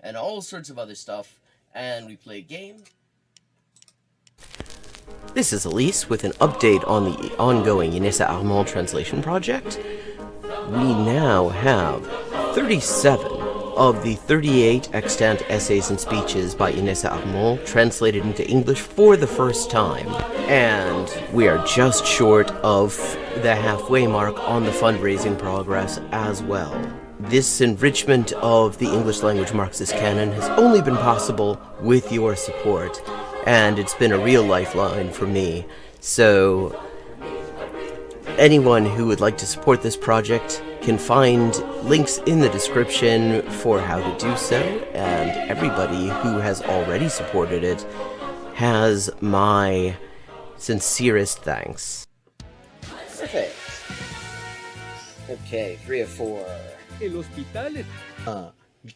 and all sorts of other stuff, and we play games. This is Elise with an update on the ongoing Inessa Armand translation project. We now have 37 of the 38 extant essays and speeches by Inessa Armand translated into English for the first time, and we are just short of the halfway mark on the fundraising progress as well. This enrichment of the English language Marxist canon has only been possible with your support, and it's been a real lifeline for me. So anyone who would like to support this project can find links in the description for how to do so, and everybody who has already supported it has my sincerest thanks. Perfect. Okay, 3 of 4. El hospital.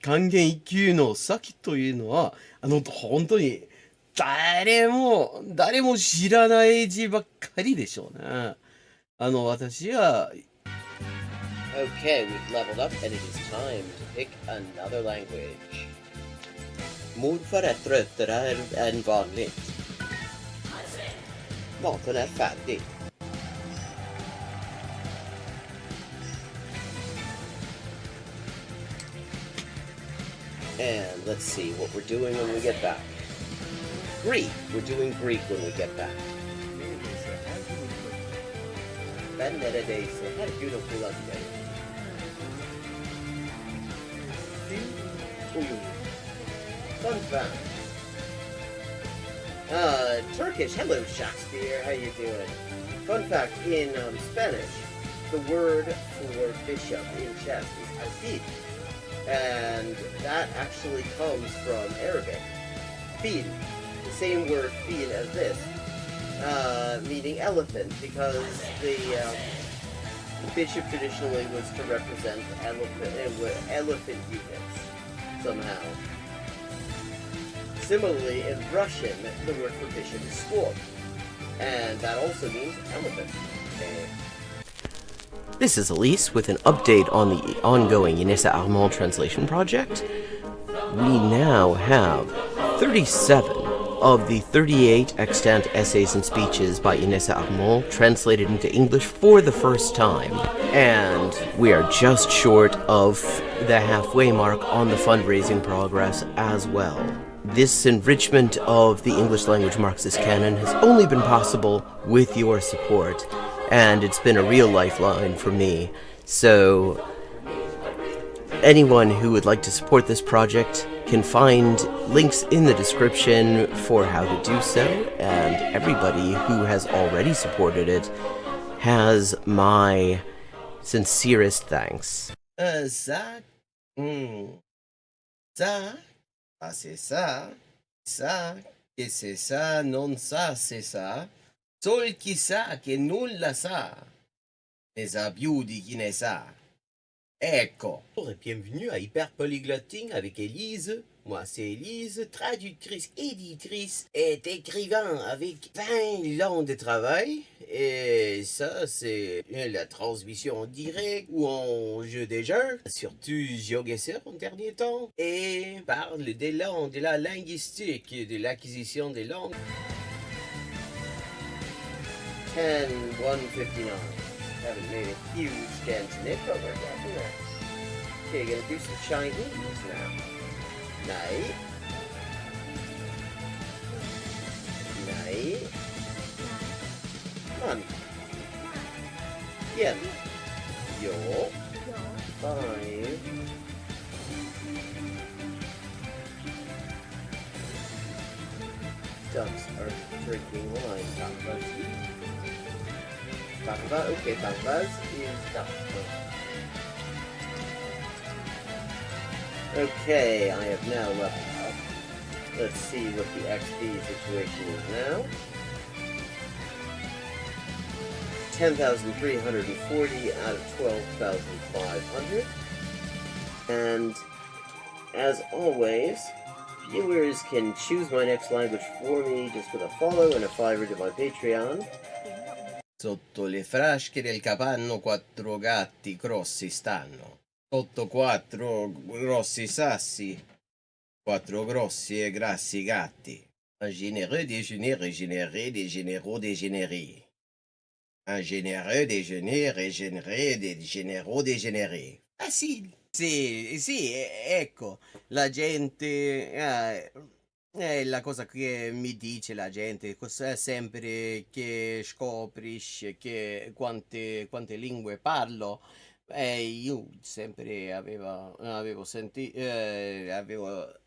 還元一級の先というのは、本当に誰も知らない字ばっかりでしょうね。私は Okay, we've leveled up, and it is time to pick another language. Morfar är tröttare än vanligt. Maten är färdig. And let's see what we're doing when we get back. Greek. We're doing Greek when we get back. Ben neredeyse her gün okuldayım. Fun fact. Turkish. Hello, Shakespeare. How you doing? Fun fact, in Spanish, the word for bishop in chess is alfil. And that actually comes from Arabic. Fil. The same word fil as this. Meaning elephant, because the bishop traditionally was to represent elephant units somehow. Similarly, in Russian, the word for bishop is squab, and that also means elephant. This is Elise with an update on the ongoing Inessa Armand translation project. We now have 37 of the 38 extant essays and speeches by Inessa Armand translated into English for the first time, and we are just short of the halfway mark on the fundraising progress as well. This enrichment of the English language Marxist canon has only been possible with your support, and it's been a real lifeline for me. So anyone who would like to support this project can find links in the description for how to do so, and everybody who has already supported it has my sincerest thanks. Ça, ça, ah c'est ça, que c'est ça, non ça, c'est ça. Sol chi sa che nulla sa, ne sa più di chi ne sa. Ecco. Bonjour et bienvenue à Hyper Polyglotting avec Élise. Moi c'est Élise, traductrice, éditrice et écrivain avec 20 ans de travail. Et ça c'est la transmission en direct ou en jeu des jeux, surtout GeoGuessr en dernier temps. Et parle des langues, de la linguistique, de l'acquisition des langues. 10-159. Haven't made a huge dent in it, but we're getting there. Okay, gonna do some Chinese now. Nej. Nej. Man. Igen. Jo. 5. Ducks are drinking wine. Okay, Bangladesh is duck. Okay, I have now leveled up. Let's see what the XP situation is now. 10,340 out of 12,500. And as always, viewers can choose my next language for me just with a follow and a $5 to my Patreon. Sotto le frasche del capanno 4 gatti grossi stanno. Sotto 4 grossi sassi Quattro grossi e grassi gatti. Un généreux déjeuner régénéré des généraux dégénérés. Un généreux déjeuner régénéré des généraux dégénérés. Facile. Sì, sì, ecco, la gente, è la cosa che mi dice la gente, sempre che scoprisce che quante lingue parlo, io sempre avevo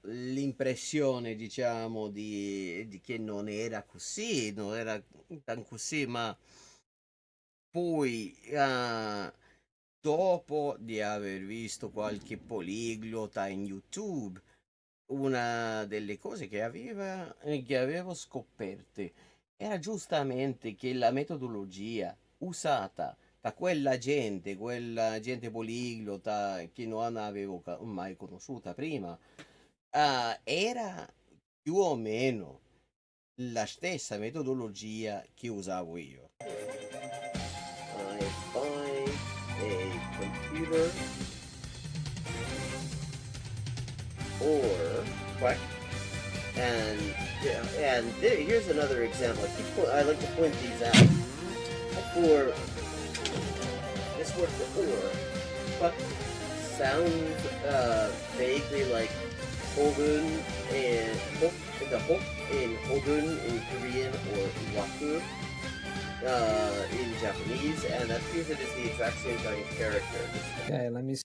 l'impressione, diciamo, di che non era così, non era tan così, ma poi, dopo di aver visto qualche poliglota in YouTube, una delle cose che avevo scoperte era giustamente che la metodologia usata da quella gente poliglota che non avevo mai conosciuta prima, era più o meno la stessa metodologia che usavo io. I buy a computer or what? And here's another example. I like to point these out. For this word for or, but sounds vaguely like hogun and the hok in hogun in Korean or waku in Japanese, and that appears it is the exact same kind of character. Okay, let me see.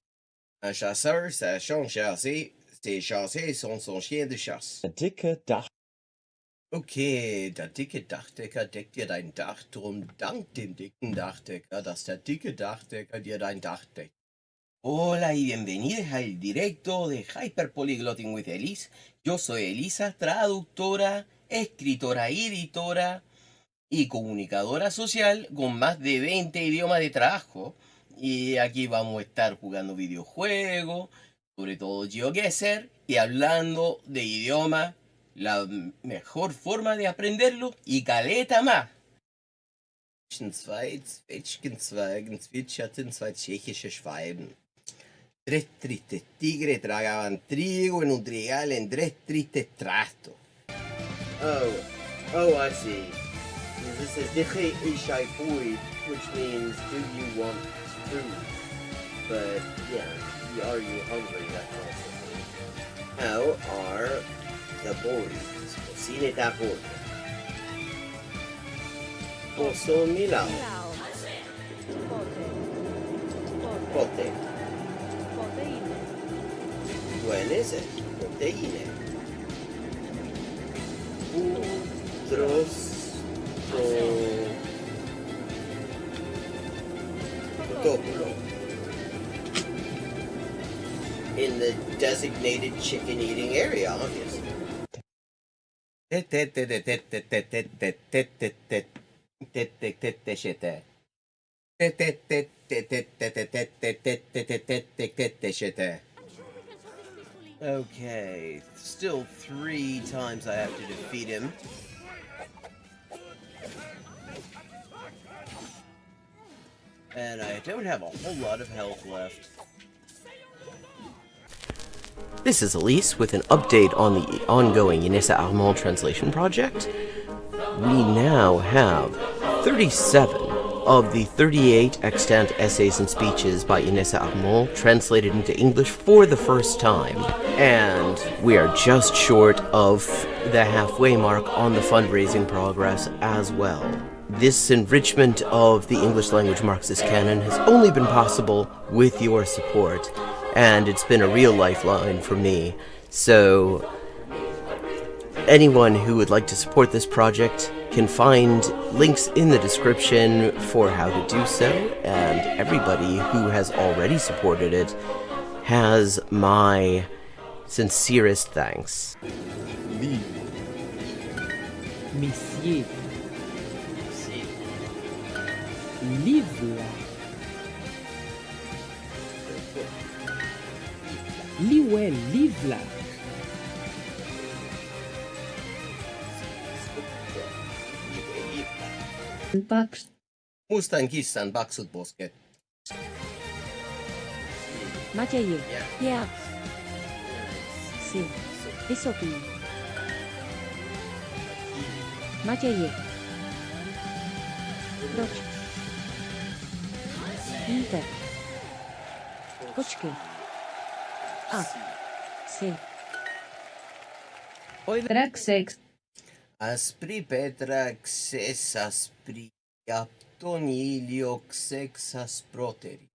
Un chasseur sachant chasser, ses chassés sont son chien de chasse. Der dicke Dach. Okay, der dicke Dachdecker deckt dir dein Dach, drum dank dem dicken Dachdecker, dass der dicke Dachdecker dir dein Dach deckt. Hola y bienvenidos al directo de Hyperpolyglotting with Elise. Yo soy Elisa, traductora, escritora y editora y comunicadora social con más de 20 idiomas de trabajo. Y aquí vamos a estar jugando videojuegos, sobre todo GeoGuessr, y hablando de idioma, la mejor forma de aprenderlo y caleta más. Zwei Zwetschgenzweigen zwitscherten zwei tschechische Schwalben. Tres tristes tigres tragaban trigo en un trigal en tres tristes trastos. Oh, I see. This is Diche Ishai Food, which means do you want food? But yeah, are you hungry? That kind of thing. How are the boys? Cocine da boy. Posso Milao. Pote. Buenese. Proteine. Utros. Protoculo. In the designated chicken eating area, obviously. Okay, still 3 times I have to defeat him. And I don't have a whole lot of health left. This is Elise with an update on the ongoing Inessa Armand translation project. We now have 37 of the 38 extant essays and speeches by Inessa Armand translated into English for the first time. And we are just short of the halfway mark on the fundraising progress as well. This enrichment of the English language Marxist canon has only been possible with your support, and it's been a real lifeline for me. So anyone who would like to support this project can find links in the description for how to do so, and everybody who has already supported it has my sincerest thanks. Monsieur. Livre. Liwe, livre. Paks. Mustan kissan paksut posket. Macieju. Yeah. Yeah. Si. Wysoki. Macieje. Proč. Inter. Počkej. A. Si. Track 6. Aspri Petra xes aspri apton ilio xex asproteri.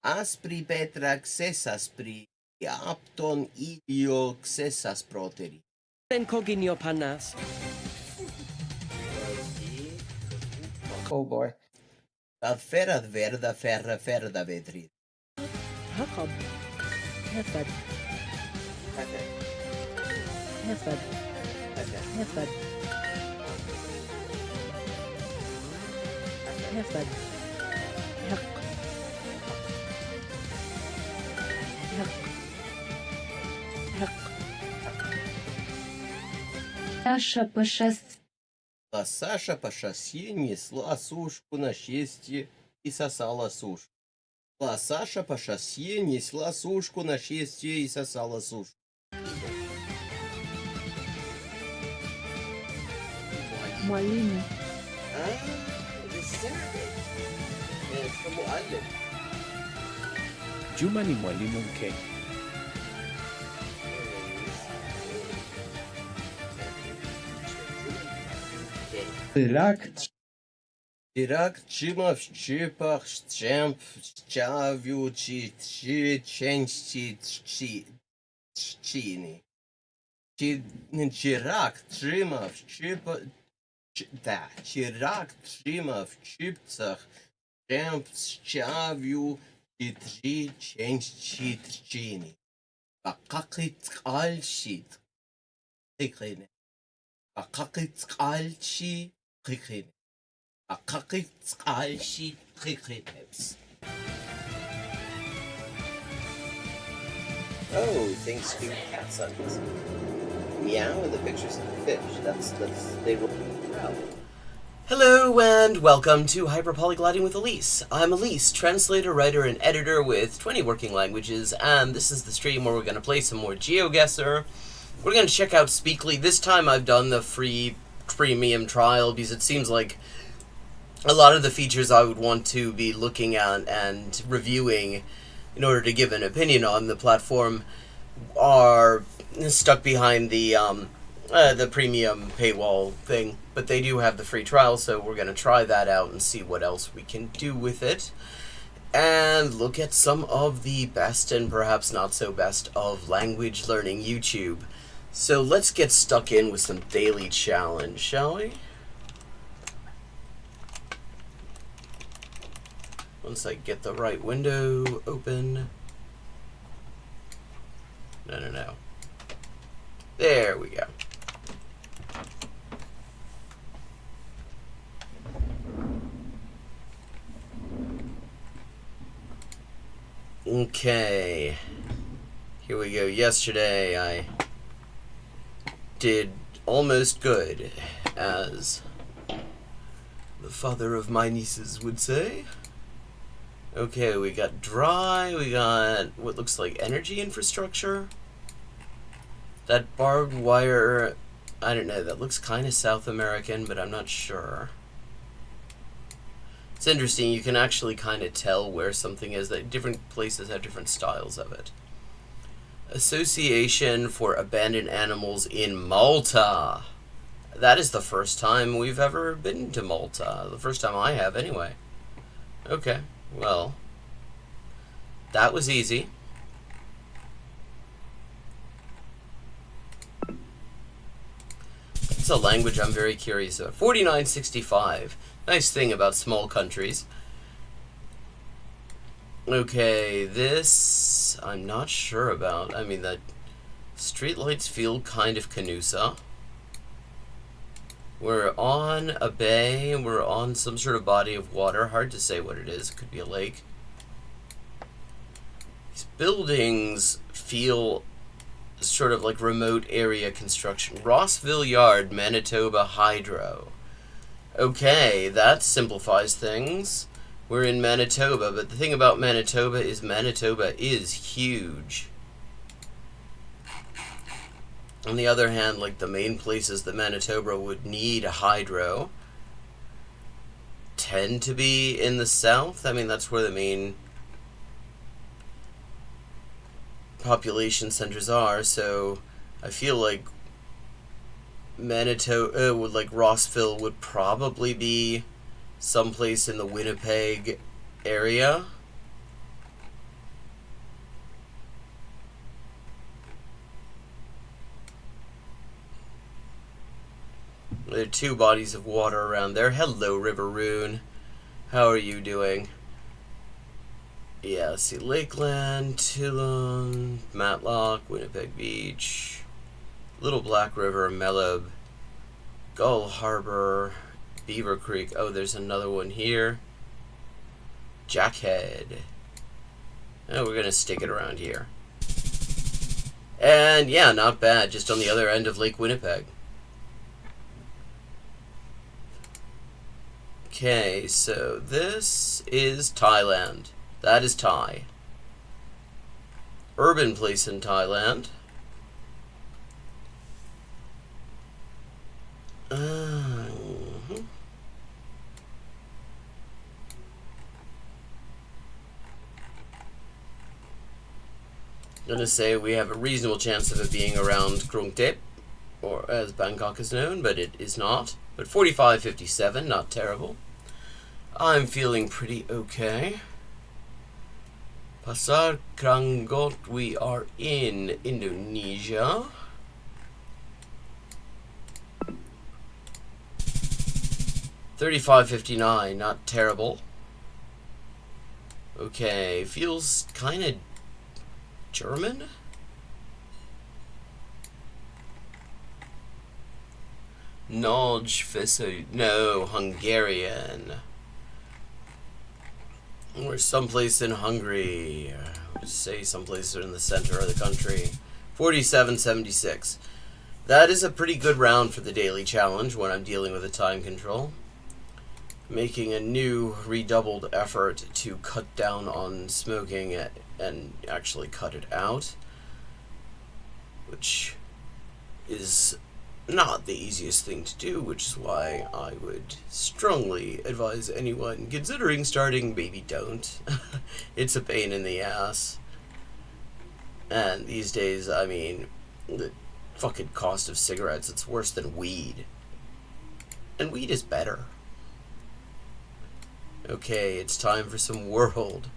Aspri Petra xes aspri apton ilio xes asproteri. Ben coginio panas. Oh boy. Ad ferad verda ferra ferda vedri. Jacob. Hefed. Hefed. Hefed. Hefed. Hefed. Hefed. Hek. Hek. Hek. Саша пошест. А Саша по шоссе несла сушку на счастье и сосала сушку. А Саша по шоссе несла сушку на счастье и сосала сушку. Mwalimu. The Saturday. And it's from Muallim. Juma ni mwalimu mke. Ирак чима в чипах щемп чавю чи ченчи чини. Чирак чима в чипа да, чирак чима в чипцах щемп чавю чи ченчи чини. Бакакит альшит. Хикрин. Бакакит альши хикрин. Akakit alshi krikrips. Oh, thanks to cat signs. Meow and the pictures of the fish. They were proud. Hello and welcome to Hyperpolyglotting with Elise. I'm Elise, translator, writer, and editor with 20 working languages, and this is the stream where we're going to play some more GeoGuessr. We're going to check out Speakly. This time I've done the free premium trial because it seems like a lot of the features I would want to be looking at and reviewing in order to give an opinion on the platform are stuck behind the premium paywall thing. But they do have the free trial, so we're going to try that out and see what else we can do with it. And look at some of the best and perhaps not so best of language learning YouTube. So let's get stuck in with some daily challenge, shall we? Once I get the right window open. No. There we go. Okay. Here we go. Yesterday I did almost good, as the father of my nieces would say. Okay, we got dry, we got what looks like energy infrastructure. That barbed wire, I don't know, that looks kind of South American, but I'm not sure. It's interesting, you can actually kind of tell where something is, that different places have different styles of it. Association for Abandoned Animals in Malta. That is the first time we've ever been to Malta. The first time I have, anyway. Okay. Well, that was easy. It's a language I'm very curious about. 4965. Nice thing about small countries. Okay, this I'm not sure about. I mean, the streetlights feel kind of Canusa. We're on a bay, and we're on some sort of body of water. Hard to say what it is. It could be a lake. These buildings feel sort of like remote area construction. Rossville Yard, Manitoba Hydro. Okay, that simplifies things. We're in Manitoba, but the thing about Manitoba is huge. On the other hand, like the main places that Manitoba would need a hydro tend to be in the south. I mean, that's where the main population centers are, so I feel like Manitoba, like Rossville would probably be someplace in the Winnipeg area. There are two bodies of water around there. Hello, River Rune. How are you doing? Yeah, let's see. Lakeland, Tillon, Matlock, Winnipeg Beach, Little Black River, Mellab, Gull Harbor, Beaver Creek. Oh, there's another one here. Jackhead. Oh, we're going to stick it around here. And yeah, not bad. Just on the other end of Lake Winnipeg. Okay, so this is Thailand. That is Thai. Urban place in Thailand. Gonna say we have a reasonable chance of it being around Krung Thep, or as Bangkok is known, but it is not. But 45.57, not terrible. I'm feeling pretty okay. Pasar Kranggot, we are in Indonesia. $35.59, not terrible. Okay, feels kind of German? No, Hungarian. Or someplace in Hungary. Say someplace in the center of the country. 47.76. That is a pretty good round for the daily challenge when I'm dealing with a time control. Making a new redoubled effort to cut down on smoking and actually cut it out, which is not the easiest thing to do, which is why I would strongly advise anyone considering starting, maybe don't. It's a pain in the ass. And these days, I mean, the fucking cost of cigarettes, it's worse than weed. And weed is better. Okay, it's time for some world.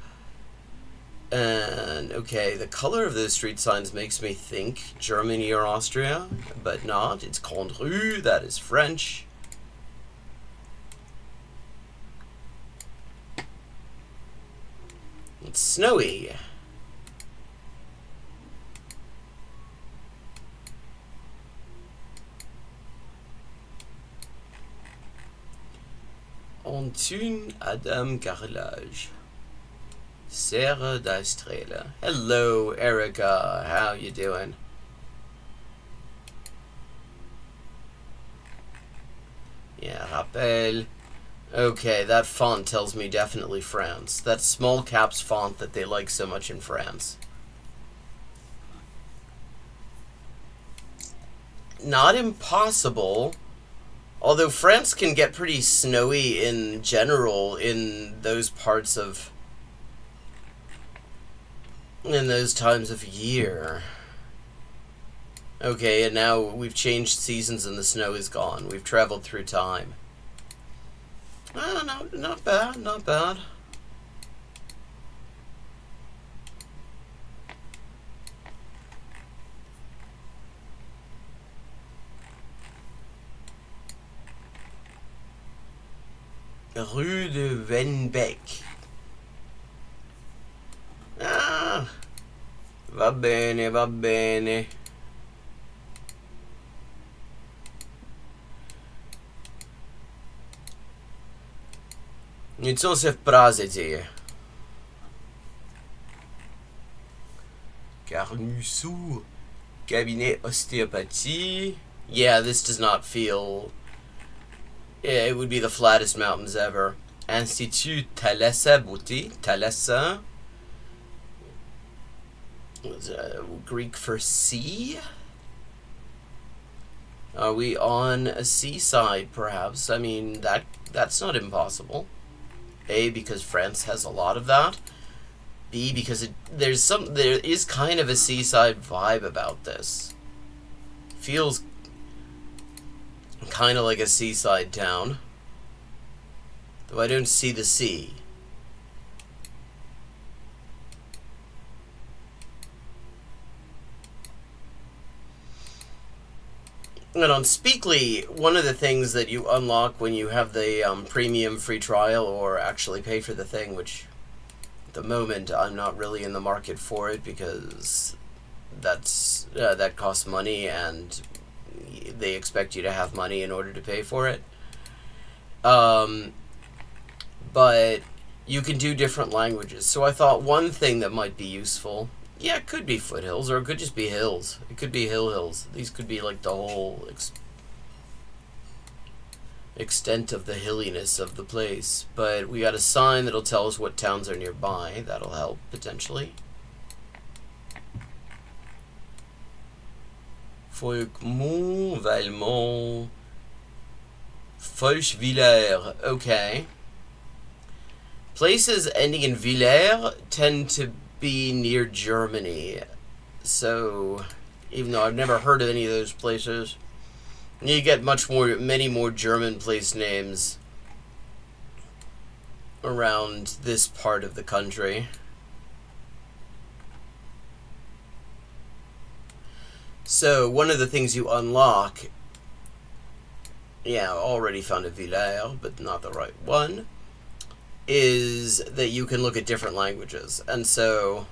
And, okay, the color of those street signs makes me think Germany or Austria, but not. It's Grande Rue, that is French. It's snowy. Antune Adam Carrelage. Serra da Estrela. Hello, Erica. How you doing? Yeah, rappel. Okay, that font tells me definitely France. That small caps font that they like so much in France. Not impossible. Although France can get pretty snowy in general in those parts of... in those times of year. Okay, and now we've changed seasons and the snow is gone. We've traveled through time. Oh, no, not bad, not bad. Rue de Venbeck. Ah, va bene, va bene. Něco se v Praze děje. Carnusu, cabinet ostéopathie. Yeah, this does not feel... Yeah, it would be the flattest mountains ever. Institut Thalassa Beauté. Thalassa. Greek for sea. Are we on a seaside, perhaps? I mean, that's not impossible. A, because France has a lot of that. B, because there is kind of a seaside vibe about this. Feels kind of like a seaside town. Though I don't see the sea. And on Speakly, one of the things that you unlock when you have the premium free trial or actually pay for the thing, which at the moment I'm not really in the market for it because that costs money and they expect you to have money in order to pay for it. But you can do different languages. So I thought one thing that might be useful, yeah, it could be foothills, or it could just be hills. It could be hills. These could be like the whole extent of the hilliness of the place. But we got a sign that'll tell us what towns are nearby. That'll help, potentially. Folquemont, Valmont, Folchevillers. Okay. Places ending in Villers tend to be near Germany. So, even though I've never heard of any of those places, you get many more German place names around this part of the country. So, one of the things you unlock, yeah, I already found a Villers, but not the right one, is that you can look at different languages. And so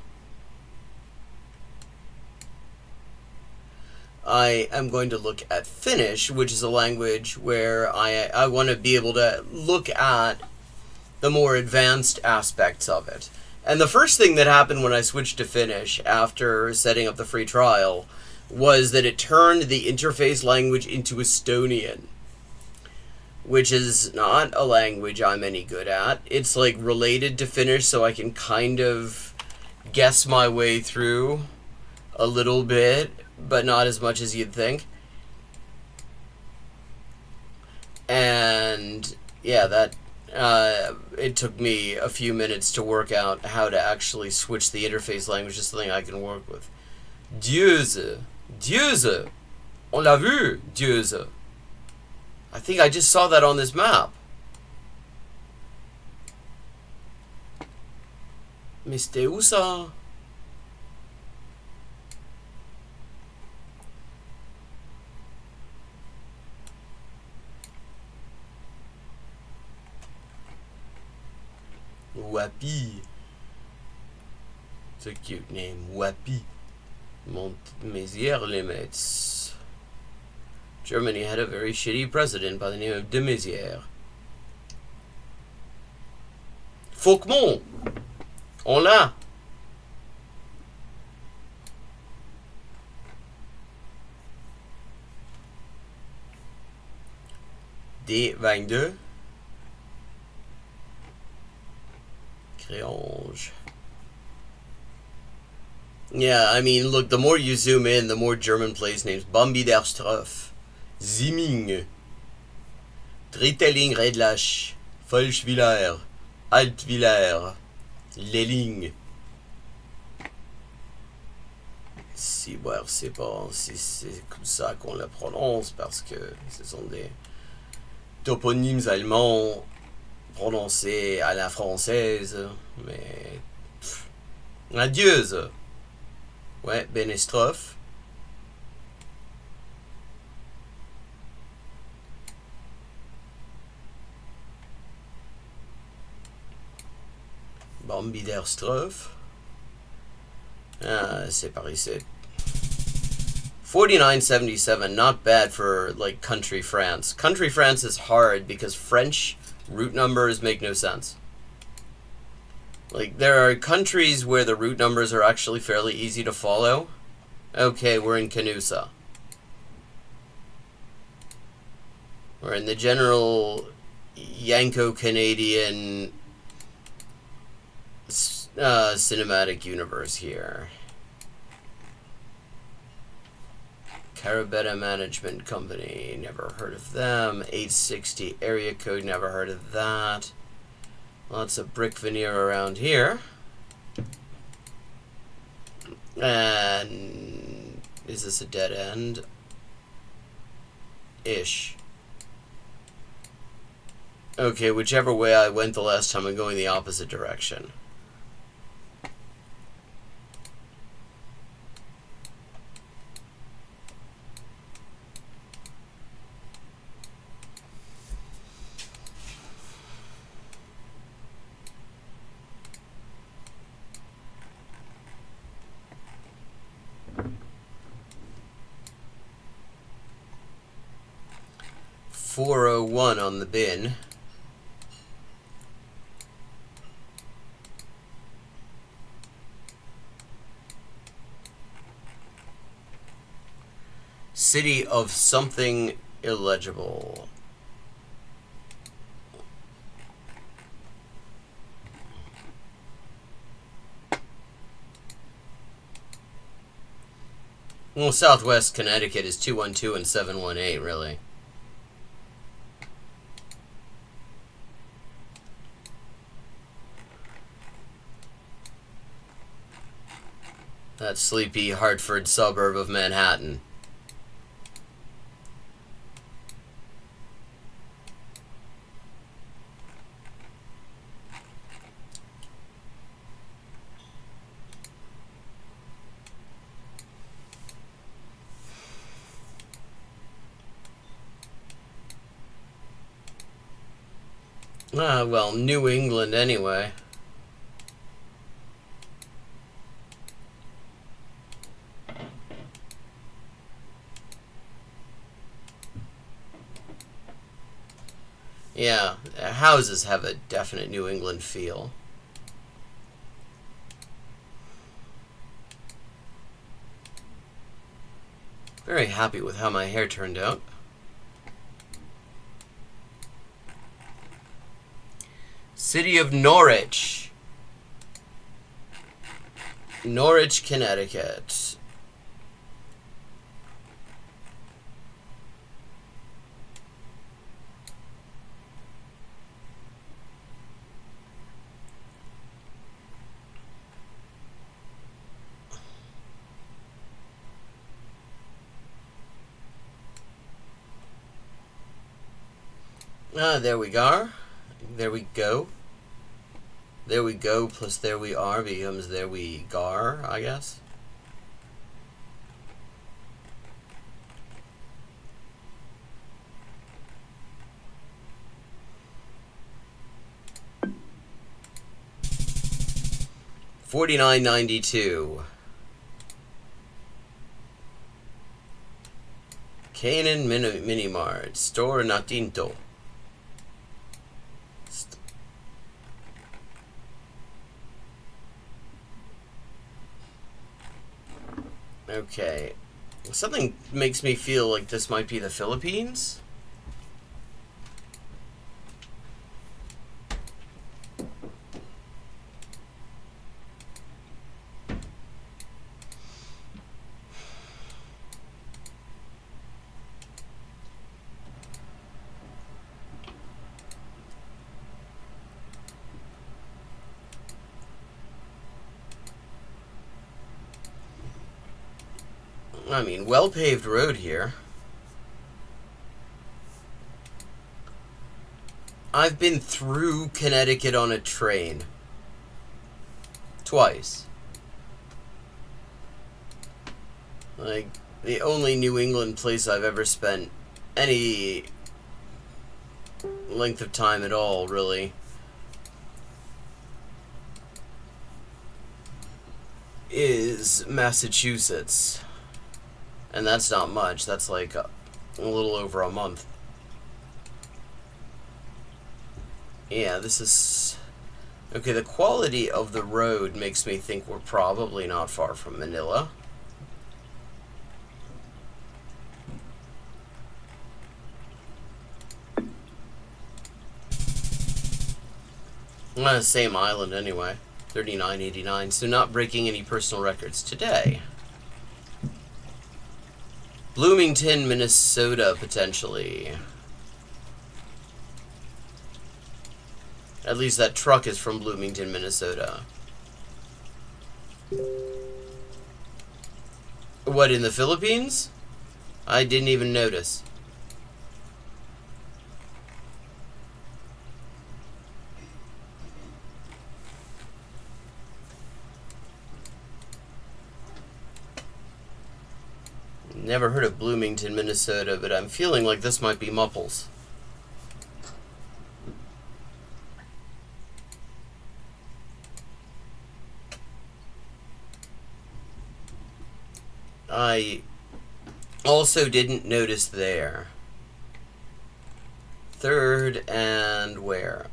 I am going to look at Finnish, which is a language where I want to be able to look at the more advanced aspects of it. And the first thing that happened when I switched to Finnish after setting up the free trial was that it turned the interface language into Estonian, which is not a language I'm any good at. It's like related to Finnish, so I can kind of guess my way through a little bit, but not as much as you'd think. And yeah, that it took me a few minutes to work out how to actually switch the interface language to something I can work with. Dieuze. Dieuze. On l'a vu, Dieuze. I think I just saw that on this map. Mais c'était où ça? Wapi. It's a cute name, Wapi. Montmézières-les-Metz. Germany had a very shitty president by the name of de Maizière. Folquemont! On l'a! D22. Créange. Yeah, I mean, look, the more you zoom in, the more German place names. Bambi-der-Stroff. Zimming, Dritteling Redlach, Folchevillers, Altvillers, Lelling. Si, bon, je sais pas si c'est comme ça qu'on la prononce, parce que ce sont des toponymes allemands prononcés à la française, mais... Adieuse. Ouais, Benestroff. Bambi-der-Stroff. Ah, c'est par ici. 4977, not bad for, like, country France. Country France is hard because French route numbers make no sense. Like, there are countries where the route numbers are actually fairly easy to follow. Okay, we're in Canusa. We're in the general Yanko-Canadian cinematic universe here. Terabetta Management Company, never heard of them. 860 area code, never heard of that. Lots of brick veneer around here. And is this a dead end? Ish. Okay, whichever way I went the last time, I'm going the opposite direction. $4.01 on the bin. City of something illegible. Well, Southwest Connecticut is 212 and 718, really. That sleepy Hartford suburb of Manhattan. Well, New England anyway. Yeah, houses have a definite New England feel. Very happy with how my hair turned out. City of Norwich. Norwich, Connecticut. There we go. There we go. There we go plus there we are becomes there we gar, I guess. $49.92. Canaan Mini Mart. Store Natinto. Okay. Something makes me feel like this might be the Philippines. I mean, well-paved road here. I've been through Connecticut on a train. Twice. Like, the only New England place I've ever spent any length of time at all, really, is Massachusetts. And that's not much. That's like a little over a month. Yeah, this is... Okay, the quality of the road makes me think we're probably not far from Manila. Same island anyway. 39.89. So not breaking any personal records today. Bloomington, Minnesota, potentially. At least that truck is from Bloomington, Minnesota. What, in the Philippines? I didn't even notice. Never heard of Bloomington, Minnesota, but I'm feeling like this might be Mupples. I also didn't notice there. Third and where?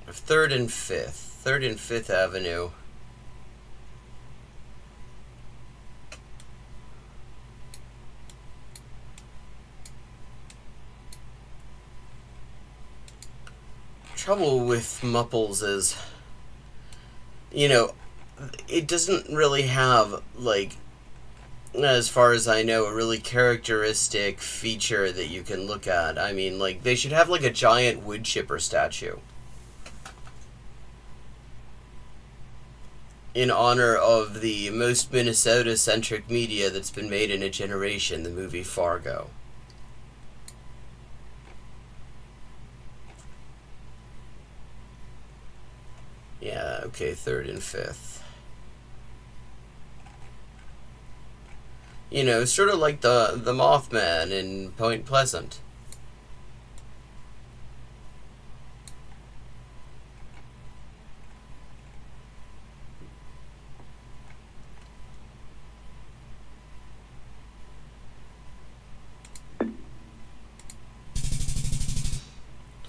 Third and Fifth. 3rd and 5th Avenue. Trouble with Mupples is, you know, it doesn't really have, like, as far as I know, a really characteristic feature that you can look at. I mean, like, they should have, like, a giant wood chipper statue in honor of the most Minnesota-centric media that's been made in a generation, the movie Fargo. Yeah, okay, 3rd and 5th. You know, sort of like the Mothman in Point Pleasant.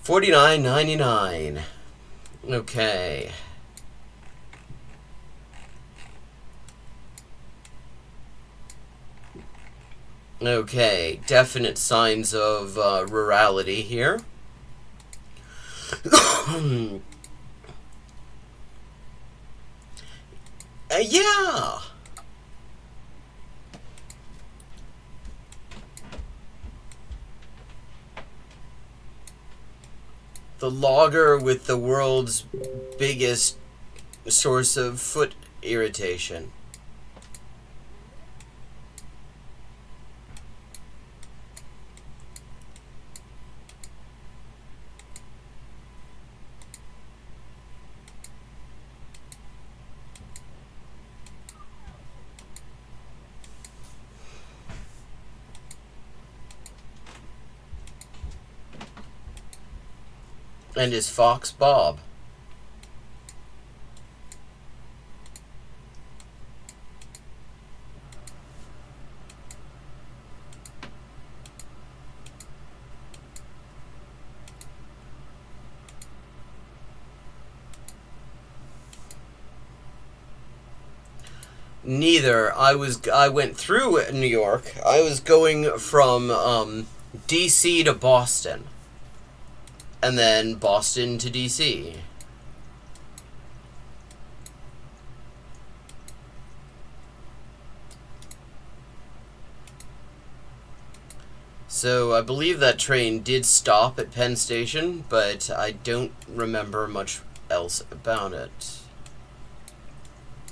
$49.99. Okay. Okay, definite signs of rurality here. Yeah. The logger with the world's biggest source of foot irritation. And his fox Bob. Neither. I went through New York. I was going from DC to Boston. And then Boston to DC. So I believe that train did stop at Penn Station, but I don't remember much else about it.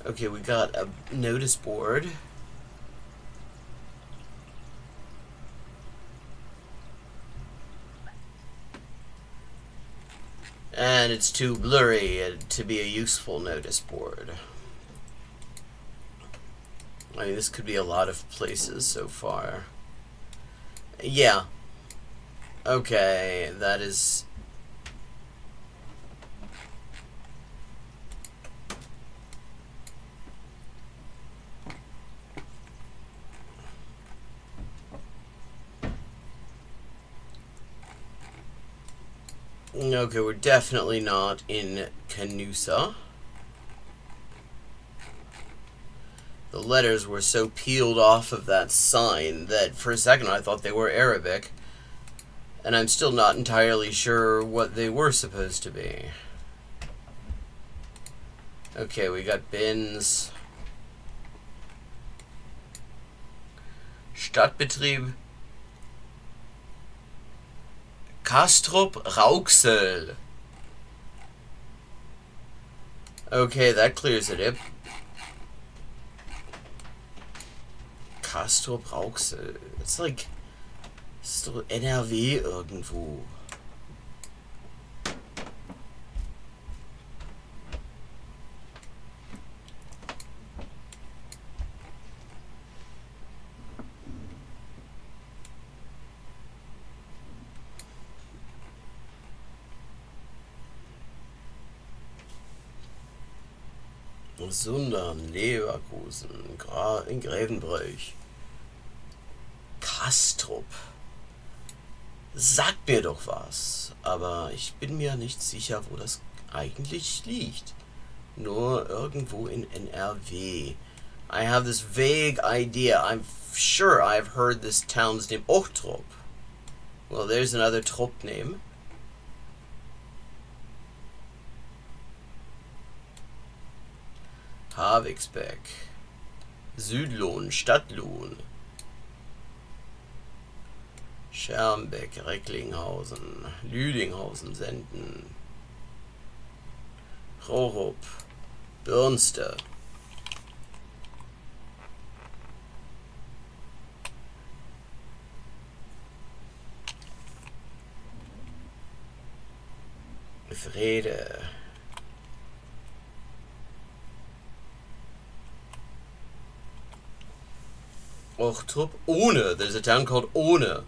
Okay, we got a notice board. And it's too blurry to be a useful notice board. I mean, this could be a lot of places so far. Yeah. Okay, that is... Okay, we're definitely not in Canusa. The letters were so peeled off of that sign that for a second I thought they were Arabic. And I'm still not entirely sure what they were supposed to be. Okay, we got bins. Stadtbetrieb. Kastrup Rauxel. Okay, that clears it up. Kastrup Rauxel. It's like so NRW irgendwo. Sundern, Leverkusen, in Grevenbroich. Kastrup. Sagt mir doch was, aber ich bin mir nicht sicher, wo das eigentlich liegt. Nur irgendwo in NRW. I have this vague idea. I'm sure I've heard this town's name. Ochtrup. Well, there's another Trupp name. Havigsbeck, Südlohn, Stadtlohn, Schermbeck, Recklinghausen, Lüdinghausen, Senden, Rorup, Bürnste, Frede, Ochtrup, Ohne. There's a town called Ohne.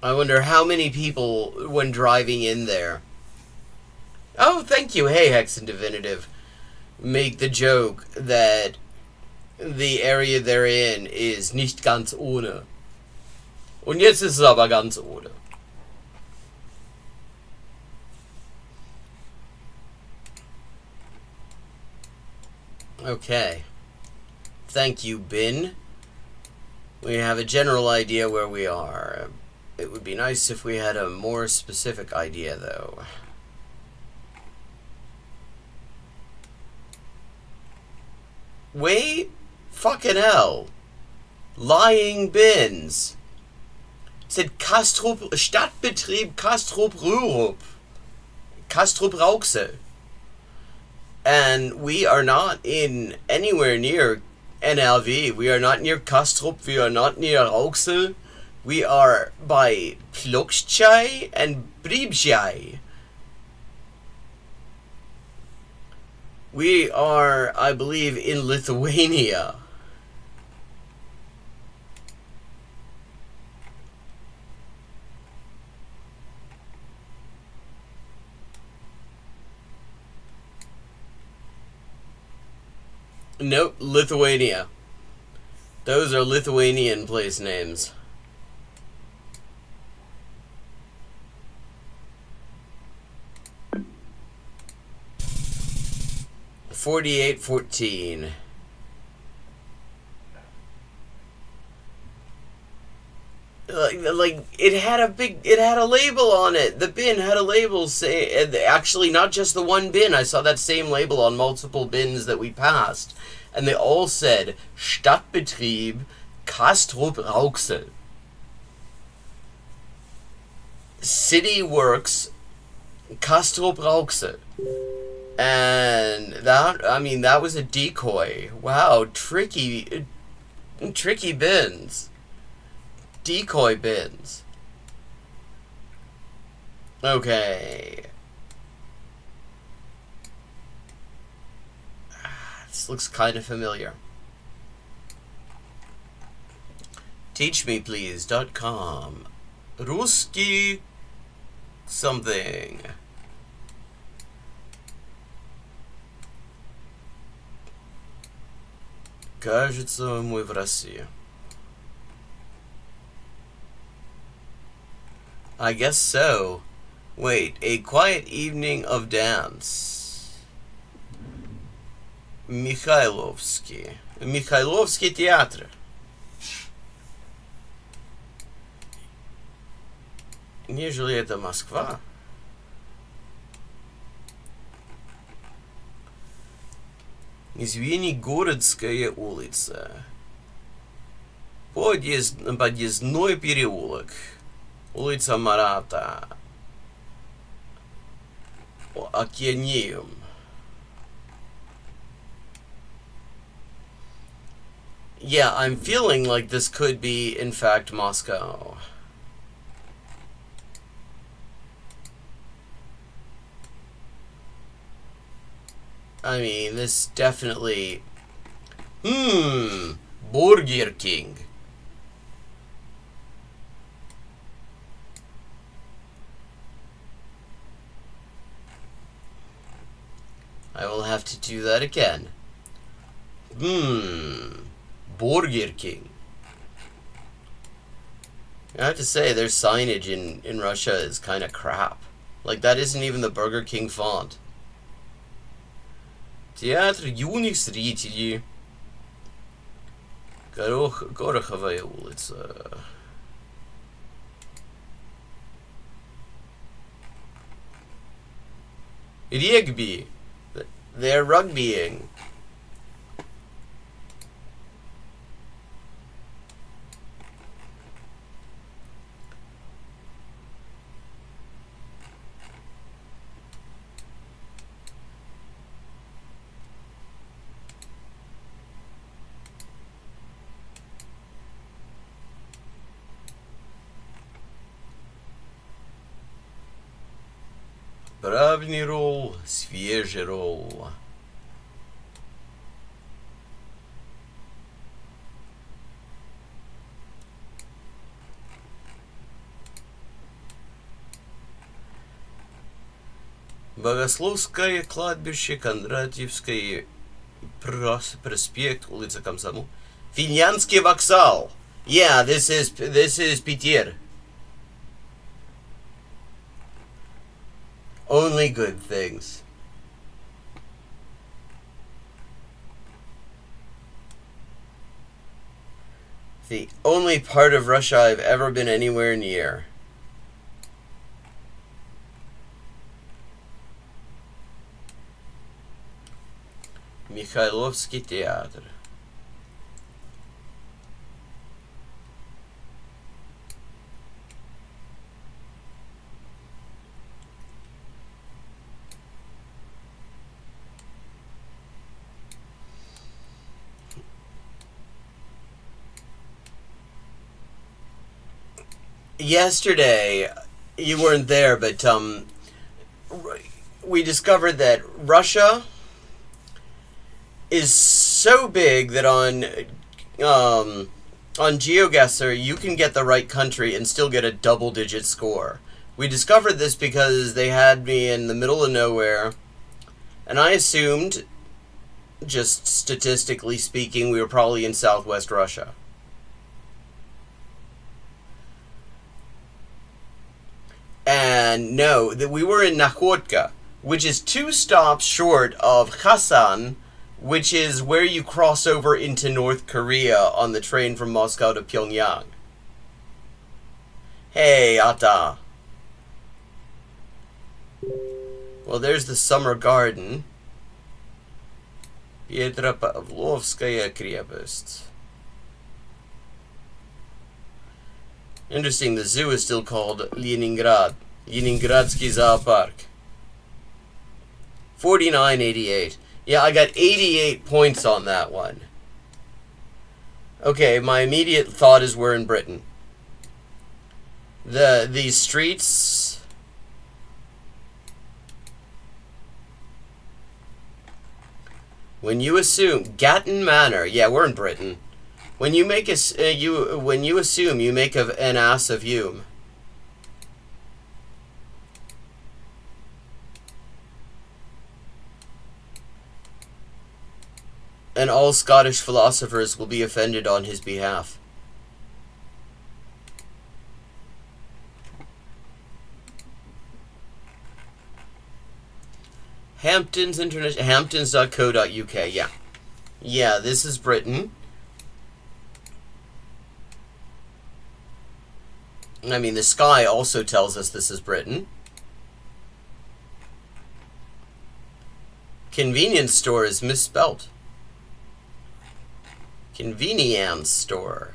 I wonder how many people, when driving in there. Oh, thank you. Hey, Hexen Divinative. Make the joke that the area they're in is nicht ganz ohne. Und jetzt ist es aber ganz ohne. Okay. Thank you, Bin. We have a general idea where we are. It would be nice if we had a more specific idea, though. Wait, fucking hell. Lying Bins. It said Kastrup, Stadtbetrieb Kastrup Rürup. Kastrup Rauxel. And we are not in anywhere near NRW. We are not near Kastrup. We are not near Rauxel. We are by Plokschai and Bribschai. We are, I believe, in Lithuania. Nope, Lithuania. Those are Lithuanian place names. $48.14. Like it had a label on it. The bin had a label saying, actually not just the one bin. I saw that same label on multiple bins that we passed, and they all said Stadtbetrieb Kastrup Rauxel. City Works Kastrup Rauxel. And that was a decoy. Wow, tricky bins. Decoy bins. Okay. This looks kind of familiar. Teachmeplease.com. Ruski something. Кажется, мы в России. I guess so. Wait, a quiet evening of dance. Mikhailovsky Theater. Нежели это Москва. Звенигородская улица. Подъездной переулок. Улица Марата. Океаниум. Yeah, I'm feeling like this could be, in fact, Moscow. I mean, this definitely... Burger King. I will have to do that again. Burger King. I have to say, their signage in Russia is kind of crap. Like, that isn't even the Burger King font. Театр юных зрителей. Гороховая улица. Регби. They're rugbying. Правильный ролл, свежий ролл. Богословское кладбище, Кондратьевское, проспект, улица Комсомол. Финляндский вокзал. Yeah, this is Питер. Only good things. The only part of Russia I've ever been anywhere near. Михайловский театр. Yesterday, you weren't there, but we discovered that Russia is so big that on GeoGuessr you can get the right country and still get a double-digit score. We discovered this because they had me in the middle of nowhere, and I assumed, just statistically speaking, we were probably in southwest Russia. And no, that we were in Nakhodka, which is 2 stops short of Khasan, which is where you cross over into North Korea on the train from Moscow to Pyongyang. Hey, Ata. Well, there's the Summer Garden. Petropavlovskaya крепость. Interesting, the zoo is still called Leningrad. Leningradsky Zoopark. 49.88. Yeah, I got 88 points on that one. Okay, my immediate thought is we're in Britain. These streets... When you assume... Gatton Manor. Yeah, we're in Britain. When you make when you assume, you make an ass of Hume. And all Scottish philosophers will be offended on his behalf. Hamptons International, hamptons.co.uk. Yeah. Yeah, this is Britain. I mean, the sky also tells us this is Britain. Convenience store is misspelt. Convenience store.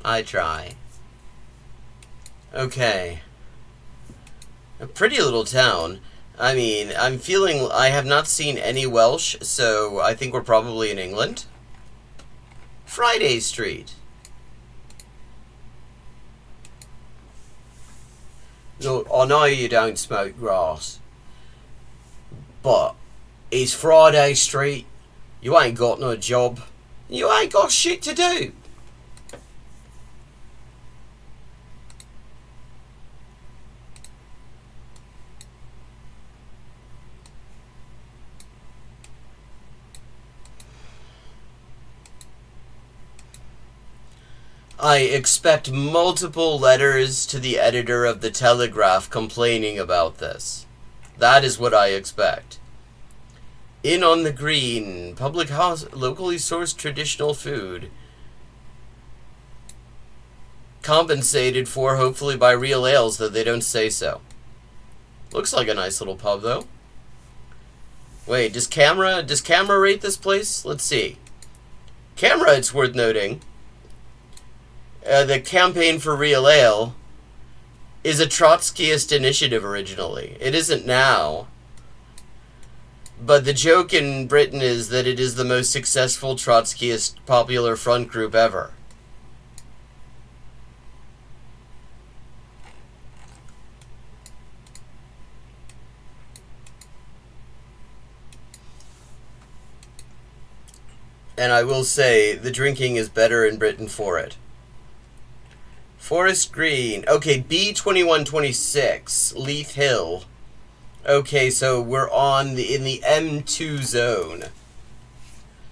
I try. Okay. A pretty little town. I mean, I'm feeling I have not seen any Welsh, so I think we're probably in England. Friday Street. No, I know you don't smoke grass, but it's Friday Street. You ain't got no job. You ain't got shit to do. I expect multiple letters to the editor of the Telegraph complaining about this. That is what I expect. In on the green, public house, locally sourced traditional food. Compensated for, hopefully, by real ales, though they don't say so. Looks like a nice little pub, though. Wait, does camera rate this place? Let's see. Camera, it's worth noting. The Campaign for Real Ale is a Trotskyist initiative originally. It isn't now. But the joke in Britain is that it is the most successful Trotskyist popular front group ever. And I will say, the drinking is better in Britain for it. Forest Green. Okay, B2126, Leith Hill. Okay, so we're in the M2 zone.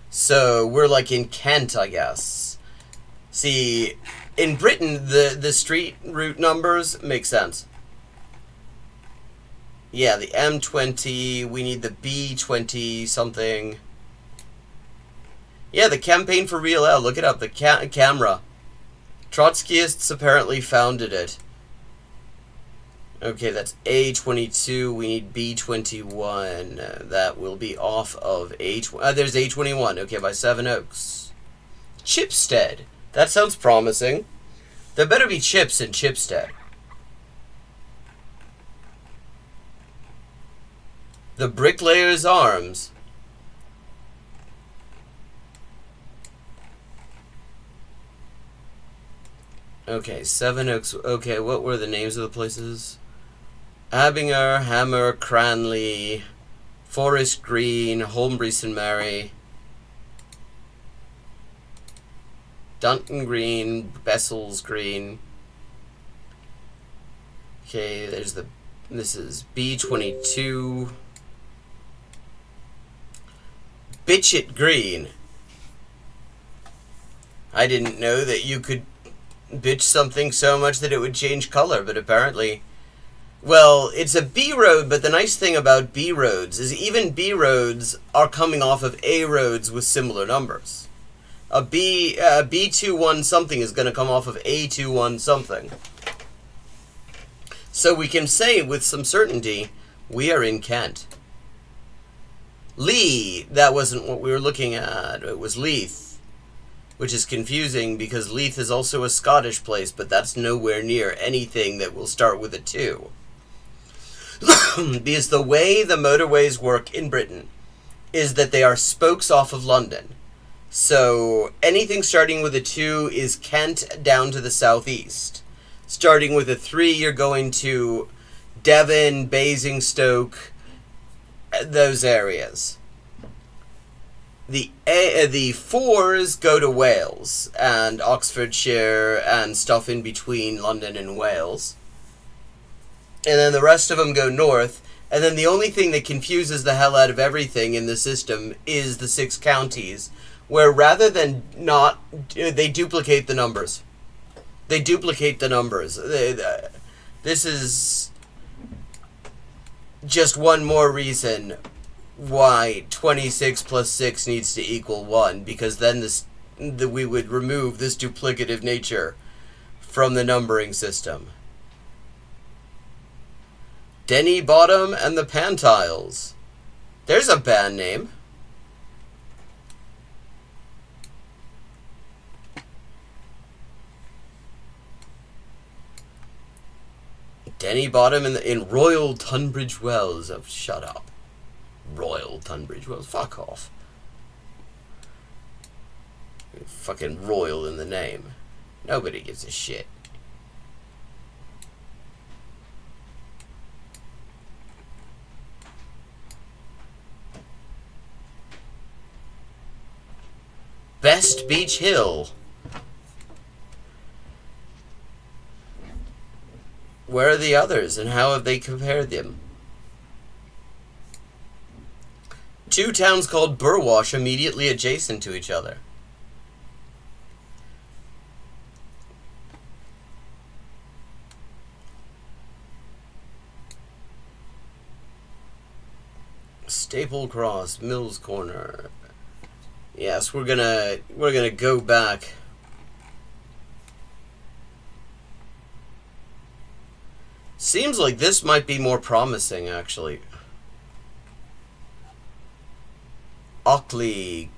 So we're like in Kent, I guess. See, in Britain, the street route numbers make sense. Yeah, the M20, we need the B20 something. Yeah, the Campaign for Real Ale, look it up, the camera. Trotskyists apparently founded it. Okay, that's A22. We need B21. That will be off of A20. There's A21. Okay, by Seven Oaks. Chipstead. That sounds promising. There better be chips in Chipstead. The Bricklayer's Arms. Okay, Seven Oaks. Okay, what were the names of the places? Abinger, Hammer, Cranley, Forest Green, Holmbury St. Mary, Dunton Green, Bessel's Green. Okay, this is B22. Bitchet Green. I didn't know that you could bitch something so much that it would change color, but apparently... Well, it's a B road, but the nice thing about B roads is even B roads are coming off of A roads with similar numbers. A B21 something is going to come off of A21 something. So we can say with some certainty, we are in Kent. Lee, that wasn't what we were looking at. It was Leith. Which is confusing because Leith is also a Scottish place, but that's nowhere near anything that will start with a 2. Because the way the motorways work in Britain is that they are spokes off of London. So anything starting with a 2 is Kent down to the southeast. Starting with a 3, you're going to Devon, Basingstoke, those areas. The 4s go to Wales and Oxfordshire and stuff in between London and Wales. And then the rest of them go north. And then the only thing that confuses the hell out of everything in the system is the 6 counties, where rather than not, they duplicate the numbers. They duplicate the numbers. This is just one more reason why 26 plus 6 needs to equal 1, because then we would remove this duplicative nature from the numbering system. Denny Bottom and the Pantiles. There's a band name. Denny Bottom in Royal Tunbridge Wells. Oh, shut up. Royal Tunbridge Wells. Fuck off. Fucking royal in the name. Nobody gives a shit. Best Beach Hill. Where are the others, and how have they compared them? Two towns called Burwash immediately adjacent to each other. Staple Cross, Mills Corner. Yes, we're gonna go back. Seems like this might be more promising, actually. Ockley.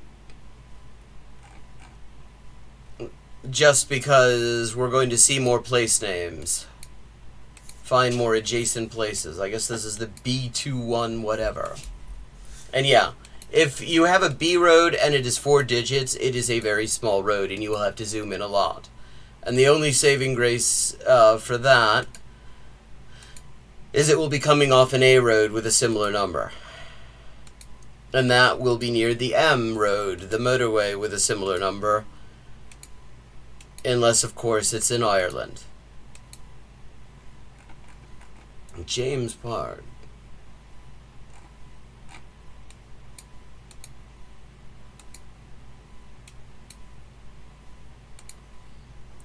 Just because we're going to see more place names. Find more adjacent places. I guess this is the B21 whatever. And yeah, if you have a B road and it is 4 digits, it is a very small road and you will have to zoom in a lot. And the only saving grace for that is it will be coming off an A road with a similar number. And that will be near the M road, the motorway with a similar number. Unless, of course, it's in Ireland. James Park.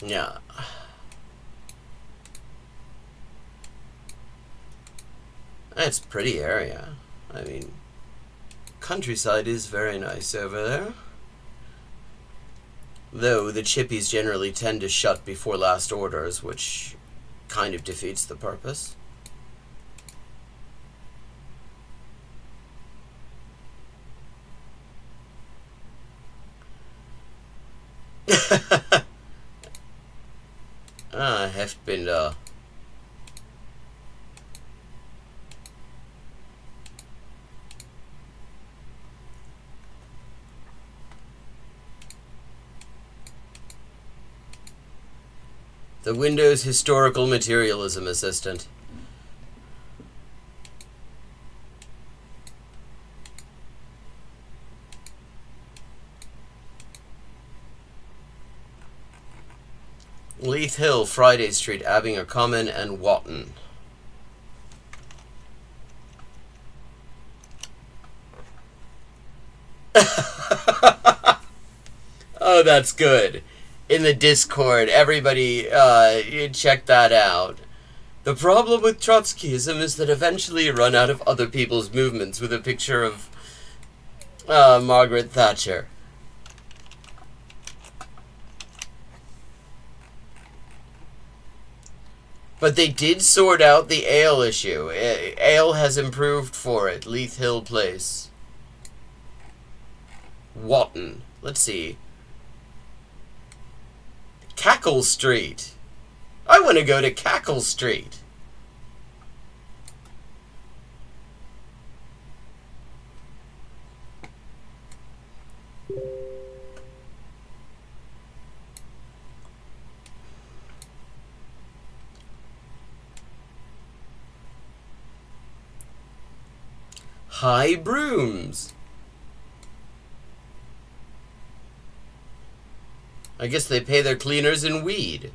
Yeah. It's a pretty area. I mean, countryside is very nice over there. Though the chippies generally tend to shut before last orders, which kind of defeats the purpose. Heftbinder. The Windows Historical Materialism Assistant. Leith Hill, Friday Street, Abbinger Common, and Wotton. Oh, that's good. In the Discord, everybody check that out. The problem with Trotskyism is that eventually you run out of other people's movements with a picture of Margaret Thatcher. But they did sort out the ale issue. Ale has improved for it. Leith Hill Place. Wotton. Let's see. Cackle Street. I want to go to Cackle Street. High Brooms. I guess they pay their cleaners in weed.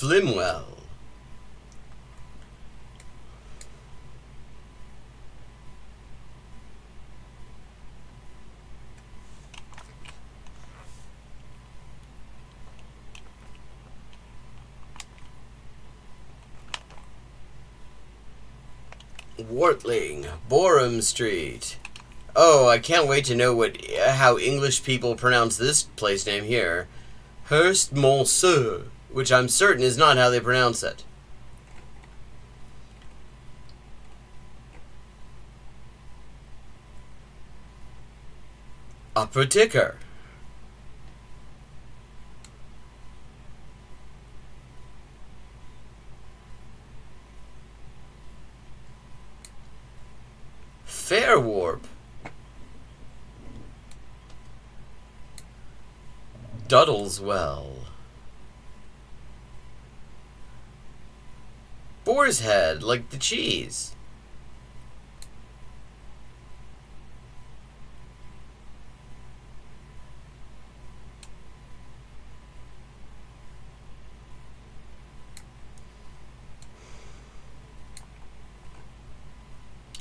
Flimwell. Wartling, Borum Street. Oh, I can't wait to know how English people pronounce this place name here. Hurst Monsieur, which I'm certain is not how they pronounce it. Upper Ticker. Fair Warp. Duddleswell. Boar's Head, like the cheese.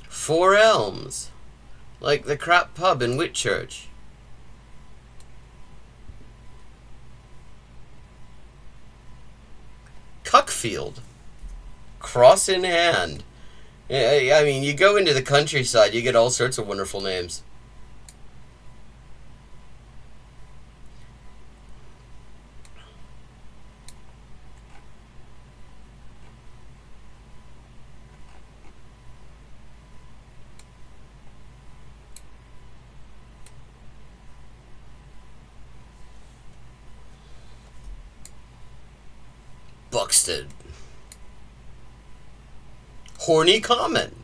Four Elms, like the crap pub in Whitchurch. Cuckfield, cross in hand. I mean, you go into the countryside, you get all sorts of wonderful names. Buxton. Horny Common.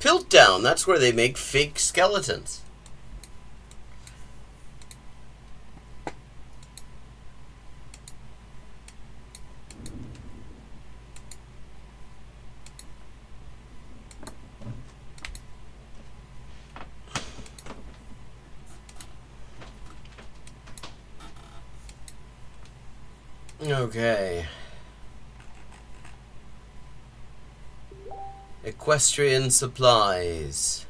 Piltdown, that's where they make fake skeletons. Okay. Equestrian supplies.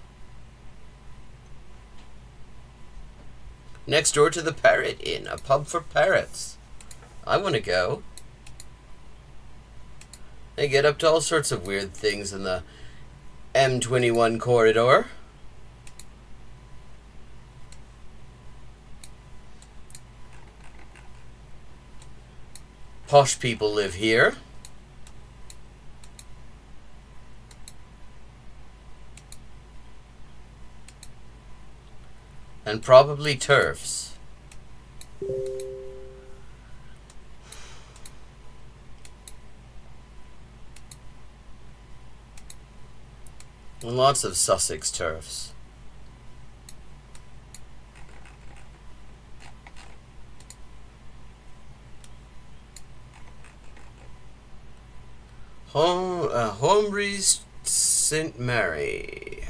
Next door to the Parrot Inn, a pub for parrots. I want to go. They get up to all sorts of weird things in the M21 corridor. Posh people live here. And probably turfs. And lots of Sussex turfs. Holmesbury St. Mary.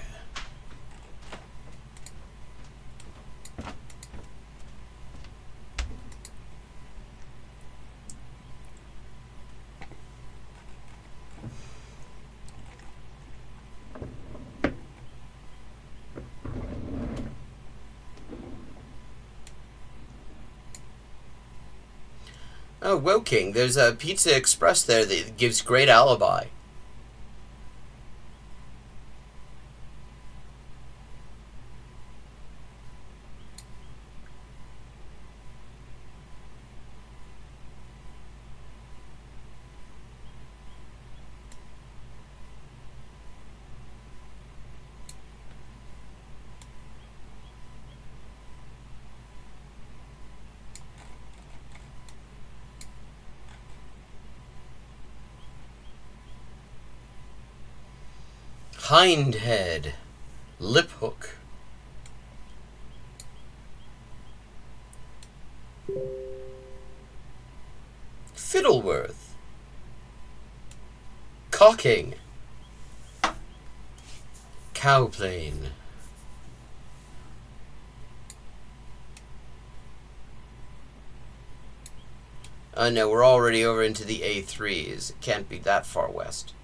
Oh, Woking. There's a Pizza Express there that gives great alibi. Hindhead. Liphook. Fiddleworth. Cocking. Cowplane. No, we're already over into the A3s. It can't be that far west.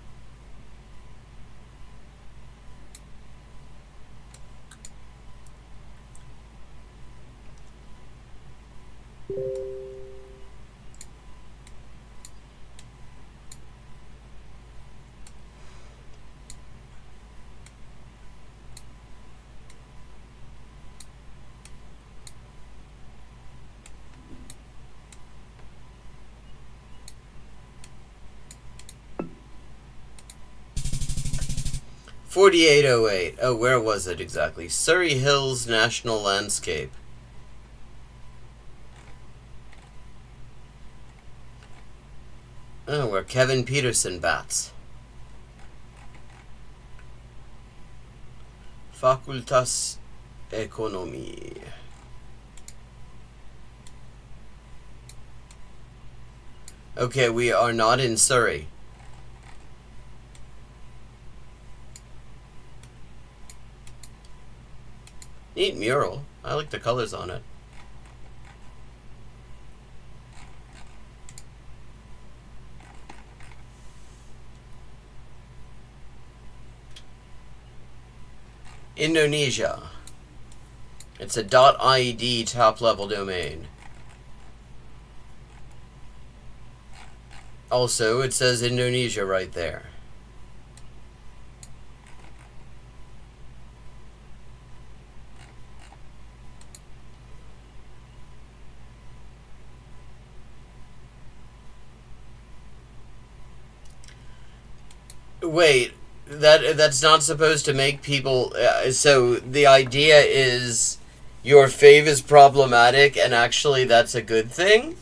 $48.08. Oh, where was it exactly? Surrey Hills National Landscape. Oh, where Kevin Peterson bats. Facultas Economii. Okay, we are not in Surrey. Neat mural. I like the colors on it. Indonesia. It's a .id top-level domain. Also, it says Indonesia right there. Wait, that's not supposed to make people... so the idea is your fave is problematic, and actually that's a good thing?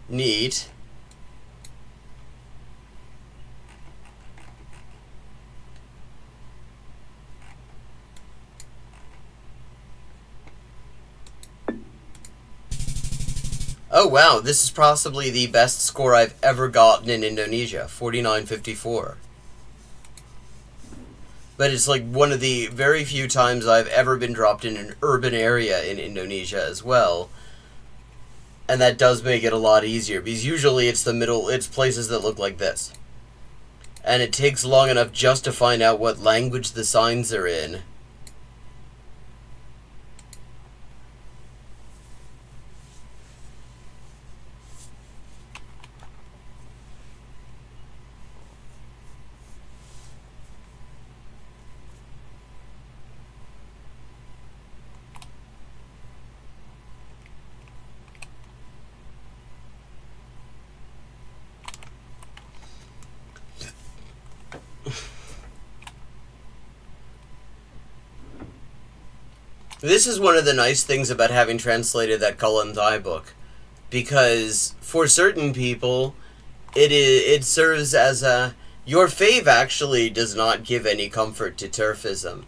Neat. Oh wow, this is possibly the best score I've ever gotten in Indonesia, 49.54. But it's like one of the very few times I've ever been dropped in an urban area in Indonesia as well. And that does make it a lot easier, because usually it's places that look like this. And it takes long enough just to find out what language the signs are in. This is one of the nice things about having translated that Cullen Thai book, because for certain people, it serves as a... Your fave actually does not give any comfort to turfism,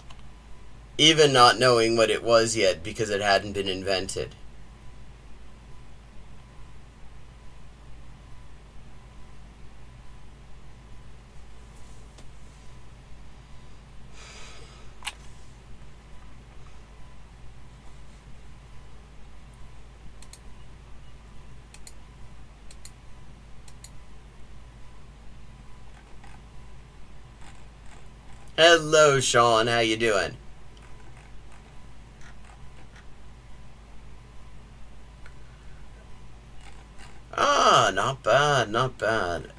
even not knowing what it was yet because it hadn't been invented. Hello, Sean. How you doing? Ah, not bad, not bad.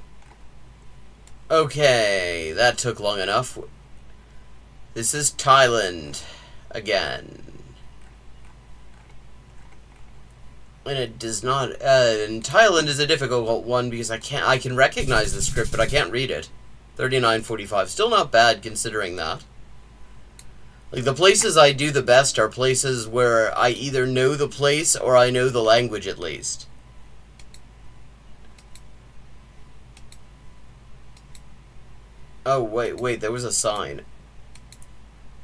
Okay, that took long enough. This is Thailand again. And it does not... and Thailand is a difficult one because I can recognize the script, but I can't read it. 39.45. Still not bad considering that. Like, the places I do the best are places where I either know the place or I know the language at least. Oh, wait, there was a sign.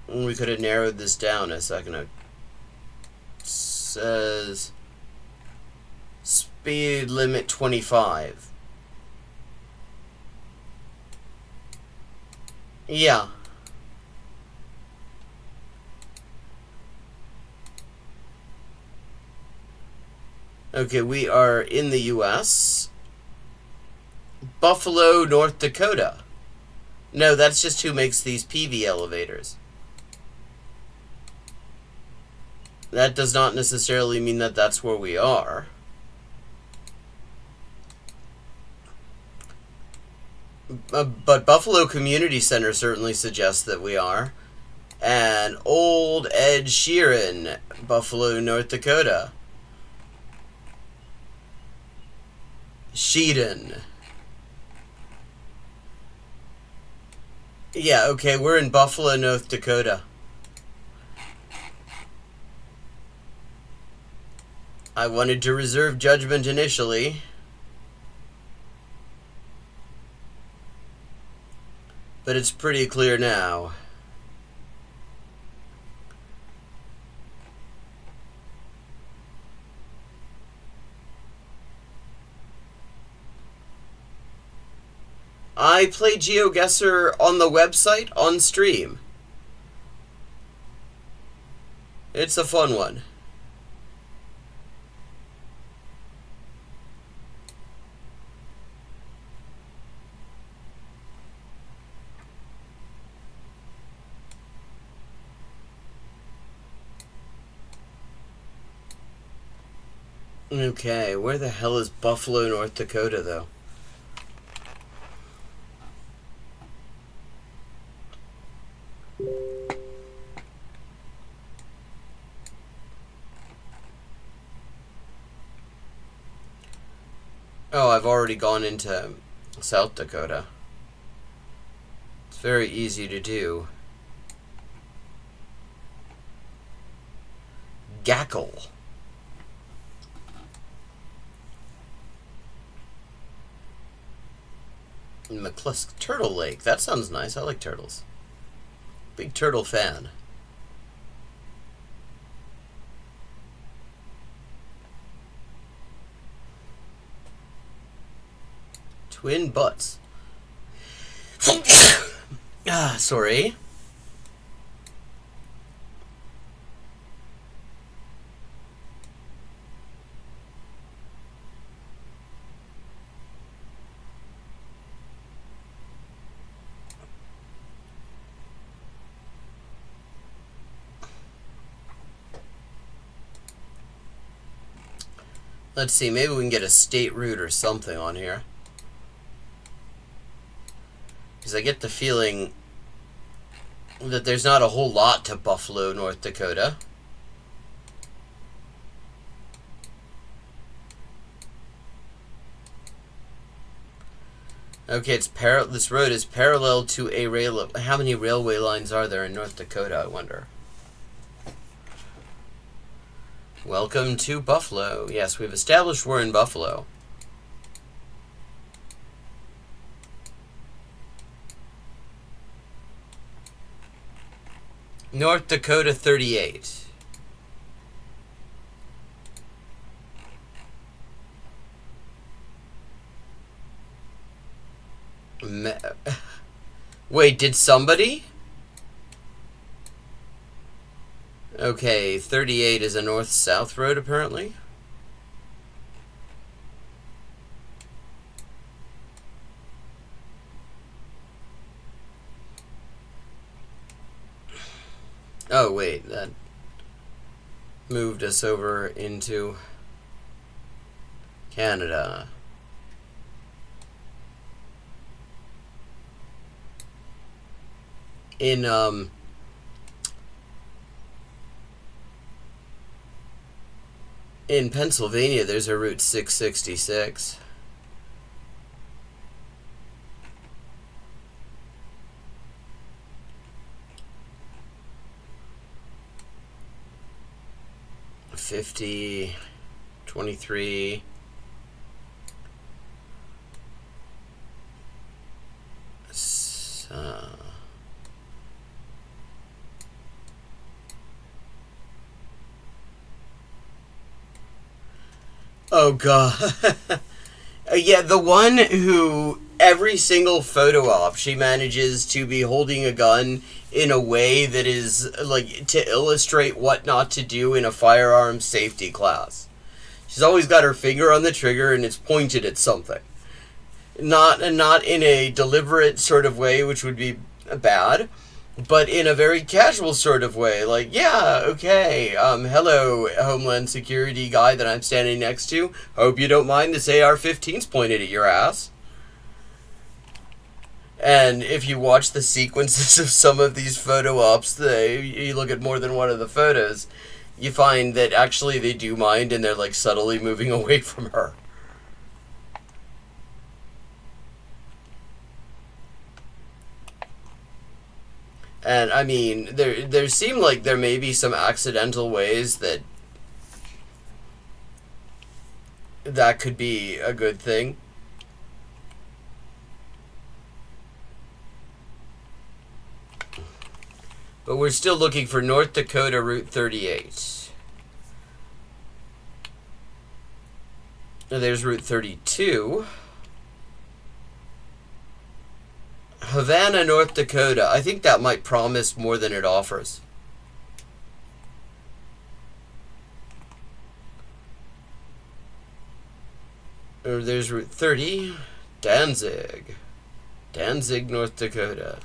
We could have narrowed this down a second ago. It says Speed limit 25. Yeah. Okay, we are in the U.S. Buffalo, North Dakota. No, that's just who makes these PV elevators. That does not necessarily mean that that's where we are. But Buffalo Community Center certainly suggests that we are. And Old Ed Sheeran, Buffalo, North Dakota. Sheeran. Yeah, okay, we're in Buffalo, North Dakota. I wanted to reserve judgment initially. But it's pretty clear now. I play GeoGuessr on the website on stream. It's a fun one. Okay, where the hell is Buffalo, North Dakota, though? Oh, I've already gone into South Dakota. It's very easy to do. Gackle. McClusk Turtle Lake. That sounds nice. I like turtles. Big turtle fan. Twin butts. Sorry. Let's see, maybe we can get a state route or something on here. Because I get the feeling that there's not a whole lot to Buffalo, North Dakota. Okay, this road is parallel to a rail. How many railway lines are there in North Dakota, I wonder? Welcome to Buffalo. Yes, we've established we're in Buffalo. North Dakota 38. Wait, did somebody? Okay, 38 is a north-south road, apparently. Oh, wait, that moved us over into Canada. In Pennsylvania, there's a Route 666. $50, $23. Oh god. Yeah, the one who every single photo op she manages to be holding a gun in a way that is like to illustrate what not to do in a firearms safety class. She's always got her finger on the trigger and it's pointed at something. Not in a deliberate sort of way, which would be bad, but in a very casual sort of way, like, yeah, okay, hello, Homeland Security guy that I'm standing next to. Hope you don't mind this AR-15's pointed at your ass. And if you watch the sequences of some of these photo ops, you look at more than one of the photos, you find that actually they do mind and they're like subtly moving away from her. And I mean, there seem like there may be some accidental ways that could be a good thing. But we're still looking for North Dakota Route 38. Now there's Route 32. Havana, North Dakota. I think that might promise more than it offers. There's Route 30. Danzig. Danzig, North Dakota.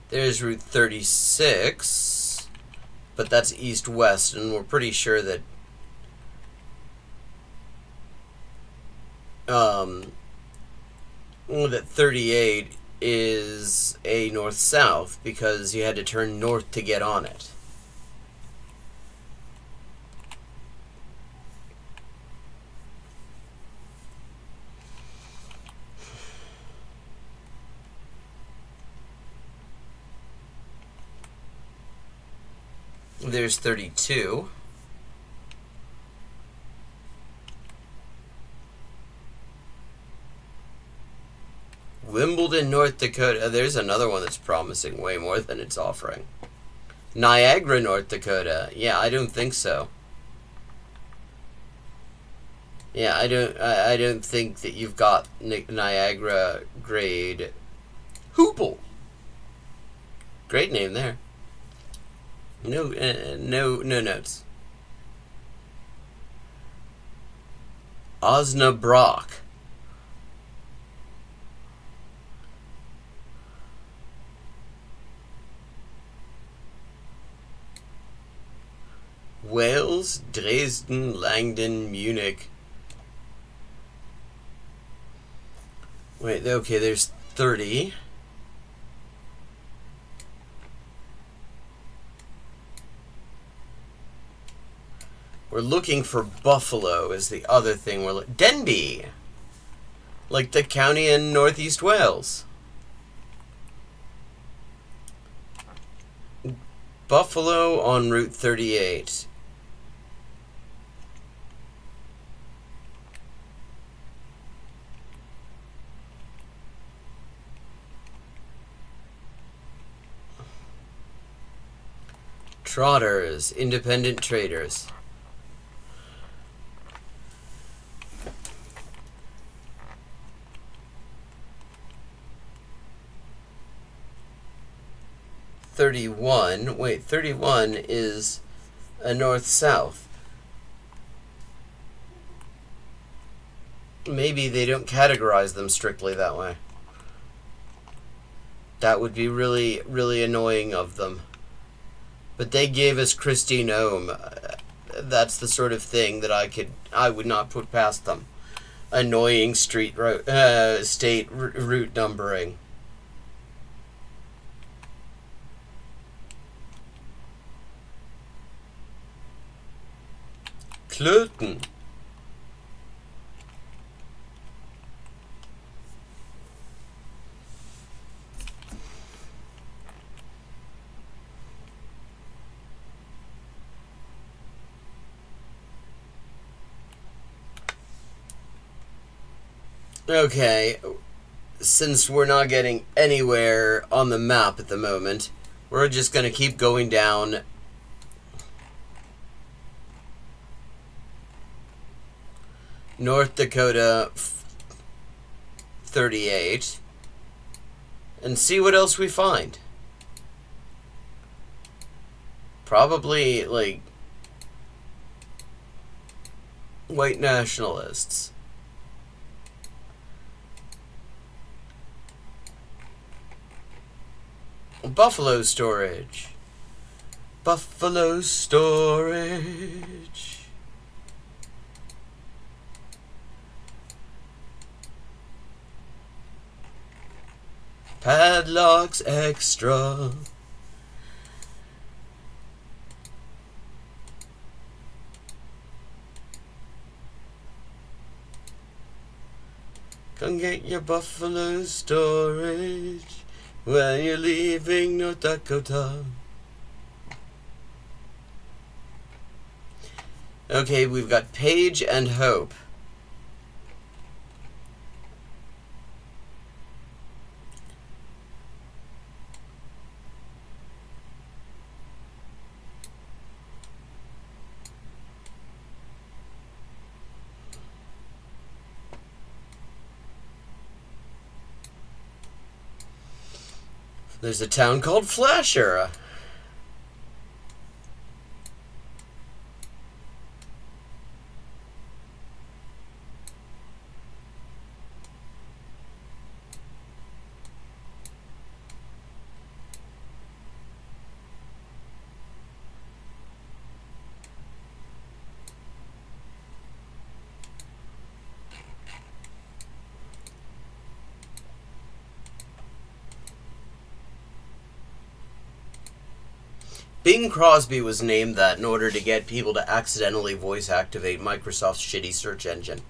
There's Route 36. But that's east-west, and we're pretty sure that that 38 is a north-south because you had to turn north to get on it. There's 32. Wimbledon, North Dakota. There's another one that's promising way more than it's offering. Niagara, North Dakota. Yeah, I don't think so. Yeah, I don't think that you've got Niagara grade. Hoople. Great name there. No notes. Osnabrück. Wales, Dresden, Langdon, Munich. Wait, okay, there's 30. We're looking for Buffalo is the other thing we're looking. Denbigh! Like the county in Northeast Wales. Buffalo on Route 38. Trotters, independent traders. Wait, 31 is a north-south. Maybe they don't categorize them strictly that way. That would be really, really annoying of them. But they gave us Christine Ohm. That's the sort of thing that I would not put past them. Annoying state route numbering. Klöten. Okay, since we're not getting anywhere on the map at the moment, we're just going to keep going down North Dakota 38 and see what else we find. Probably, like, white nationalists. Buffalo storage. Buffalo storage. Padlocks extra. Come get your buffalo storage when you're leaving North Dakota. Okay, we've got Paige and Hope. There's a town called Flasher. Bing Crosby was named that in order to get people to accidentally voice activate Microsoft's shitty search engine.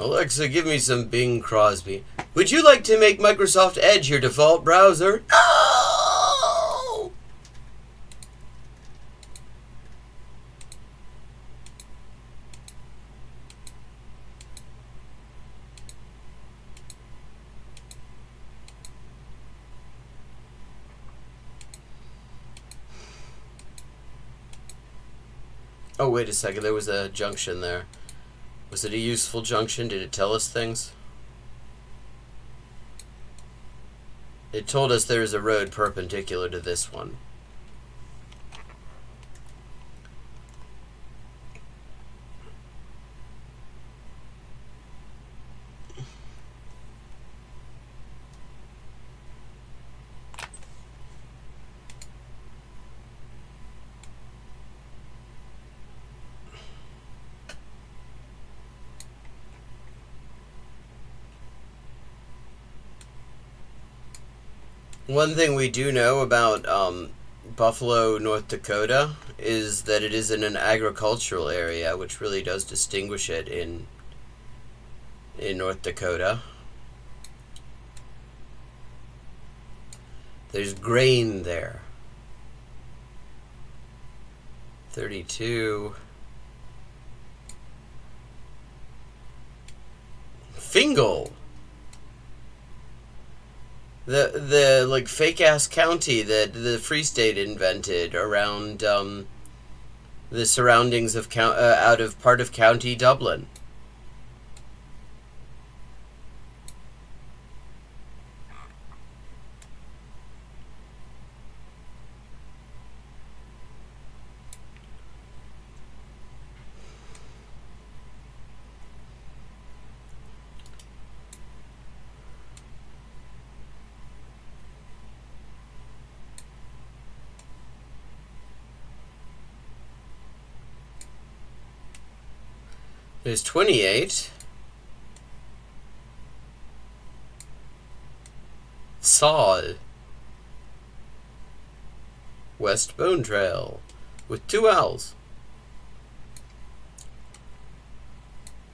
Alexa, give me some Bing Crosby. Would you like to make Microsoft Edge your default browser? No! Oh, wait a second. There was a junction there. Was it a useful junction? Did it tell us things? It told us there is a road perpendicular to this one. One thing we do know about Buffalo, North Dakota, is that it is in an agricultural area, which really does distinguish it in North Dakota. There's grain there. 32. Fingal. The like fake ass county that the Free State invented around the surroundings of out of part of County Dublin. There's 28. Saul. West Bone Trail. With 2 L's.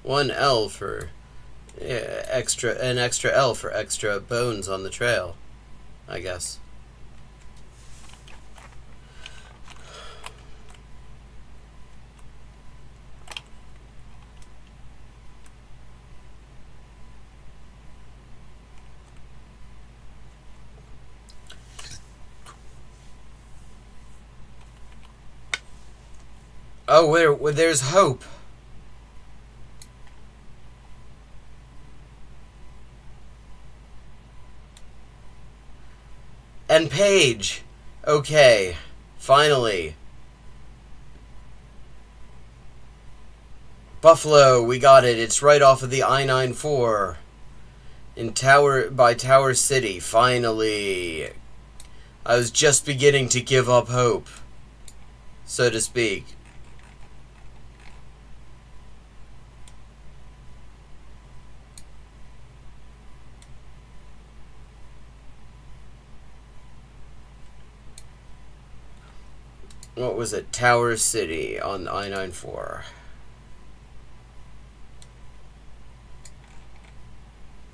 1 L for an extra L for extra bones on the trail, I guess. Oh, there's hope. And Paige. Okay, finally. Buffalo, we got it. It's right off of the I-94 in Tower City. Finally. I was just beginning to give up hope, so to speak. What was it? Tower City on I-94.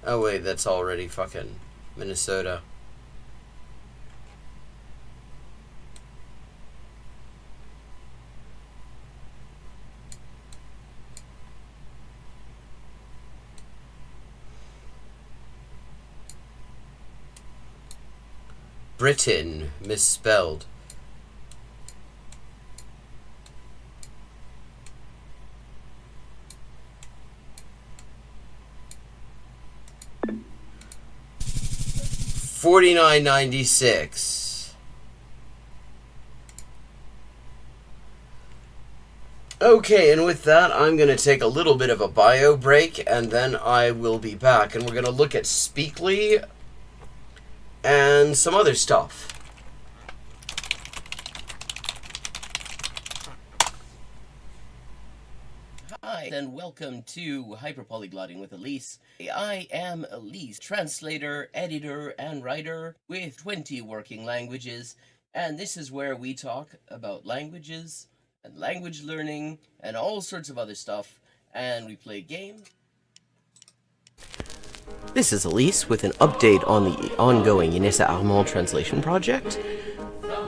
Oh wait, that's already fucking Minnesota. Britain, misspelled. $49.96. Okay, and with that, I'm going to take a little bit of a bio break, and then I will be back, and we're going to look at Speakly and some other stuff. Hi, and welcome to Hyperpolyglotting with Elise. I am Elise, translator, editor, and writer with 20 working languages, and this is where we talk about languages and language learning and all sorts of other stuff, and we play games. This is Elise with an update on the ongoing Inessa Armand translation project.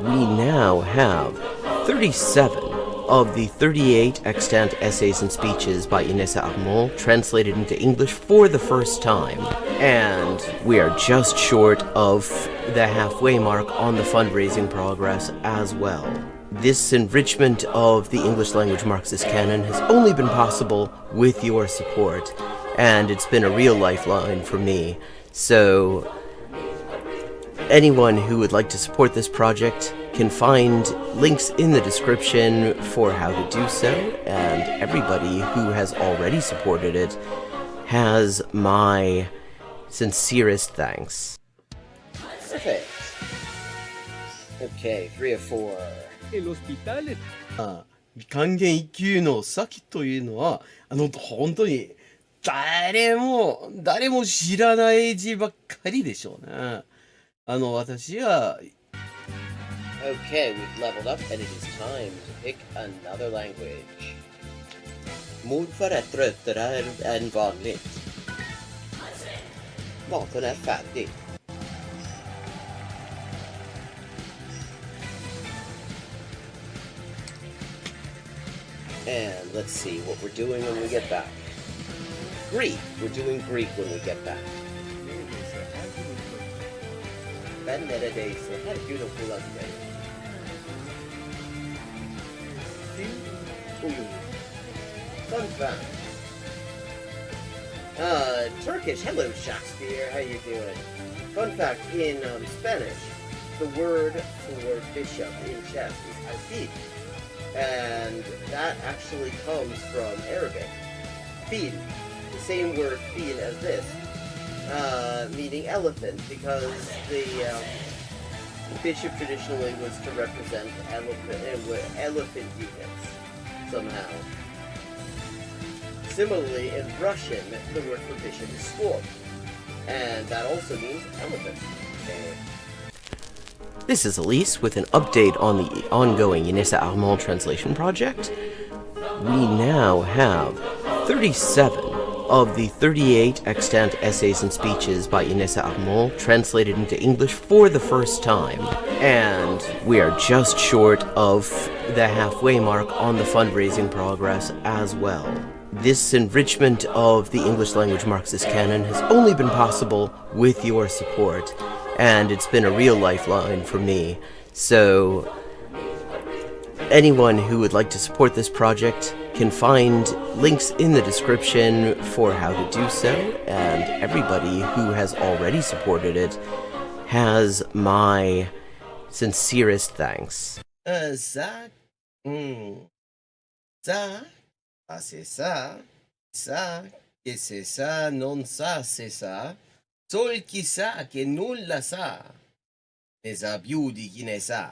We now have 37 of the 38 extant essays and speeches by Inessa Armand translated into English for the first time. And we are just short of the halfway mark on the fundraising progress as well. This enrichment of the English language Marxist canon has only been possible with your support, and it's been a real lifeline for me. So anyone who would like to support this project can find links in the description for how to do so, and everybody who has already supported it has my sincerest thanks. Perfect. Okay, 3 of 4. El hospital. 還元一級の先というのは、本当に誰も知らない字ばっかりでしょうね。私は Okay, we've leveled up and it is time to pick another language. Morfar är tröttare än vanligt. Maten är färdig. And let's see what we're doing when we get back. Greek. We're doing Greek when we get back. Benedese. How beautiful of me. Fun fact. Turkish. Hello, Shakespeare. How you doing? Fun fact, in Spanish, the word for bishop in chess is alfil. And that actually comes from Arabic. Fil. The same word fil as this. Meaning elephant, because the bishop traditionally was to represent elephant units somehow. Similarly, in Russian, the word for bishop is skor, and that also means elephant. This is Elise with an update on the ongoing Inessa Armand translation project. We now have 37 of the 38 extant essays and speeches by Inessa Armand translated into English for the first time. And we are just short of the halfway mark on the fundraising progress as well. This enrichment of the English language Marxist canon has only been possible with your support, and it's been a real lifeline for me. So anyone who would like to support this project can find links in the description for how to do so, and everybody who has already supported it has my sincerest thanks. Ça, ça, c'est ça, ça, che c'est ça, non ça, c'est ça. Sol chi sa che nulla sa, ne sa più di chi ne sa.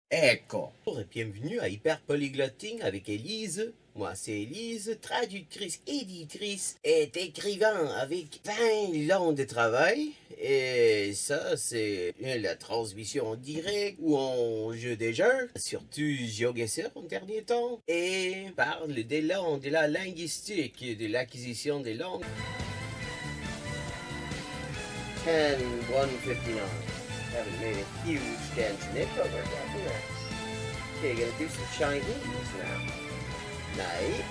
Ecco. Bonjour et bienvenue à Hyper Polyglotting avec Élise. Moi, c'est Élise, traductrice, éditrice et écrivain avec 20 ans de travail. Et ça, c'est la transmission en direct ou en jeu des jeux, surtout GeoGuessr en dernier temps. Et parle des langues, de la linguistique, de l'acquisition des langues. 10-159. Haven't made a huge dent in it, but we're getting there. Okay, gonna do some Chinese now. Nej.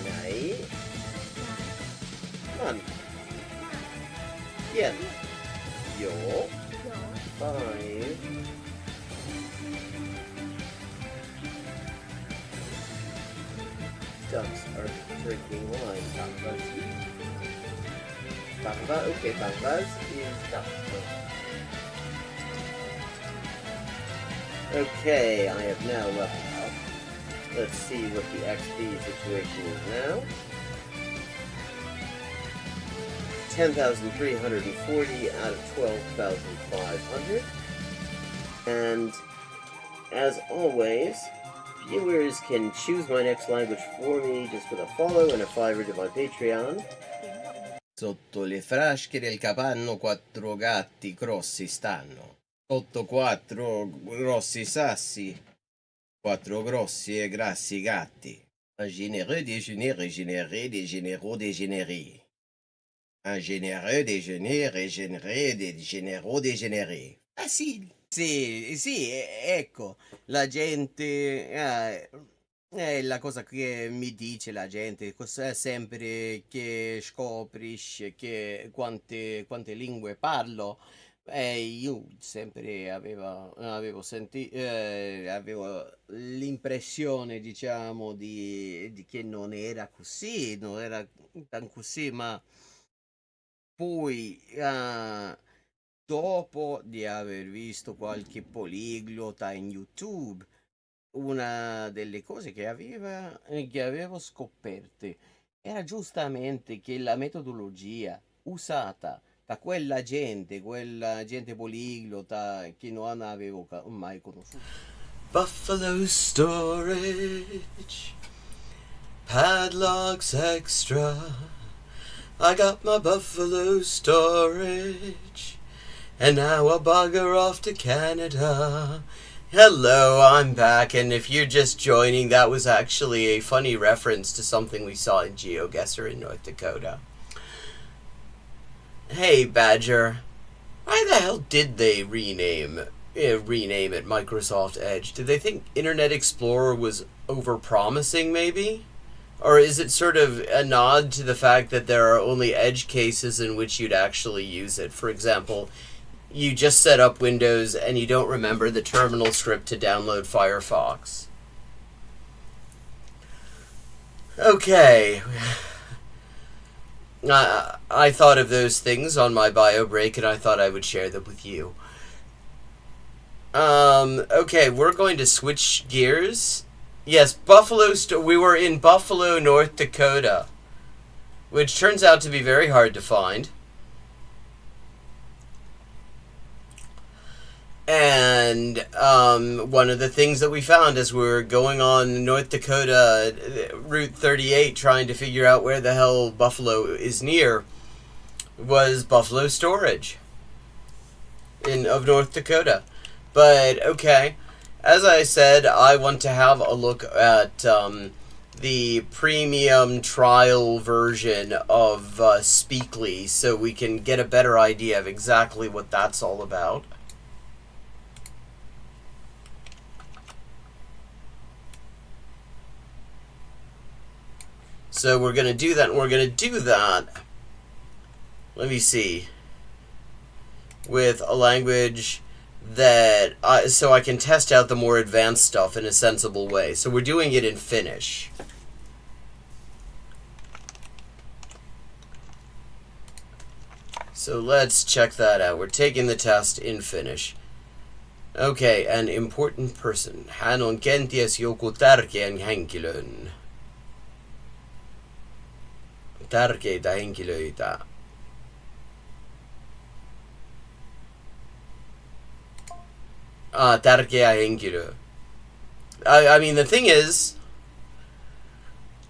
Nej. Man. Igen. Jo. 5. Ducks are drinking wine. Bambas. Bamba, okay, Bambas is duck. Okay, I have now leveled up. Let's see what the XP situation is now. 10,340 out of 12,500. And as always, viewers can choose my next language for me just with a follow and a $5 to my Patreon. Sotto le frasche del capanno 4 gatti grossi stanno. Sotto 4 grossi sassi, 4 grossi e grassi gatti. Un généreux déjeuner régénéré des généraux dégénérés. Un généreux déjeuner régénéré des généraux dégénérés. Facile. Sì, ecco, la gente è la cosa che mi dice la gente, sempre che scoprisce che quante lingue parlo. Io sempre avevo l'impressione, diciamo, di che non era così, non era tan così, ma poi dopo di aver visto qualche poliglota in YouTube, una delle cose che avevo scoperte era giustamente che la metodologia usata da quella gente poliglota che non avevo mai conosciuto. Buffalo storage, padlocks extra. I got my buffalo storage, and now I'll bugger off to Canada. Hello, I'm back, and if you're just joining, that was actually a funny reference to something we saw in GeoGuessr in North Dakota. Hey, Badger, why the hell did they rename it Microsoft Edge? Did they think Internet Explorer was overpromising, maybe? Or is it sort of a nod to the fact that there are only Edge cases in which you'd actually use it? For example, you just set up Windows and you don't remember the terminal script to download Firefox. Okay. I thought of those things on my bio break, and I thought I would share them with you. Okay, we're going to switch gears. Yes, we were in Buffalo, North Dakota, which turns out to be very hard to find. And And one of the things that we found as we were going on North Dakota Route 38 trying to figure out where the hell Buffalo is near was Buffalo Storage of North Dakota. But okay, as I said, I want to have a look at the premium trial version of Speakly so we can get a better idea of exactly what that's all about. So we're going to do that, and we're going to do that, let me see, with a language that, so I can test out the more advanced stuff in a sensible way. So we're doing it in Finnish. So let's check that out. We're taking the test in Finnish. Okay, an important person. Hän on kenties joku tärkeän henkilön. Tärkeitä henkilöitä. Tärkeä henkilö. I mean, the thing is,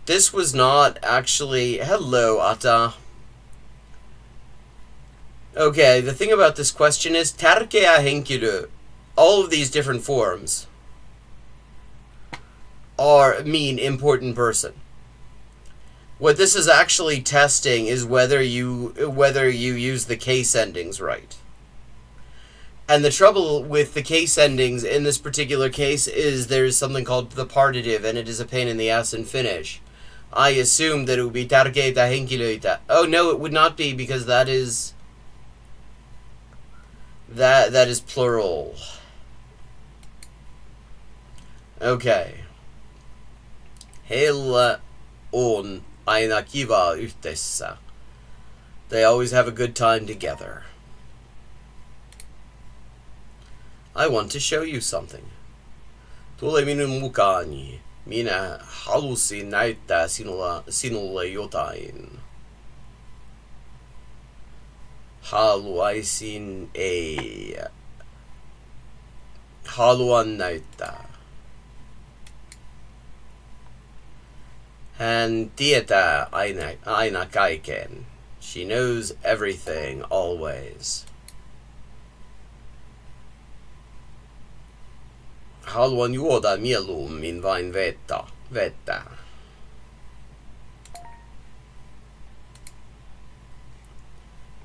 this was not actually... Hello, Ata. Okay, the thing about this question is, tärkeä henkilö, all of these different forms mean important person. What this is actually testing is whether you use the case endings right. And the trouble with the case endings in this particular case is there's something called the partitive, and it is a pain in the ass in Finnish. I assumed that it would be tärkeitä henkilöitä. Oh no, it would not be, because that is plural. Okay. Heillä on aina kiva yhteisessä. They always have a good time together. I want to show you something. Tule minun mukaani. Minä halusin näyttää sinulle jotain. Haluan näyttää. Hän tietää aina kaiken. She knows everything, always. Haluan juoda mieluummin vain vettä.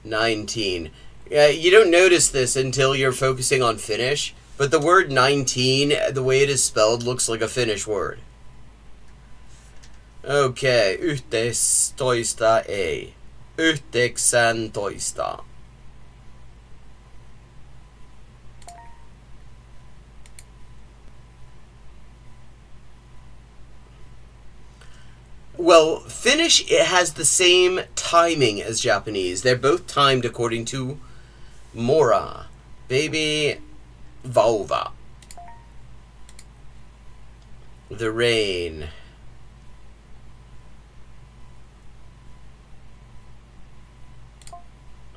$19. You don't notice this until you're focusing on Finnish, but the word 19, the way it is spelled, looks like a Finnish word. Okay, 11 ei. 19. Well, Finnish, it has the same timing as Japanese. They're both timed according to mora, baby, vauva. The rain.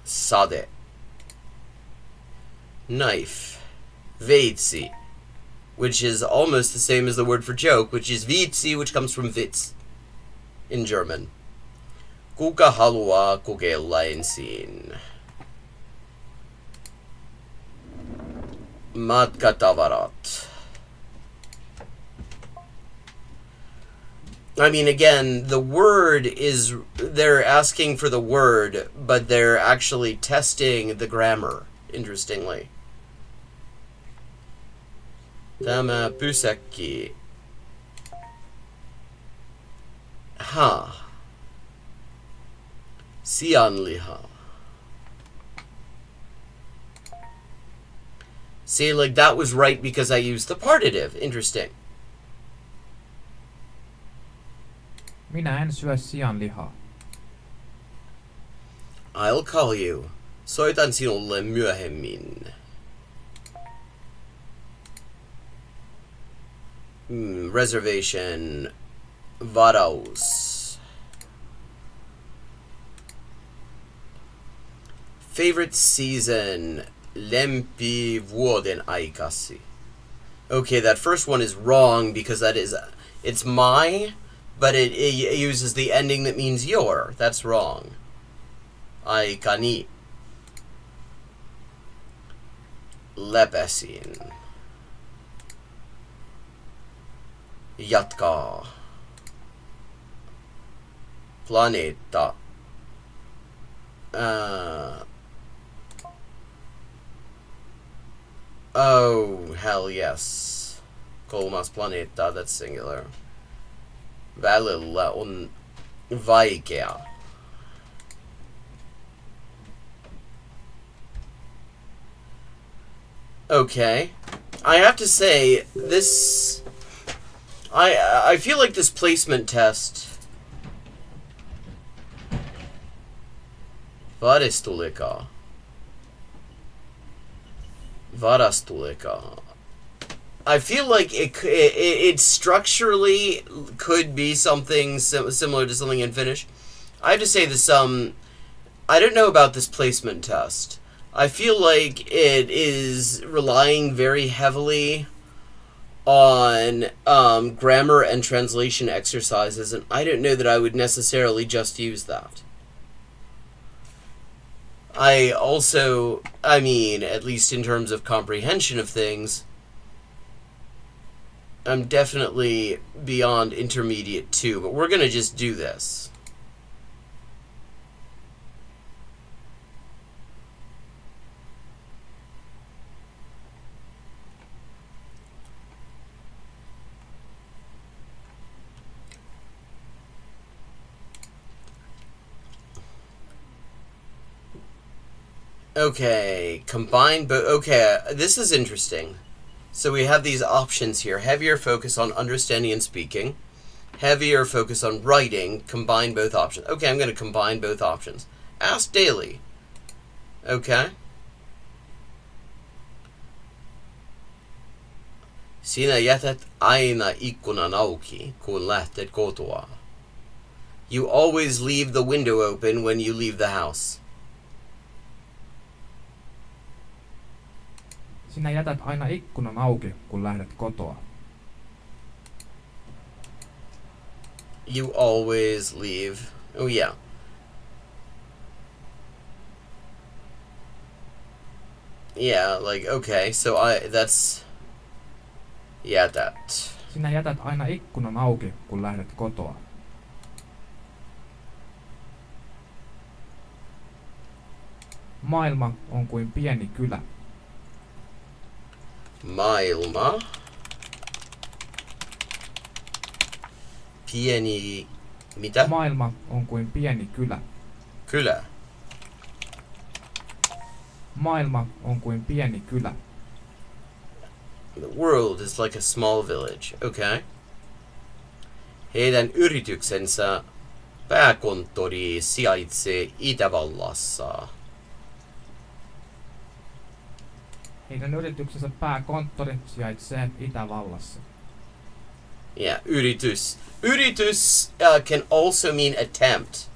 Sade. Knife. Veitsi. Which is almost the same as the word for joke, which is vitsi, which comes from Witz in German. Kuka haluaa kokeilla ensin? Matkatavarat. I mean, again, the word is... They're asking for the word, but they're actually testing the grammar, interestingly. Tämä pysäkki. Sianliha. See, like, that was right because I used the partitive. Interesting. Minä en syö sianlihaa. I'll call you. Soitan sinulle myöhemmin. Reservation. Varaus. Favorite season. lempivuoden aikasi. Okay, that first one is wrong because it's my, but it uses the ending that means your. That's wrong. Aikani. Lepesin. Jatkaa. Planeetta. Oh, hell yes. Kolmas planeetta, that's singular. Välillä on vaikea. Okay. I have to say, this... I feel like this placement test... Varastulika. I feel like it structurally could be something similar to something in Finnish. I have to say this, I don't know about this placement test. I feel like it is relying very heavily on grammar and translation exercises, and I don't know that I would necessarily just use that. I mean, at least in terms of comprehension of things, I'm definitely beyond intermediate 2, but we're gonna just do this. Okay, combine both. Okay, this is interesting. So we have these options here. Heavier focus on understanding and speaking. Heavier focus on writing. Combine both options. Okay, I'm going to combine both options. Ask daily. Okay. Sinä jätät aina ikkunan auki, kun lähtet kotoa. You always leave the window open when you leave the house. Sinä jätät aina ikkunan auki, kun lähdet kotoa. You always leave. Oh, yeah. Yeah, like, okay, so that's... Yeah, that. Sinä jätät aina ikkunan auki, kun lähdet kotoa. Maailma on kuin pieni kylä. Maailma. Pieni... Mitä? Maailma on kuin pieni kylä. Kylä. Maailma on kuin pieni kylä. The world is like a small village. Okay. Heidän yrityksensä pääkonttori sijaitsee Itävallassa. Heidän yrityksensä pääkonttori sijaitsee Itävallassa. Yeah, yritys. Yritys can also mean attempt.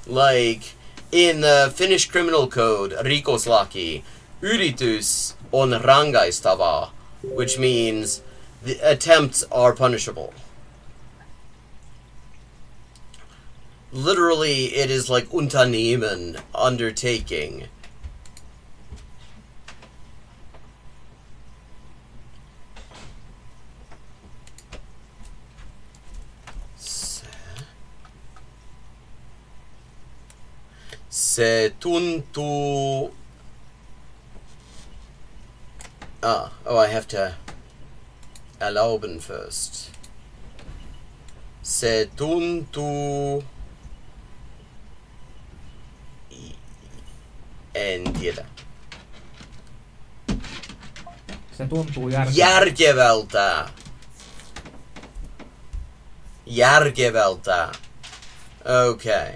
Like, in the Finnish criminal code, rikoslaki, yritys on rangaistavaa, which means the attempts are punishable. Literally, it is like unternehmen, undertaking. Se tuntuu... oh, I have to erlauben first. Se tuntuu... En tiedä. Se tuntuu järkevältä. Järkevältä. Okay.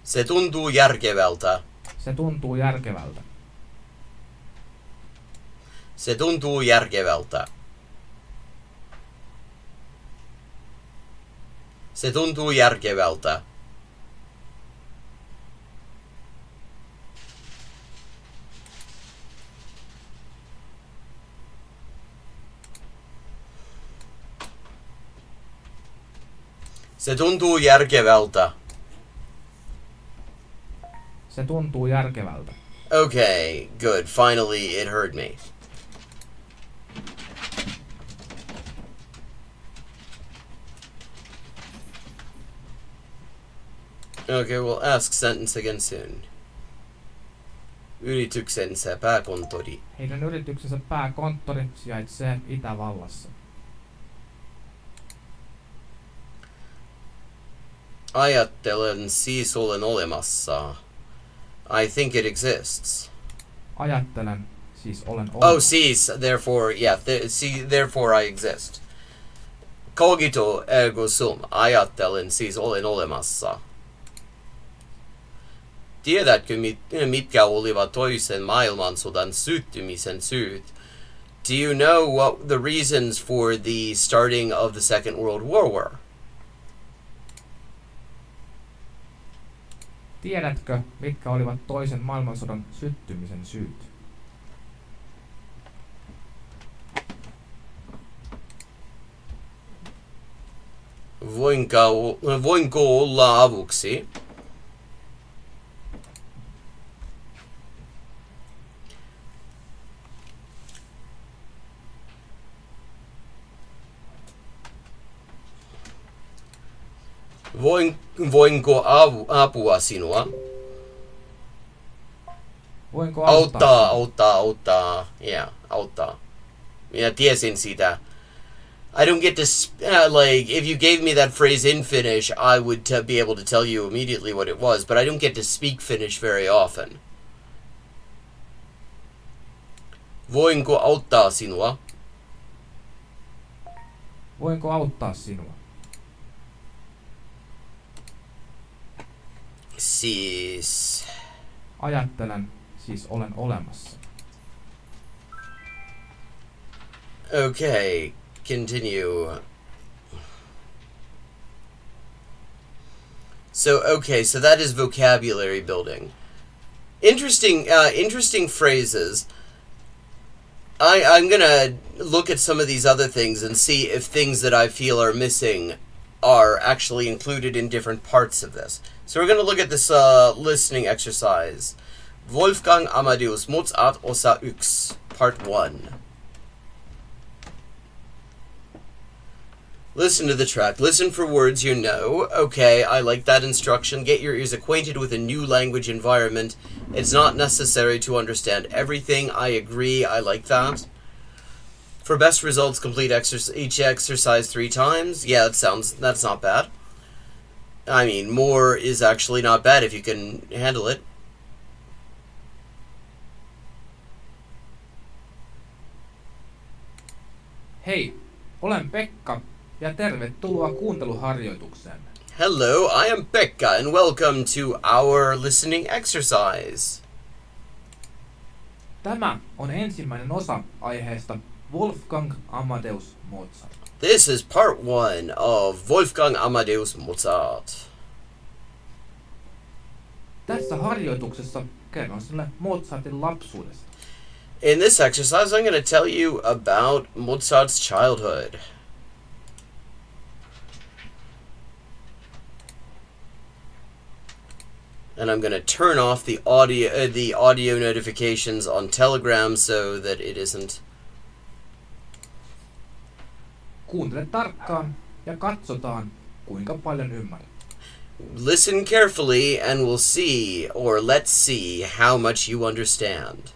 Se tuntuu järkevältä. Se tuntuu järkevältä. Se tuntuu järkevältä. Se tuntuu järkevältä. Se tuntuu järkevältä. Se tuntuu järkevältä. Okay, good. Finally, it heard me. Okay, we'll ask sentence again soon. Yrityksensä pääkonttori. Heidän yrityksensä pääkonttori sijaitsee Itävallassa. Ajattelen siis olen olemassa. I think it exists. Ajattelen, siis olen olemassa. Oh, siis, therefore, yeah, therefore I exist. Cogito ergo sum. Ajattelen siis olen olemassa. Tiedätkö, mitkä olivat toisen maailmansodan syttymisen syyt? Do you know what the reasons for the starting of the Second World War were? Tiedätkö, mitkä olivat toisen maailmansodan syttymisen syyt? Voinko olla avuksi? Voinko apua sinua? Voinko auttaa? Yeah, auttaa. Minä tiesin sitä. I don't get to, like, if you gave me that phrase in Finnish, I would be able to tell you immediately what it was, but I don't get to speak Finnish very often. Voinko auttaa sinua? Voinko auttaa sinua? Siis... Ajattelen, siis olen olemassa. Okay, continue. So that is vocabulary building. Interesting phrases. I'm gonna look at some of these other things and see if things that I feel are missing are actually included in different parts of this. So we're gonna look at this listening exercise. Wolfgang Amadeus Mozart Osa 1, Part 1. Listen to the track. Listen for words you know. Okay, I like that instruction. Get your ears acquainted with a new language environment. It's not necessary to understand everything. I agree. I like that. For best results, complete each exercise 3 times. Yeah, that's not bad. I mean, more is actually not bad if you can handle it. Hei, olen Pekka ja tervetuloa kuunteluharjoitukseen. Hello, I am Pekka and welcome to our listening exercise. Tämä on ensimmäinen osa aiheesta Wolfgang Amadeus Mozart. This is part 1 of Wolfgang Amadeus Mozart. Tässä harjoituksessa kerron sille Mozartin lapsuudesta. In this exercise, I'm going to tell you about Mozart's childhood. And I'm going to turn off the audio notifications on Telegram so that it isn't. Kuuntele tarkkaan ja katsotaan, kuinka paljon ymmärrät. Listen carefully and we'll see, or let's see, how much you understand.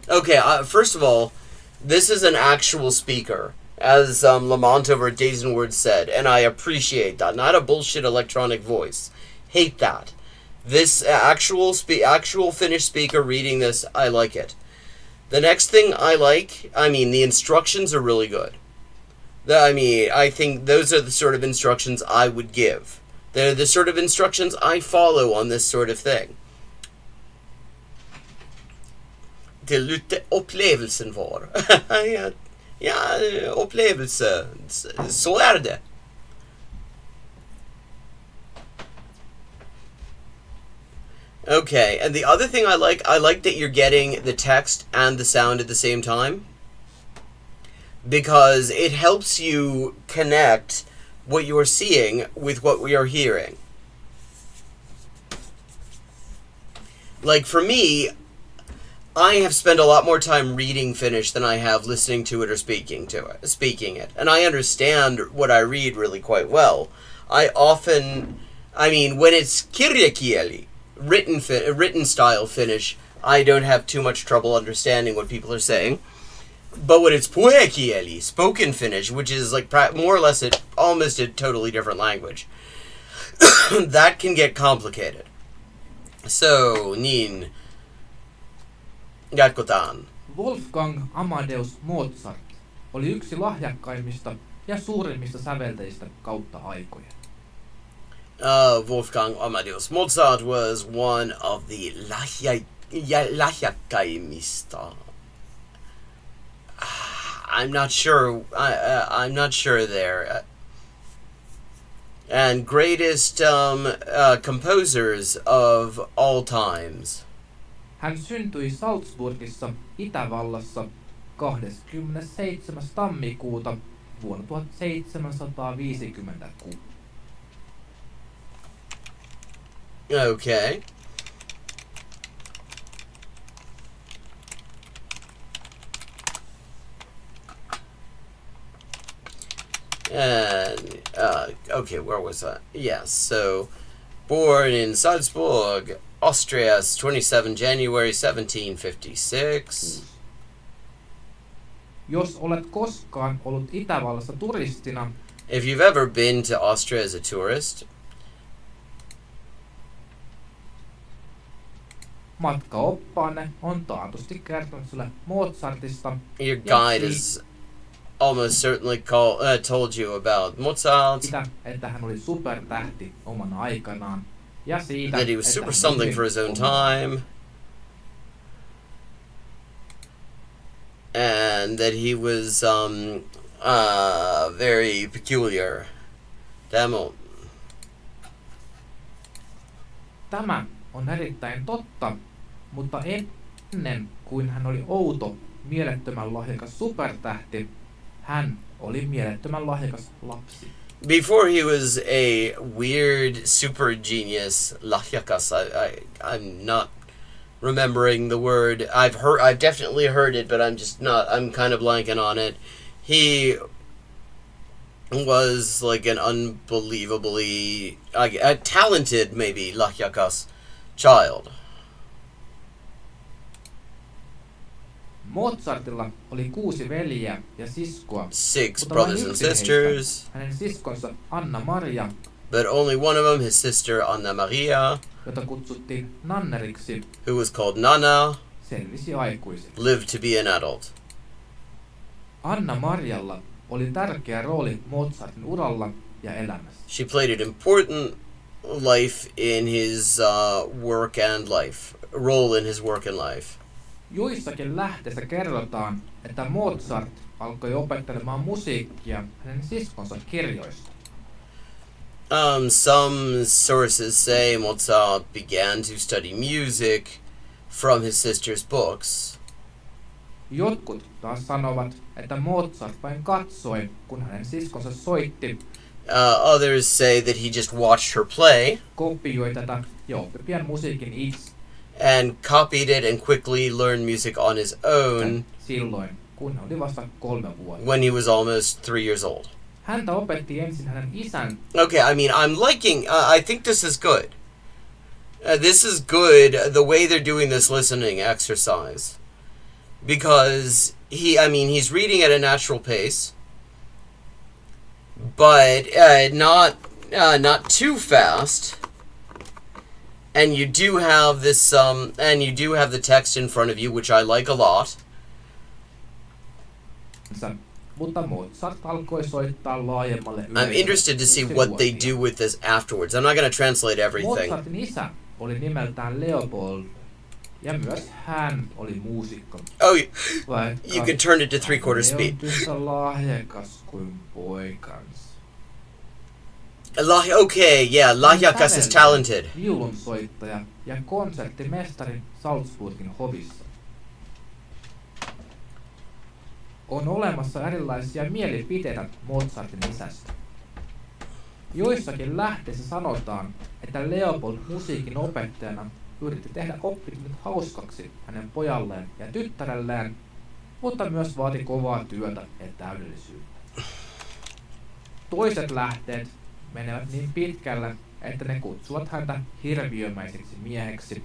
Okay, first of all, this is an actual speaker, as Lamont over at Days and Words said, and I appreciate that. Not a bullshit electronic voice. Hate that. This actual Finnish speaker reading this, I like it. The next thing I like, the instructions are really good. I think those are the sort of instructions I would give. They're the sort of instructions I follow on this sort of thing. Till ute upplevelsen var. Ja, upplevelse. Så är det. Okay, and the other thing I like that you're getting the text and the sound at the same time, because it helps you connect what you're seeing with what we are hearing. Like for me, I have spent a lot more time reading Finnish than I have listening to it or speaking it. And I understand what I read really quite well. When it's kirjakieli, written style Finnish, I don't have too much trouble understanding what people are saying. But when it's puhekieli, spoken Finnish, which is like more or less almost a totally different language, that can get complicated. So, niin jatketaan. Wolfgang Amadeus Mozart oli yksi lahjakkaimmista ja suurimmista säveltäjistä kautta aikojen. Wolfgang Amadeus Mozart was one of the lahjakkaimmista. I'm not sure. I'm not sure there. And greatest composers of all times. Hän syntyi Salzburgissa, Itävallassa 27. tammikuuta vuonna 1756. Okay. And, okay, where was that? Yes, so, born in Salzburg, Austria, 27 January 1756. Jos olet koskaan ollut Itävallassa turistina, If you've ever been to Austria as a tourist, matkaoppaanne on taatusti kertonut sulle Mozartista. your guide has almost certainly told you about Mozart, Sitä, että hän oli supertähti omana aikanaan. Ja siitä, that he was että super hän something oli for his own omana- time, and that he was very peculiar. Demo. Tämä on erittäin totta, mutta ennen kuin hän oli outo, mielettömän lahjakas supertähti, hän oli mielettömän lahjakas lapsi. Before he was a weird super genius lahjakas. I'm not remembering the word. I've definitely heard it, but I'm kind of blanking on it. He was like an unbelievably a talented, maybe, lahjakas child. Mozartilla oli 6 veljeä ja siskoa, 6 mutta vain brothers and yksi heistä, sisters, hänen siskonsa Anna Maria, but only one of them, his sister Anna Maria, jota kutsuttiin Nanneriksi, who was called Nana, selvisi aikuisena. lived to be an adult. Anna Marialla oli tärkeä rooli Mozartin uralla ja elämässä. She played an important life in his role in his work and life. Joissakin lähteissä kerrotaan, että Mozart alkoi opettelemaan musiikkia hänen siskonsa kirjoista. Some sources say Mozart began to study music from his sister's books. Jotkut taas sanovat, että Mozart vain katsoi, kun hänen siskonsa soitti, Others say that he just watched her play kopioi tätä ja oppi pian musiikin itse and copied it and quickly learned music on his own silloin, kun hän oli vasta 3 vuotta. when he was almost 3 years old. Häntä opetti ensin hänen isän, Okay, I mean, I'm liking, I think this is good. This is good, the way they're doing this listening exercise. Because he's reading at a natural pace, but not too fast. And you do have this, and you do have the text in front of you, which I like a lot. mutta Mozart alkoi soittaa laajemmalle I'm yleisölle interested to see what they do with this afterwards. I'm not going to translate everything. Mozartin isä oli nimeltään Leopold, Ja myös hän oli muusikko. Oh, Vaikka you can turn it to 3/4 hän speed. ei ollut yhtä lahjakas kuin poikansa. Okay, yeah, lahjakas is talented. Viulunsoittaja ja konserttimestari Salzburgin hovissa. On olemassa erilaisia mielipiteitä Mozartin isästä. Joissakin lähteissä sanotaan, että Leopold musiikin opettajana yritti tehdä oppitunnit hauskaksi hänen pojalleen ja tyttärelleen, mutta myös vaati kovaa työtä ja täydellisyyttä. Toiset lähteet menevät niin pitkälle, että ne kutsuvat häntä hirviömäiseksi mieheksi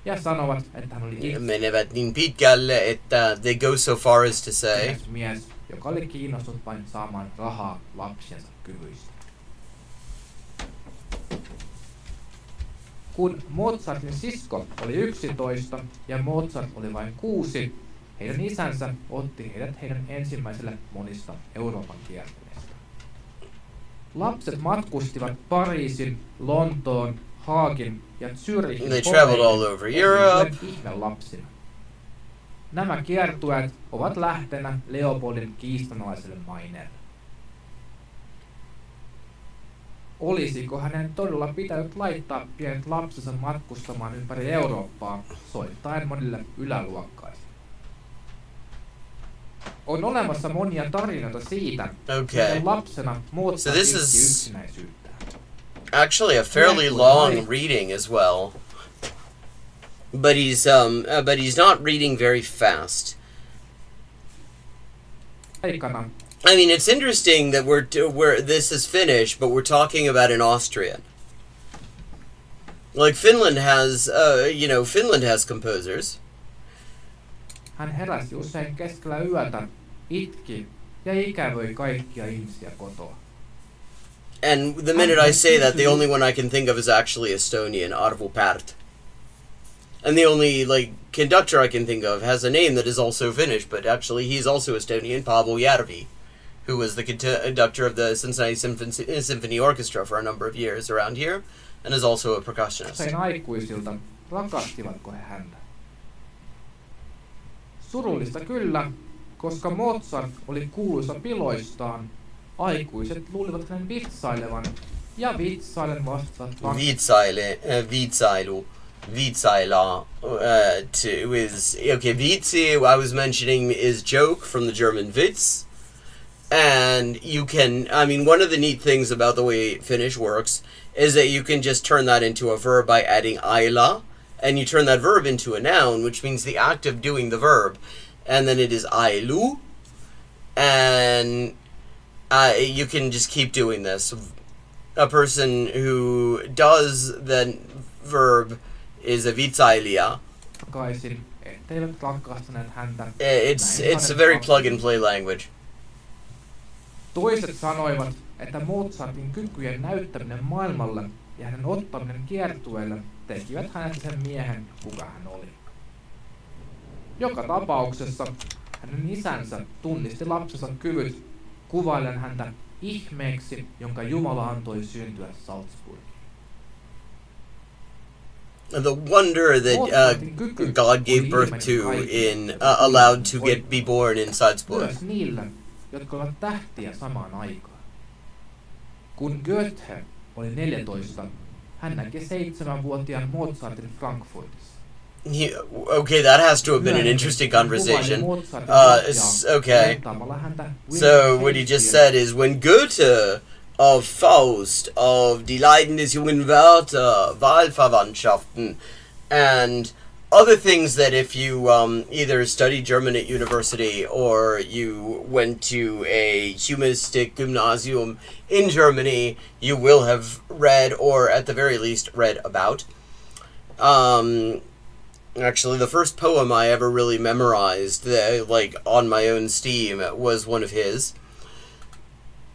ja sanovat, että hän oli itse Menevät niin pitkälle, että they go so far as to say. mies, joka oli kiinnostunut vain saamaan rahaa lapsiensa kyvyistä. Kun Mozartin sisko oli 11 ja Mozart oli vain 6, heidän isänsä otti heidät heidän ensimmäiselle monista Euroopan kiertueista. Lapset matkustivat Pariisin, Lontoon, Haagin ja Zürichin They traveled all over Europe. ihmelapsina. Nämä kiertueet ovat lähteenä Leopoldin kiistanalaiselle maineelle. Olisiko hänen todella pitänyt laittaa pienet lapsensa matkustamaan ympäri Eurooppaa soittaen monille yläluokkaisille? On olemassa monia tarinoita siitä, Okay. miten lapsena Mozart this iski is- yksinäisyyttään. Actually, a fairly long reading as well. But he's not reading very fast. Aikana I mean, it's interesting that we're this is Finnish, but we're talking about in Austrian. Like Finland has, Finland has composers. hän heräsi usein keskellä yötä, itki ja ikävöi kaikkia ihmisiä kotoa. And the minute I say that, the only one I can think of is actually Estonian, Arvo Pärt. And the only, conductor I can think of has a name that is also Finnish, but actually he's also Estonian, Paavo Järvi, who was the conductor of the Cincinnati Symphony Orchestra for a number of years around here, and is also a percussionist. Usein aikuisilta, rakastivatko he häntä? Surullista kyllä, koska Mozart oli kuuluisa piloistaan, aikuiset luulivat hänen vitsailevan, ja vitsailen vastasivat Vitsaila is okay. Vitsi, I was mentioning, is joke from the German Witz, and you can. I mean, one of the neat things about the way Finnish works is that you can just turn that into a verb by adding aila, and you turn that verb into a noun, which means the act of doing the verb, and then it is ailu, and you can just keep doing this. A person who does the verb is a vitsailija. takaisin, etteivät rakastaneet häntä. It's a very plug and play language. Toiset sanoivat, että Mozartin kykyjen näyttäminen maailmalle ja hänen ottaminen kiertueelle tekivät hänestä sen miehen, kuka hän oli. Joka tapauksessa hänen isänsä tunnisti lapsensa kyvyt kuvaillen häntä ihmeeksi, jonka Jumala antoi syntyä Salzburgiin. The wonder that God gave birth to allowed to be born in Salzburg. Myös niille, jotka ovat tähtiä samaan aikaan. Kun Goethe oli 14, hän näki 7-vuotiaan Mozartin Frankfurtissa. Okay, that has to have been an interesting conversation. Okay. So what he just said is, when Goethe of Faust, of Die Leiden des jungen Werther, Wahlverwandtschaften, and other things that if you either studied German at university or you went to a humanistic gymnasium in Germany, you will have read, or at the very least read about. Actually, the first poem I ever really memorized, on my own steam, was one of his.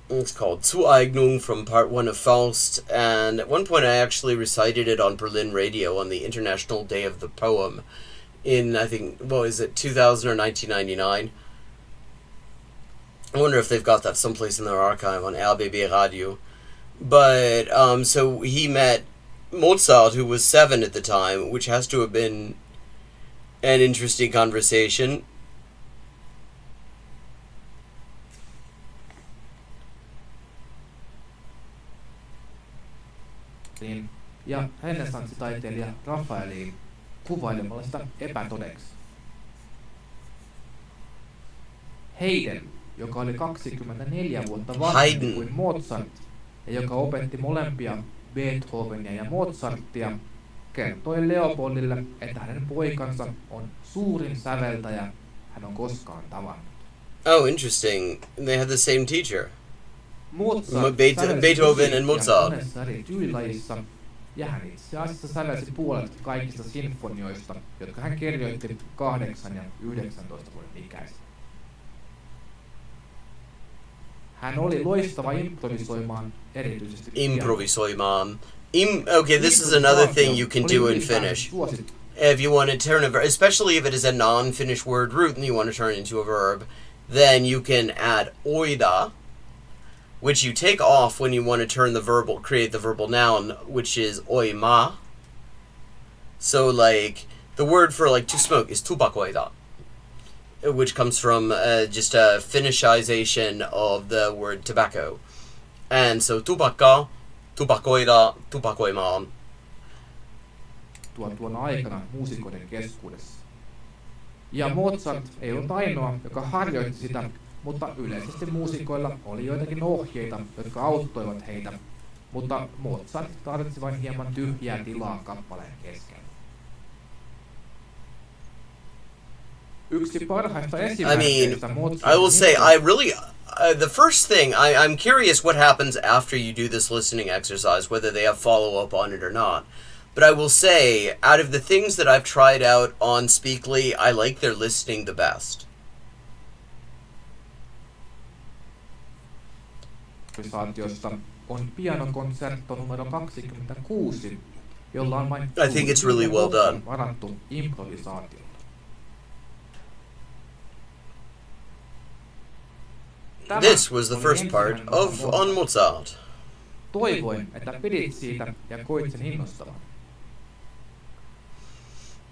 It's called Zueignung from Part 1 of Faust, and at one point I actually recited it on Berlin radio on the International Day of the Poem in, I think, 2000 or 1999. I wonder if they've got that someplace in their archive on RBB Radio. But, so he met Mozart, who was 7 at the time, which has to have been an interesting conversation. Ja renessanssitaiteilija Rafaeliin kuvailemalla sitä epätodeksi. Hayden, joka oli 24 vuotta vanhempi kuin Mozart ja joka opetti molempia Beethovenia ja Mozartia, kertoi Leopoldille, että hänen poikansa on suurin säveltäjä hän on koskaan tavannut. Oh, interesting. They had the same teacher. Mozart Beethoven and Mozart. monessa eri tyylilajissa, ja hän itse asiassa sävelsi puolet kaikista sinfonioista, jotka hän kirjoitti 8 ja 19 vuoden ikäisenä. Hän oli loistava improvisoimaan erityisesti Improvisoimaan. Okay, this is another thing you can do in Finnish. If you want to turn a verb, especially if it is a non-Finnish word root and you want to turn it into a verb, then you can add oida, which you take off when you want to create the verbal noun, which is oima. So like, the word for like to smoke is tupakoida, which comes from just a Finishization of the word tobacco. And so tupakka, tupakoida, tupakoimaan. Tuona aikana muusikoiden keskuudessa. Ja Mozart ei ollut ainoa, joka harjoitti sitä, mutta yleisesti muusikoilla oli joitakin ohjeita, jotka auttoivat heitä, mutta Mozart tarvitsi vain hieman tyhjää tilaa kappaleen keskellä. Yksi parhaista esimerkkeistä Mozartin I will say, the first thing, I'm curious what happens after you do this listening exercise, whether they have follow-up on it or not. But I will say, out of the things that I've tried out on Speakly, I like their listening the best. Improvisaatiosta on pianokonsertto numero 26, jolla on vain I think it's really well done. varattu improvisaatiolle. This was the first part of On Mozart. Toivoin, että pidit siitä ja koit sen innostavan.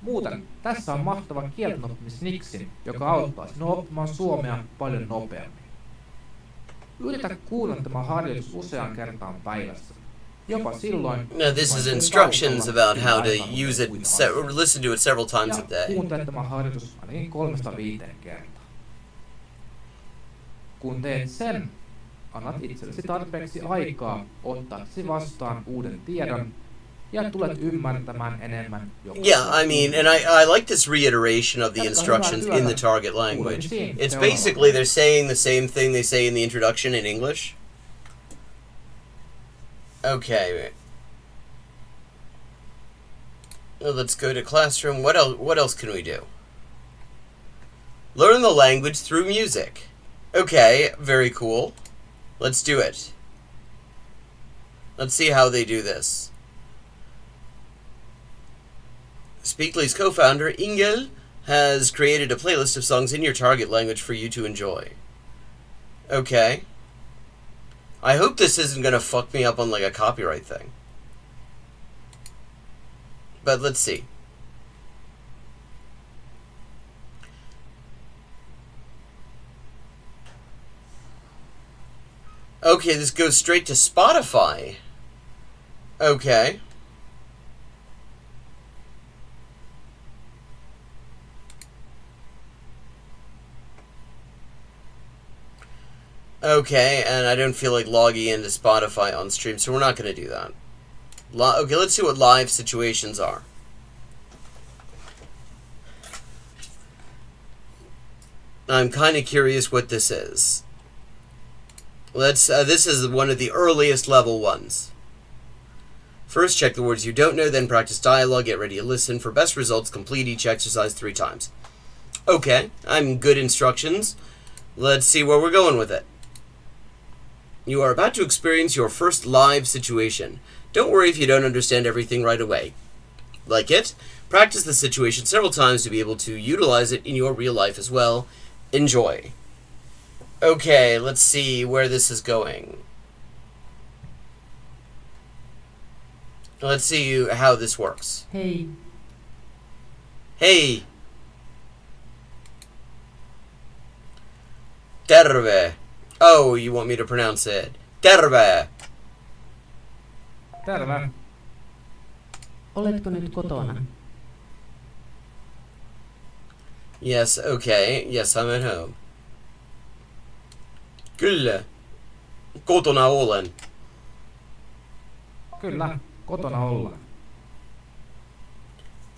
Muuten, tässä on mahtava kieltenoppimisniksi, joka auttaa sinua oppimaan suomea paljon nopeammin. Yritä kuunnella tämä harjoitus useaan kertaan päivässä. Jopa silloin, Now this is instructions about how to use it, listen to it several times a ja day. kuuntele tämä harjoitus ainakin 3-5 kertaa. Kun teet sen, annat itsellesi tarpeeksi aikaa ottaaksesi vastaan uuden tiedon ja tulet ymmärtämään enemmän joka Yeah, I mean, and I like this reiteration of the instructions in the target language. It's basically they're saying the same thing they say in the introduction in English. Okay. Well, let's go to classroom. What else can we do? Learn the language through music. Okay, very cool. Let's do it. Let's see how they do this. Speakly's co-founder, Ingel, has created a playlist of songs in your target language for you to enjoy. Okay. I hope this isn't going to fuck me up on like a copyright thing. But let's see. Okay, this goes straight to Spotify. Okay. Okay, and I don't feel like logging into Spotify on stream, so we're not going to do that. Okay, let's see what live situations are. I'm kind of curious what this is. This is one of the earliest level ones. First, check the words you don't know, then practice dialogue, get ready to listen. For best results, complete each exercise 3 times. Okay, I'm good instructions. Let's see where we're going with it. You are about to experience your first live situation. Don't worry if you don't understand everything right away. Like it? Practice the situation several times to be able to utilize it in your real life as well. Enjoy. Okay, let's see where this is going. Let's see how this works. Hei. Hey, Terve. Oh, you want me to pronounce it? Terve. Terve. Oletko nyt kotona? Yes, okay. Yes, I'm at home. Kyllä. Kotona olen. Kyllä, kotona ollaan.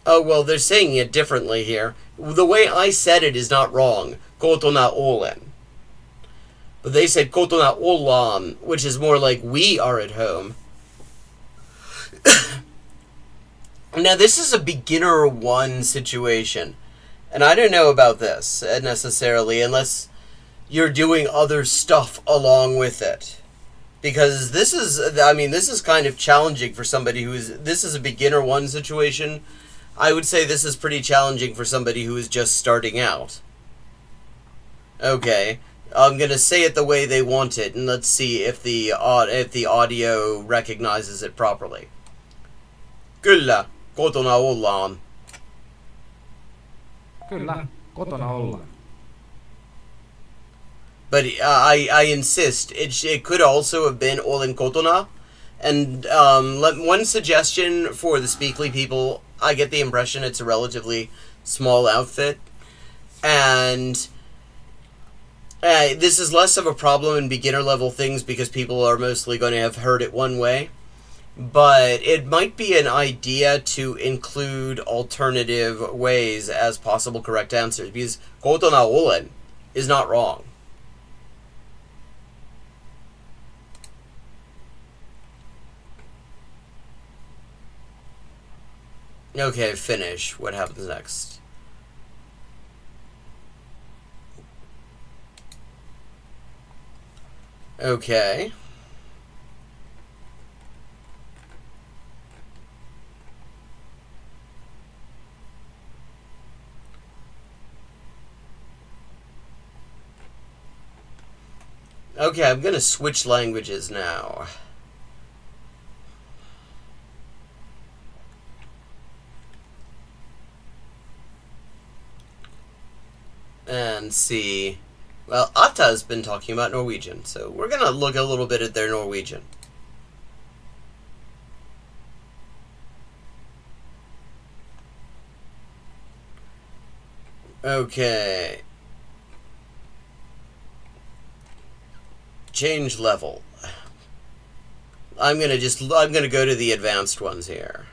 Oh, well, they're saying it differently here. The way I said it is not wrong. Kotona olen. But they said kotona ollaan, which is more like we are at home. Now, this is a beginner one situation. And I don't know about this necessarily, unless you're doing other stuff along with it. Because this is kind of challenging for somebody this is a beginner one situation. I would say this is pretty challenging for somebody who is just starting out. Okay, I'm gonna say it the way they want it, and let's see if the audio recognizes it properly. Kyllä, kotona ollaan. Kyllä, kotona ollaan. But I insist, it could also have been olen kotona. And one suggestion for the Speakly people, I get the impression it's a relatively small outfit. And this is less of a problem in beginner level things because people are mostly going to have heard it one way. But it might be an idea to include alternative ways as possible correct answers. Because kotona olen is not wrong. Okay, finish. What happens next? Okay. Okay, I'm gonna switch languages now. And see. Well, Atta has been talking about Norwegian, so we're gonna look a little bit at their Norwegian. Okay. Change level. I'm gonna go to the advanced ones here.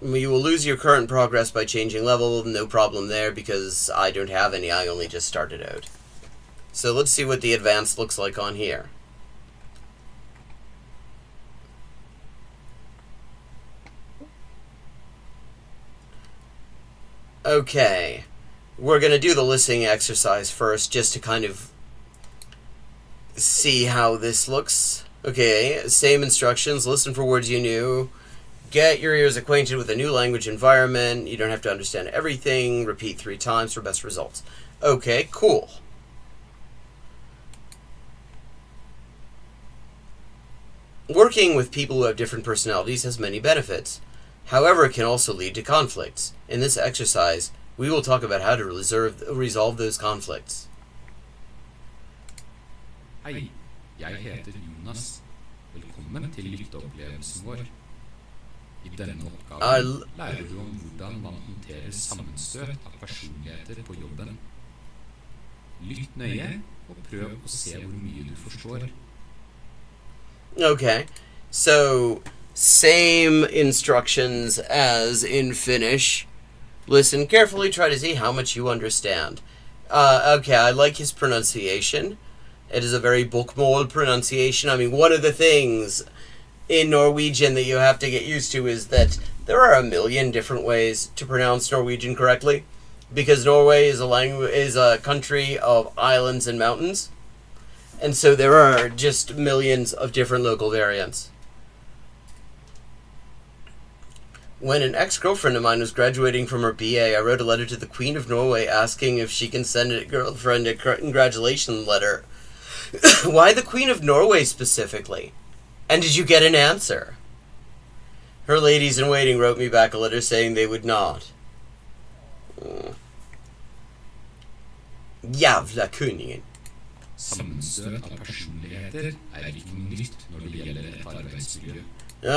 You will lose your current progress by changing level. No problem there because I don't have any. I only just started out. So let's see what the advanced looks like on here. Okay. We're going to do the listening exercise first just to kind of see how this looks. Okay, same instructions. Listen for words you knew. Get your ears acquainted with a new language environment. You don't have to understand everything. Repeat 3 times for best results. Okay, cool. Working with people who have different personalities has many benefits. However, it can also lead to conflicts. In this exercise, we will talk about how to resolve those conflicts. Hei, jeg heter Jonas. Velkommen til lytteopplevelsen vår. I denne oppgaven lærer du om hvordan man håndterer sammenstøt av personligheter på jobben. Lytt nøye og prøv å se hvor mye du forstår. Okay, so same instructions as in Finnish. Listen carefully, try to see how much you understand. Okay, I like his pronunciation. It is a very bokmål pronunciation. I mean, one of the things in Norwegian that you have to get used to is that there are a million different ways to pronounce Norwegian correctly, because Norway is a country of islands and mountains, and so there are just millions of different local variants. When an ex-girlfriend of mine was graduating from her BA, I wrote a letter to the Queen of Norway asking if she can send a girlfriend a congratulation letter. Why the Queen of Norway specifically? And did you get an answer? Her ladies-in-waiting wrote me back a letter saying they would not. Jævla kunningen. Sammenstøt av personligheter ikke noe nytt når det gjelder et arbeidsmiljø.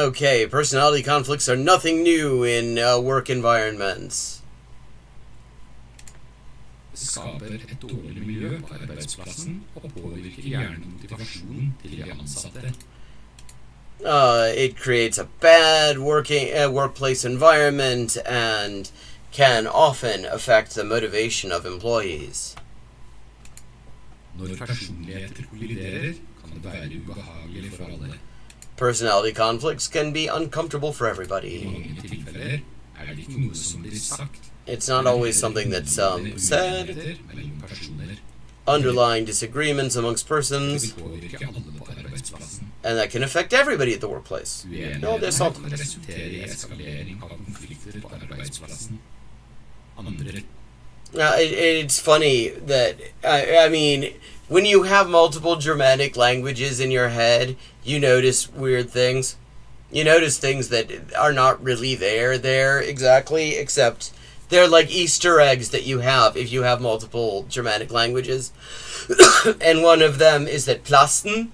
Okay, personality conflicts are nothing new in work environments. Det skaper et dårlig miljø på arbeidsplassen og påvirker gjerne motivasjonen til de ansatte. It creates a bad workplace environment and can often affect the motivation of employees. Når personligheter kolliderer, kan det være ubehagelig for alle. Personality conflicts can be uncomfortable for I everybody. mange tilfeller det ikke noe som blir sagt. It's not always something that's said. Mellom personer. Underlying disagreements amongst persons, Det vil påvirke alle på arbeidsplassen. and that can affect everybody at the workplace. Uenighetene kan resultere i eskalering av konflikter på arbeidsplassen. Andre It's funny that, I mean, when you have multiple Germanic languages in your head, you notice weird things. You notice things that are not really there exactly, except they're like Easter eggs that you have if you have multiple Germanic languages. And one of them is that plassen,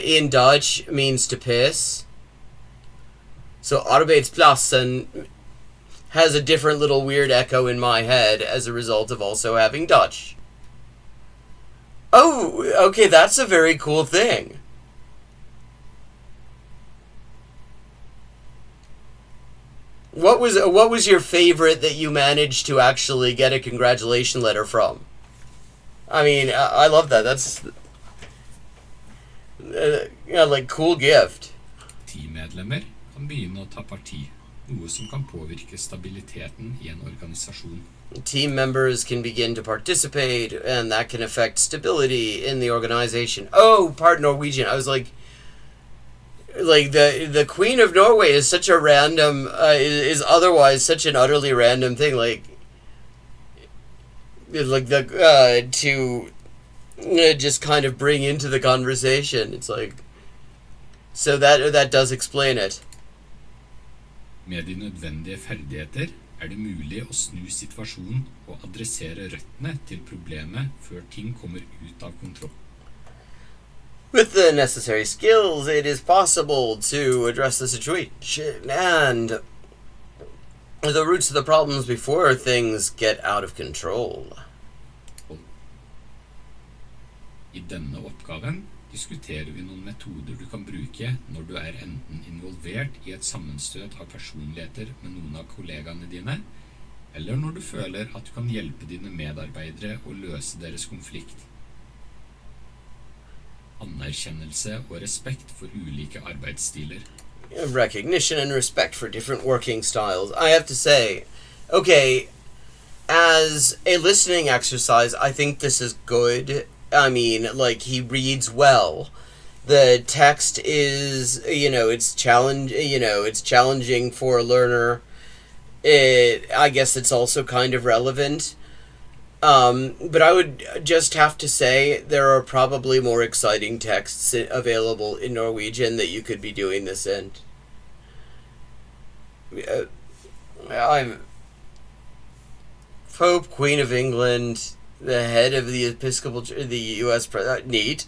in Dutch means to piss. So Arbeidsplassen has a different little weird echo in my head as a result of also having Dutch. Oh, okay, that's a very cool thing. What was your favorite that you managed to actually get a congratulation letter from? I mean, I love that. That's like cool gift. teammedlemmer kan begynne å ta parti, noe som kan påvirke stabiliteten i en organisasjon. Team members can begin to participate, and that can affect stability in the organization. Oh, part Norwegian. I was like the Queen of Norway is such a random, is otherwise such an utterly random thing. To just kind of bring into the conversation. It's like, so that does explain it. Med de nødvendige ferdigheter det mulig å snu situasjonen og adressere røttene til problemet før ting kommer ut av kontroll. With the necessary skills, it is possible to address the situation and the roots of the problems before things get out of control. I denne oppgaven diskuterer vi noen metoder du kan bruke når du enten involvert i et sammenstøt av personligheter med noen av kollegaene dine, eller når du føler at du kan hjelpe dine medarbeidere å løse deres konflikt. Anerkjennelse og respekt for ulike arbeidsstiler. Recognition and respect for different working styles. I have to say, okay, as a listening exercise, I think this is good. I mean, like, he reads well. The text is, it's challenging for a learner. I guess it's also kind of relevant. But I would just have to say there are probably more exciting texts available in Norwegian that you could be doing this in. I'm Pope, Queen of England, the head of the Episcopal Church, the U.S. President. Neat.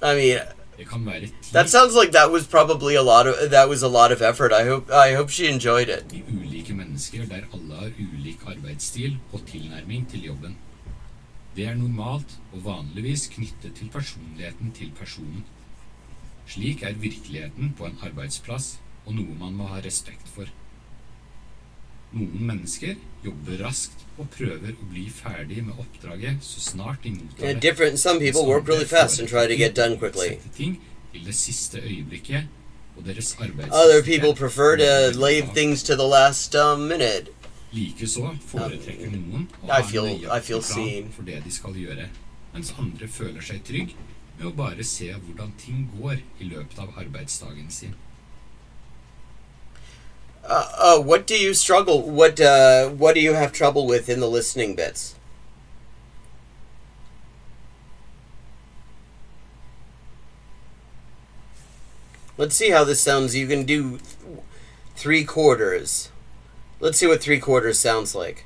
I mean, that sounds like that was probably a lot of effort. I hope she enjoyed it. De ulike mennesker der alle har ulik arbeidsstil og tilnærming til jobben. Det normalt og vanligvis knyttet til personligheten til personen. Slik virkeligheten på en arbeidsplass og noe man må ha respekt for. Noen mennesker jobber raskt og prøver å bli ferdig med oppdraget så snart de mottar det. Some people work really fast and try to get done quickly. Ting til det siste øyeblikket, og deres Other people prefer to leave things to the last minute. Likeså foretrekker noen å ha en nøyaktig plan for det de skal gjøre, mens andre føler seg trygg med å bare se hvordan ting går i løpet av arbeidsdagen sin. What do you struggle? What do you have trouble with in the listening bits? Let's see how this sounds. You can do 3/4. Let's see what 3/4 sounds like.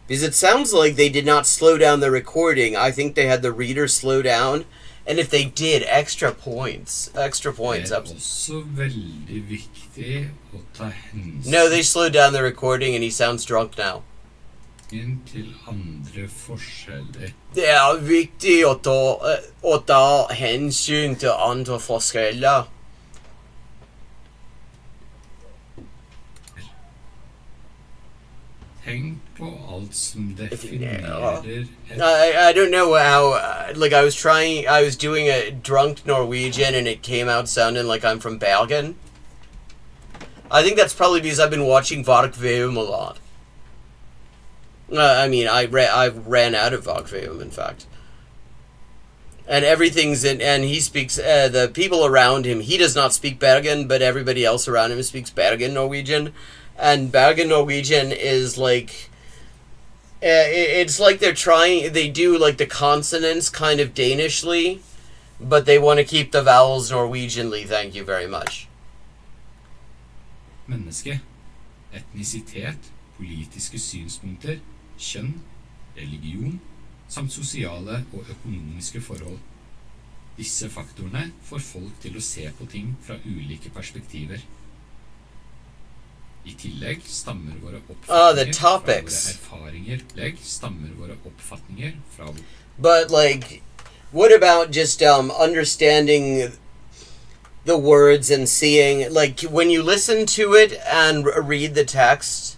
Because it sounds like they did not slow down the recording. I think they had the reader slow down. And if they did, extra points. Extra points. Det også veldig viktig å ta hensyn No, they slowed down the recording and he sounds drunk now. til andre forskjeller. Det er viktig å ta hensyn til andre forskjeller. Tenk på alt som definerer I don't know how, like I was doing a drunk Norwegian and it came out sounding like I'm from Bergen. I think that's probably because I've been watching Varg Veum a lot. I mean, I ran out of Varg Veum, in fact. And everything's in, and he speaks, the people around him, he does not speak Bergen, but everybody else around him speaks Bergen Norwegian. And Bergen Norwegian is like, it's like they do like the consonants kind of Danishly, but they want to keep the vowels Norwegianly, thank you very much. menneske, etnisitet, politiske synspunkter, kjønn, religion, samt sosiale og økonomiske forhold. Disse faktorene får folk til å se på ting fra ulike perspektiver. I tillegg stammer våre oppfatninger fra våre erfaringer. But like, what about just understanding the words and seeing, like, when you listen to it and read the text,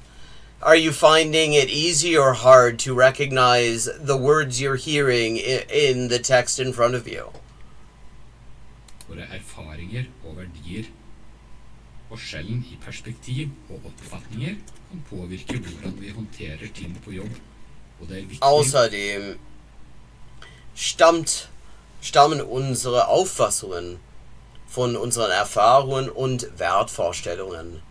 are you finding it easy or hard to recognize the words you're hearing in the text in front of you? Våre erfaringer og verdier. Forskjellen i perspektiv og oppfatninger kan påvirke hvordan vi håndterer ting på jobb, og det er viktig. Außerdem stammen unsere Auffassungen von unseren Erfahrungen und Wertvorstellungen.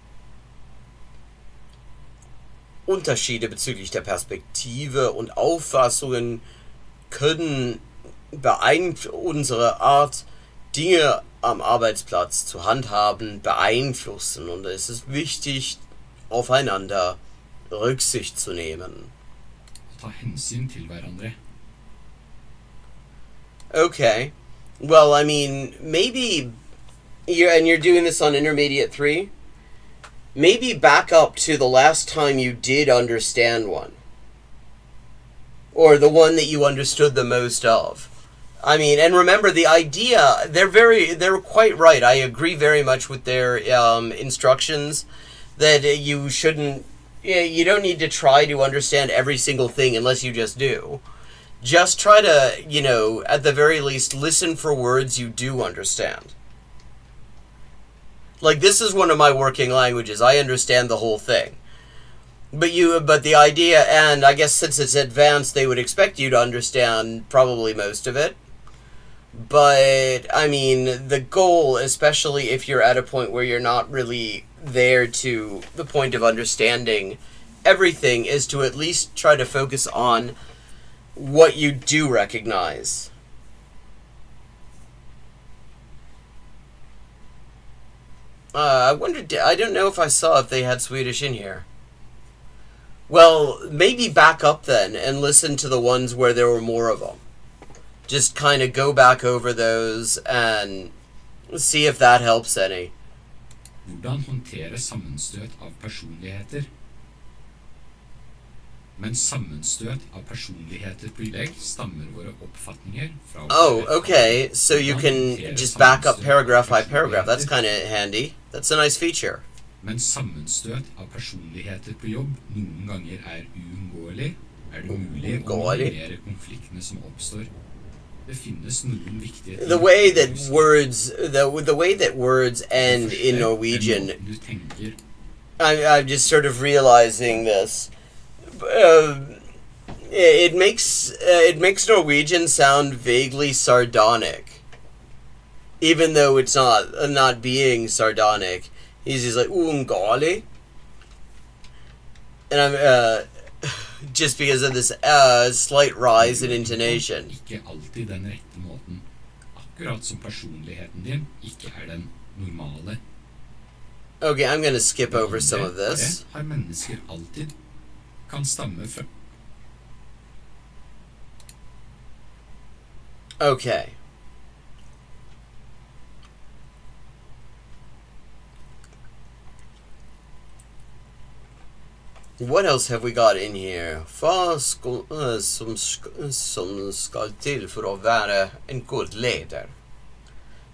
Unterschiede bezüglich der Perspektive und Auffassungen können unsere Art, Dinge am Arbeitsplatz zu handhaben, beeinflussen, und es ist wichtig, aufeinander Rücksicht zu nehmen. Ta hensyn til hverandre. Okay. Well, I mean, maybe you're doing this on Intermediate 3? Maybe back up to the last time you did understand one. Or the one that you understood the most of. I mean, and remember the idea, they're quite right. I agree very much with their instructions that you don't need to try to understand every single thing unless you just do. Just try to, at the very least, listen for words you do understand. Like, this is one of my working languages. I understand the whole thing. But the idea, and I guess since it's advanced, they would expect you to understand probably most of it. But, I mean, the goal, especially if you're at a point where you're not really there to the point of understanding everything, is to at least try to focus on what you do recognize. I don't know if I saw if they had Swedish in here. Well, maybe back up then and listen to the ones where there were more of them. Just kind of go back over those and see if that helps any. Hvordan håndtere sammenstøt av personligheter? Men sammenstøt av personligheter på tillegg stammer våre oppfatninger fra. Oh, okay. So you can just back up paragraph by paragraph. That's kind of handy. That's a nice feature. Men sammenstøt av personligheter på jobb noen ganger uunngåelig, det mulig å minimere konfliktene som oppstår. Det finnes noen viktige ting. The way that words end in Norwegian, I'm just sort of realizing this. It makes Norwegian sound vaguely sardonic, even though it's not being sardonic. He's just like uungali, and I'm just because of this slight rise in intonation. Ikke alltid den rette måten, akkurat som personligheten din ikke den normale. Okay, I'm gonna skip over some of this. Har mennesker alltid kan stamme fra. Okay. What else have we got in here? Hva som skal til for å være en god leder?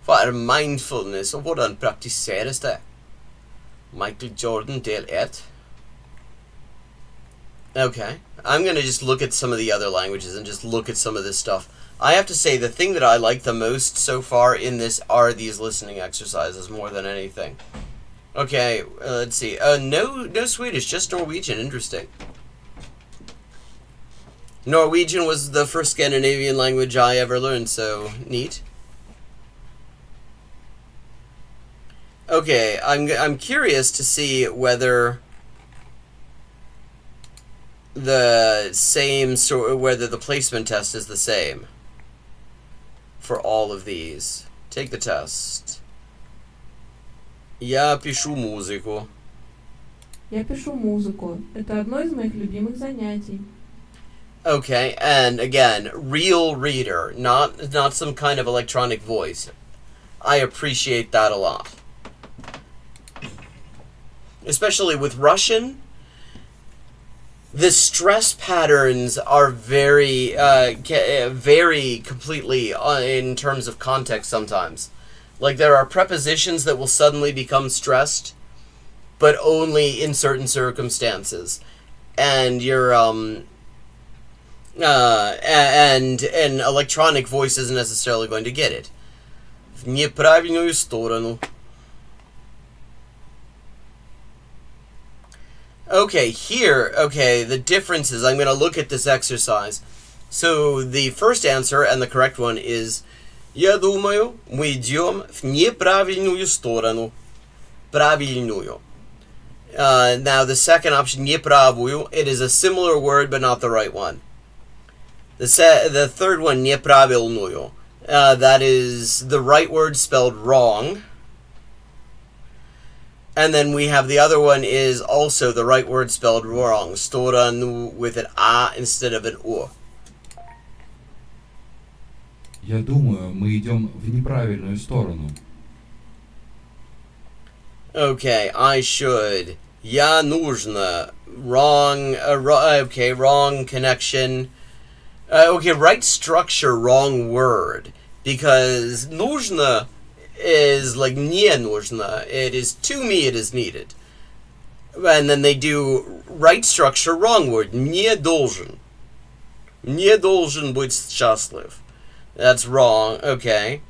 Hva er mindfulness, og hvordan praktiseres det? Michael Jordan, del 1. Okay. I'm going to just look at some of the other languages and just look at some of this stuff. I have to say, the thing that I like the most so far in this are these listening exercises more than anything. Okay, let's see. No Swedish, just Norwegian. Interesting. Norwegian was the first Scandinavian language I ever learned, so neat. Okay, I'm curious to see whether the whether the placement test is the same for all of these. Take the test. Я пишу музыку. Я пишу музыку. Это одно из моих любимых занятий. Okay, and again, real reader, not some kind of electronic voice. I appreciate that a lot. Especially with Russian, the stress patterns are vary completely in terms of context sometimes. Like, there are prepositions that will suddenly become stressed, but only in certain circumstances. And your and an electronic voice isn't necessarily going to get it. В неправильную сторону. Okay, here, the difference is, I'm going to look at this exercise. So, the first answer, and the correct one, is Я думаю, мы идем в неправильную сторону. Правильную. Now, the second option, неправую, it is a similar word, but not the right one. The third one, неправильную, that is the right word spelled wrong. And then we have the other one is also the right word spelled wrong. Сторону with an A instead of an O. Я думаю, мы идем в неправильную сторону. Okay, I should. Я нужно. Wrong. Okay, wrong connection. Okay, right structure, wrong word. Because нужно is like не нужно. It is to me, it is needed. And then they do right structure, wrong word. Не должен. Не должен быть счастлив. That's wrong. Okay.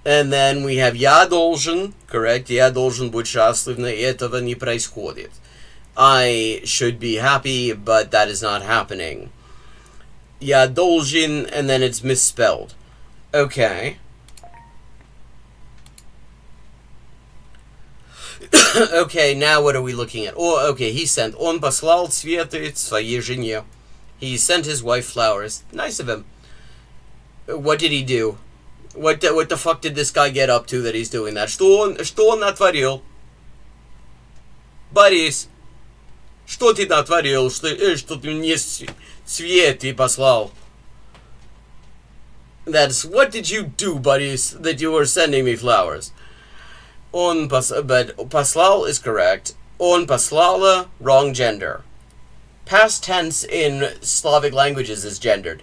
And then we have я должен. Correct. Я должен быть счастлив, но этого не происходит. I should be happy, but that is not happening. Я должен, and then it's misspelled. Okay. Okay, now what are we looking at? Oh, okay, he sent. Он послал цветы своей жене. He sent his wife flowers. Nice of him. What did he do? What the fuck did this guy get up to that he's doing that? Что он натворил? Борис, что ты натворил? Что ты мне цветы послал? That's, what did you do, Boris, that you were sending me flowers? But послал is correct. Он послала, wrong gender. Past tense in Slavic languages is gendered.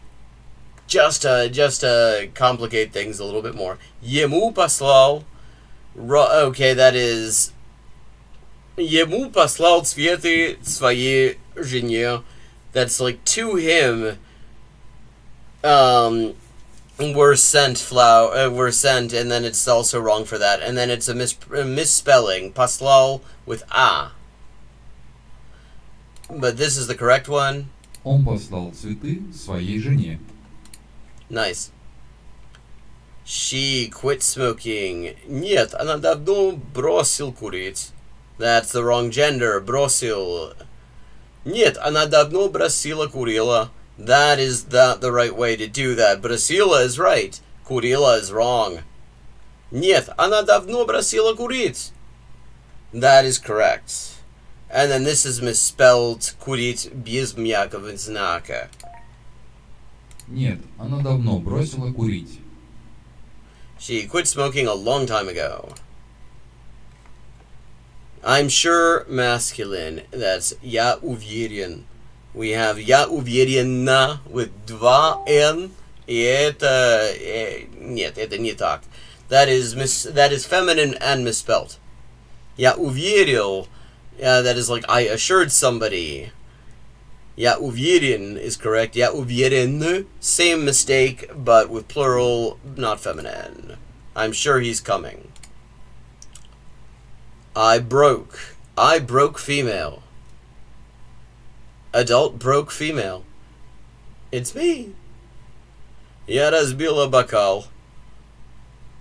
Just to complicate things a little bit more. Ему послал. Okay, that is. Ему послал цветы своей жене. That's like to him. Were sent, and then it's also wrong for that, and then it's a misspelling. Послал with a. But this is the correct one. Он послал цветы своей жене. Nice. She quit smoking. Нет, она давно бросил курить. That's the wrong gender. Бросил. Нет, она давно бросила курила. That is not the right way to do that. Бросила is right. Курила is wrong. Нет, она давно бросила курить. That is correct. And then this is misspelled курить без мягкого знака. Нет, она давно бросила курить. She quit smoking a long time ago. I'm sure masculine. That's я уверен. We have я уверена with два N. И это... Нет, это не так. That is feminine and misspelled. Я уверил. That is like I assured somebody. Я уверен is correct. Я уверен. Same mistake, but with plural, not feminine. I'm sure he's coming. I broke female. Adult broke female. It's me. Я разбила бокал.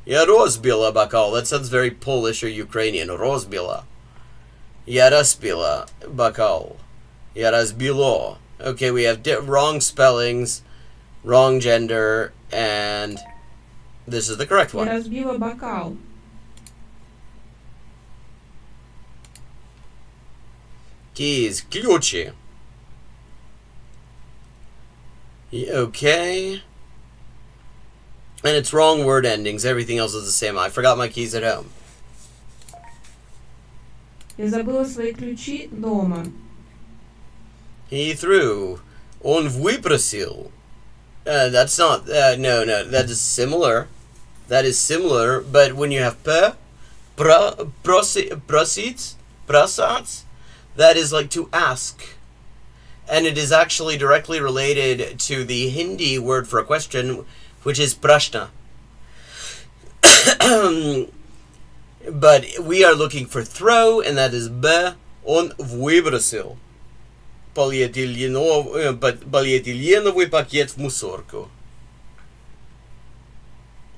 Я розбила бокал. That sounds very Polish or Ukrainian. Розбила. Я разбила бокал. Я разбило. Okay, we have wrong spellings, wrong gender, and this is the correct Я one. разбила бокал. Keys, ключи. Okay. And it's wrong word endings. Everything else is the same. I forgot my keys at home. Я забыла свои ключи дома. He threw. Он выбросил. That's not... no, that is similar. That is similar, but when you have просить, that is like to ask. And it is actually directly related to the Hindi word for a question, which is prashna. But we are looking for throw, and that is B. Он выбросил полиэтиленовый пакет в мусорку.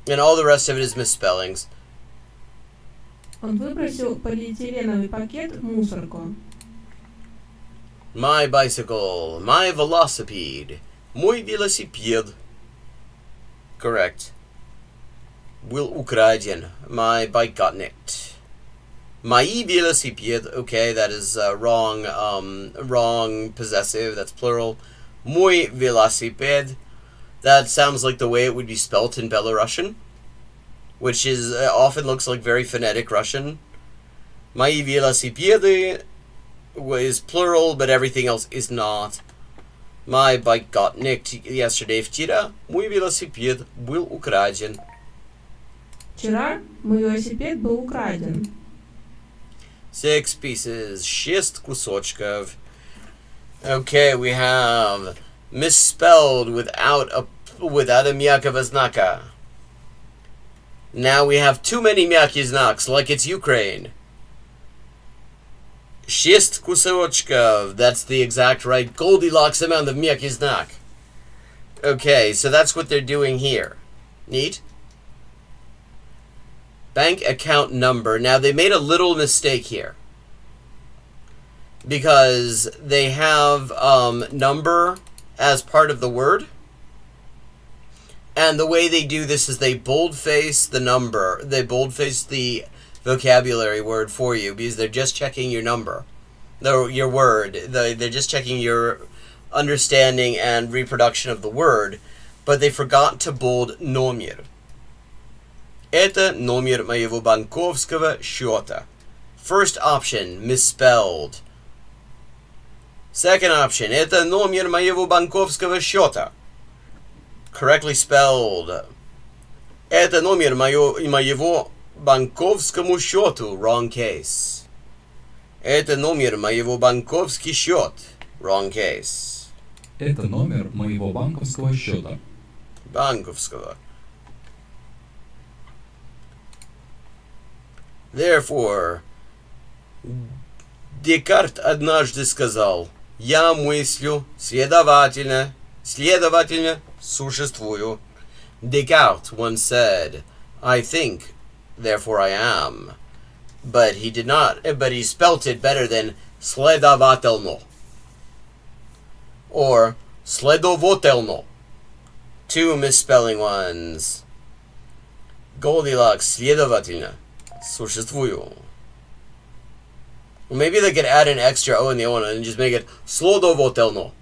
And all the rest of it is misspellings. Он выбросил полиэтиленовый пакет в мусорку. My bicycle, my velocipede, мой велосипед. Correct. Был украден. My bike got nicked. Мои велосипед. Okay, that is wrong. Wrong possessive. That's plural. Мой велосипед. That sounds like the way it would be spelt in Belarusian, which is often looks like very phonetic Russian. Мои велосипеды is plural, but everything else is not. My bike got nicked yesterday. Вчера мой велосипед был украден. Вчера мой велосипед был украден. 6 pieces. 6 кусочков. Okay, we have misspelled without a мягкого знака. Now we have too many мягких знаков, like it's Ukraine. 6 кусочков. That's the exact right Goldilocks amount of мягкий знак. Okay, so that's what they're doing here. Neat? Bank account number. Now they made a little mistake here, because they have number as part of the word. And the way they do this is they boldface the number. They boldface the vocabulary word for you, because they're just checking your number. Your word. They're just checking your understanding and reproduction of the word. But they forgot to bold номер. Это номер моего банковского счета. First option, misspelled. Second option, это номер моего банковского счета. Correctly spelled. Это номер моего банковскому счету. Wrong case. Это номер моего банковский счет. Wrong case. Это номер моего банковского счета. Банковского. Therefore, Декарт однажды сказал: «Я мыслю, следовательно, существую». Descartes once said, "I think, therefore I am." But he spelt it better than следовательно or следовательно. Two misspelling ones. Goldilocks, следовательно, существую. Well, maybe they could add an extra O in the O and just make it Slodovotelno.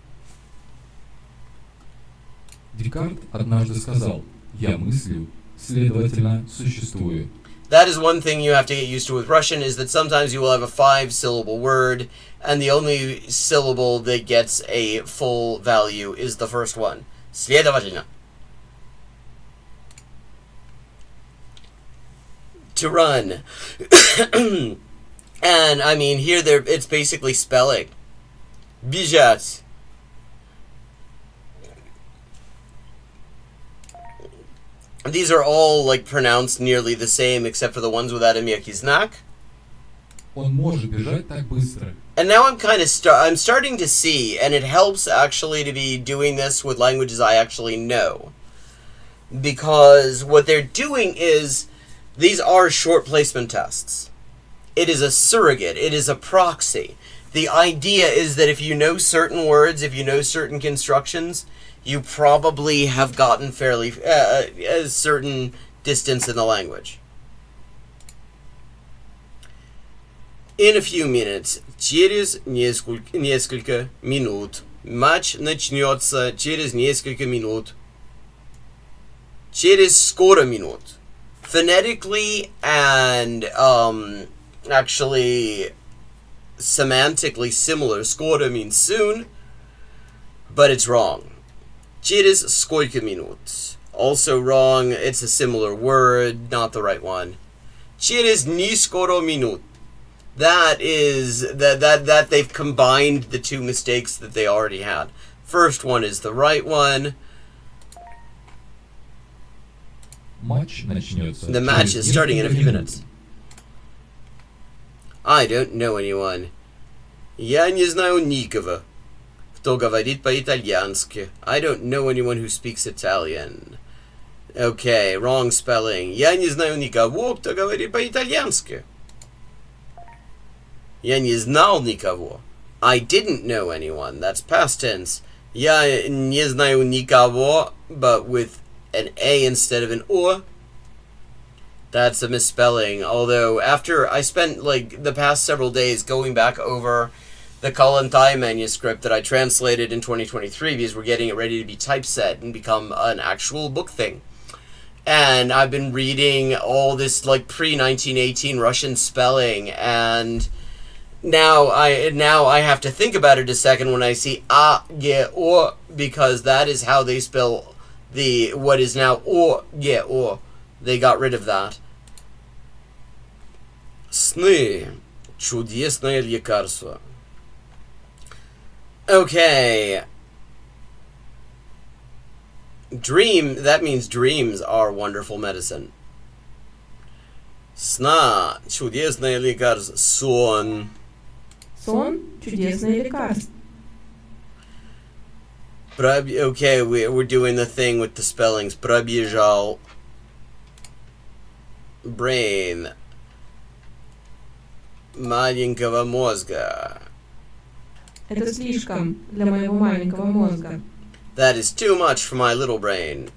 Декарт однажды сказал: «Я мыслю, следовательно, существую». That is one thing you have to get used to with Russian, is that sometimes you will have a 5-syllable word, and the only syllable that gets a full value is the first one. Следовательно. To run. And, I mean, here it's basically spelling. Бежать. These are all, like, pronounced nearly the same, except for the ones without a miyaki znak. Он может бежать так быстро. And now I'm kind of I'm starting to see, and it helps actually to be doing this with languages I actually know. Because what they're doing is, these are short placement tests. It is a surrogate. It is a proxy. The idea is that if you know certain words, if you know certain constructions, you probably have gotten fairly a certain distance in the language. In a few minutes, через несколько минут. Матч начнется через несколько минут. Через скоро минут. Phonetically and actually semantically similar. Skoro means soon, but it's wrong. Через сколько минут. Also wrong. It's a similar word, not the right one. Через несколько минут. That is that they've combined the two mistakes that they already had. First one is the right one. The match is starting in a few minutes. I don't know anyone. Я не знаю никого, кто говорит по-итальянски. I don't know anyone who speaks Italian. Okay, wrong spelling. Я не знаю никого, кто говорит по-итальянски. Я не знал никого. I didn't know anyone. That's past tense. Я не знаю никого, but with an A instead of an O. That's a misspelling. Although, after I spent, like, the past several days going back over the Kalantai manuscript that I translated in 2023 because we're getting it ready to be typeset and become an actual book thing. And I've been reading all this, like, pre-1918 Russian spelling, and now I have to think about it a second when I see a, ge, o, because that is how they spell the what is now o, ge, o. They got rid of that. Сны. Чудесное лекарство. Okay. Dream, that means dreams are wonderful medicine. Сна. Чудесное лекарство. Сон. Сон – чудесное лекарство. Okay, we're doing the thing with the spellings. Пробежал. Brain. Маленького мозга. Это слишком для моего маленького мозга. That is too much for my little brain.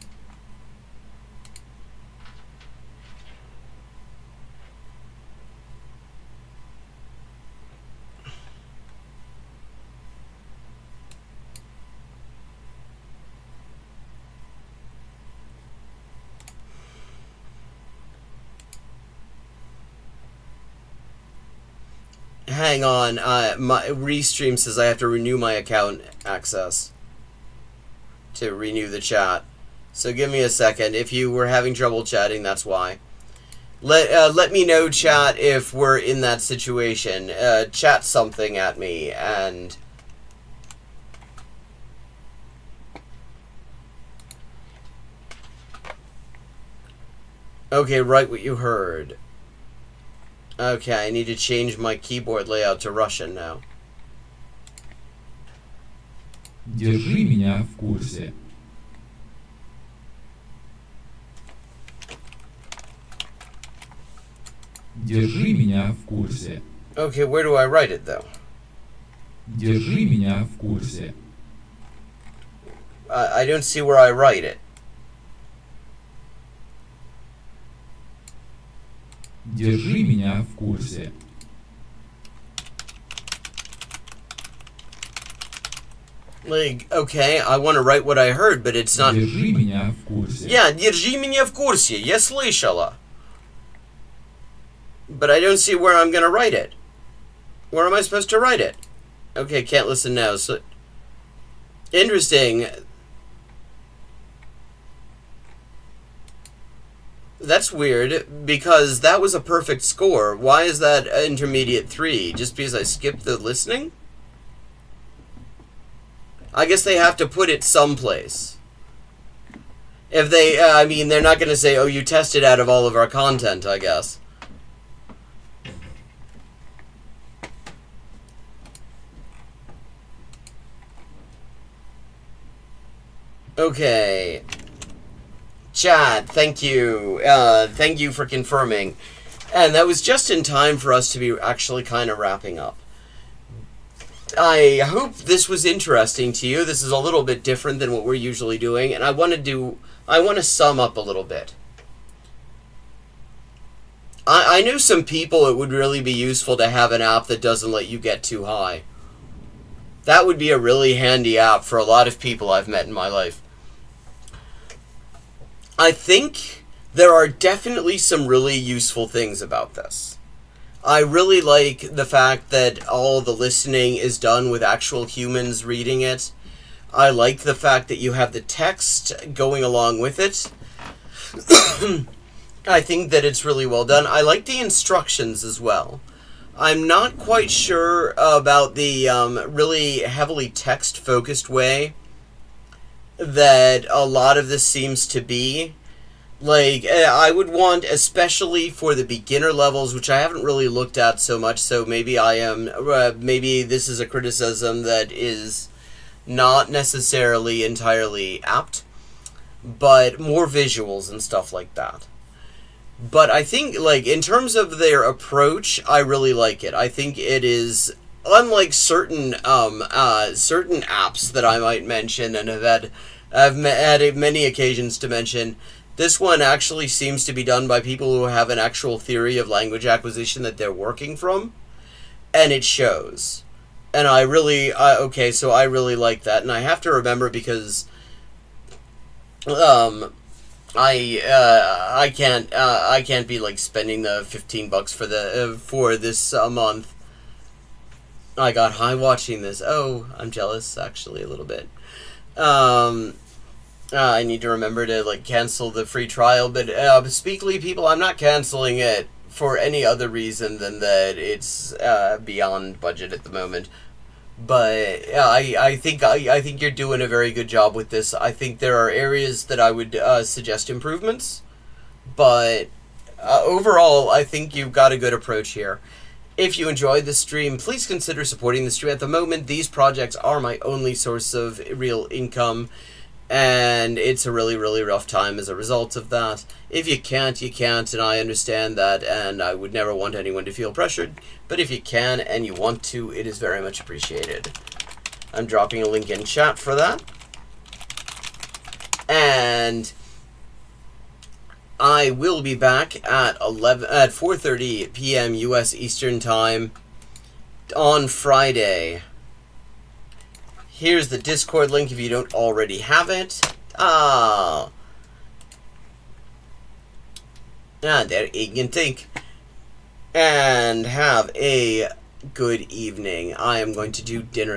Hang on, my Restream says I have to renew my account access to renew the chat. So give me a second. If you were having trouble chatting, that's why. Let me know, chat, if we're in that situation. Chat something at me, and okay, write what you heard. Okay, I need to change my keyboard layout to Russian now. Держи меня в курсе. Держи меня в курсе. Okay, where do I write it, though? Держи меня в курсе. I don't see where I write it. Держи меня в курсе. Like, okay, I want to write what I heard, but it's not... Держи меня в курсе. Yeah, держи меня в курсе. Я слышала. But I don't see where I'm going to write it. Where am I supposed to write it? Okay, can't listen now. So, interesting. That's weird, because that was a perfect score. Why is that intermediate 3? Just because I skipped the listening? I guess they have to put it someplace. If they, I mean, they're not going to say, oh, you tested out of all of our content, I guess. Okay. Chat, thank you. Thank you for confirming. And that was just in time for us to be actually kind of wrapping up. I hope this was interesting to you. This is a little bit different than what we're usually doing, and I want to sum up a little bit. I know some people it would really be useful to have an app that doesn't let you get too high. That would be a really handy app for a lot of people I've met in my life. I think there are definitely some really useful things about this. I really like the fact that all the listening is done with actual humans reading it. I like the fact that you have the text going along with it. I think that it's really well done. I like the instructions as well. I'm not quite sure about the really heavily text-focused way that a lot of this seems to be. Like, I would want, especially for the beginner levels, which I haven't really looked at so much, so maybe maybe this is a criticism that is not necessarily entirely apt, but more visuals and stuff like that. But I think, like, in terms of their approach, I really like it. I think it is, unlike certain certain apps that I might mention and I've had many occasions to mention, this one actually seems to be done by people who have an actual theory of language acquisition that they're working from, and it shows. And I really, okay, so I really like that, and I have to remember because, I can't be like spending the $15 for this month. I got high watching this. Oh, I'm jealous actually a little bit. I need to remember to like cancel the free trial, but Speakly people, I'm not canceling it for any other reason than that it's beyond budget at the moment. But I think you're doing a very good job with this. I think there are areas that I would suggest improvements, but overall, I think you've got a good approach here. If you enjoyed the stream, please consider supporting the stream. At the moment, these projects are my only source of real income, and it's a really, really rough time as a result of that. If you can't, you can't, and I understand that, and I would never want anyone to feel pressured. But if you can and you want to, it is very much appreciated. I'm dropping a link in chat for that. And I will be back at 4:30 p.m. U.S. Eastern Time on Friday. Here's the Discord link if you don't already have it. There you can think. And have a good evening. I am going to do dinner.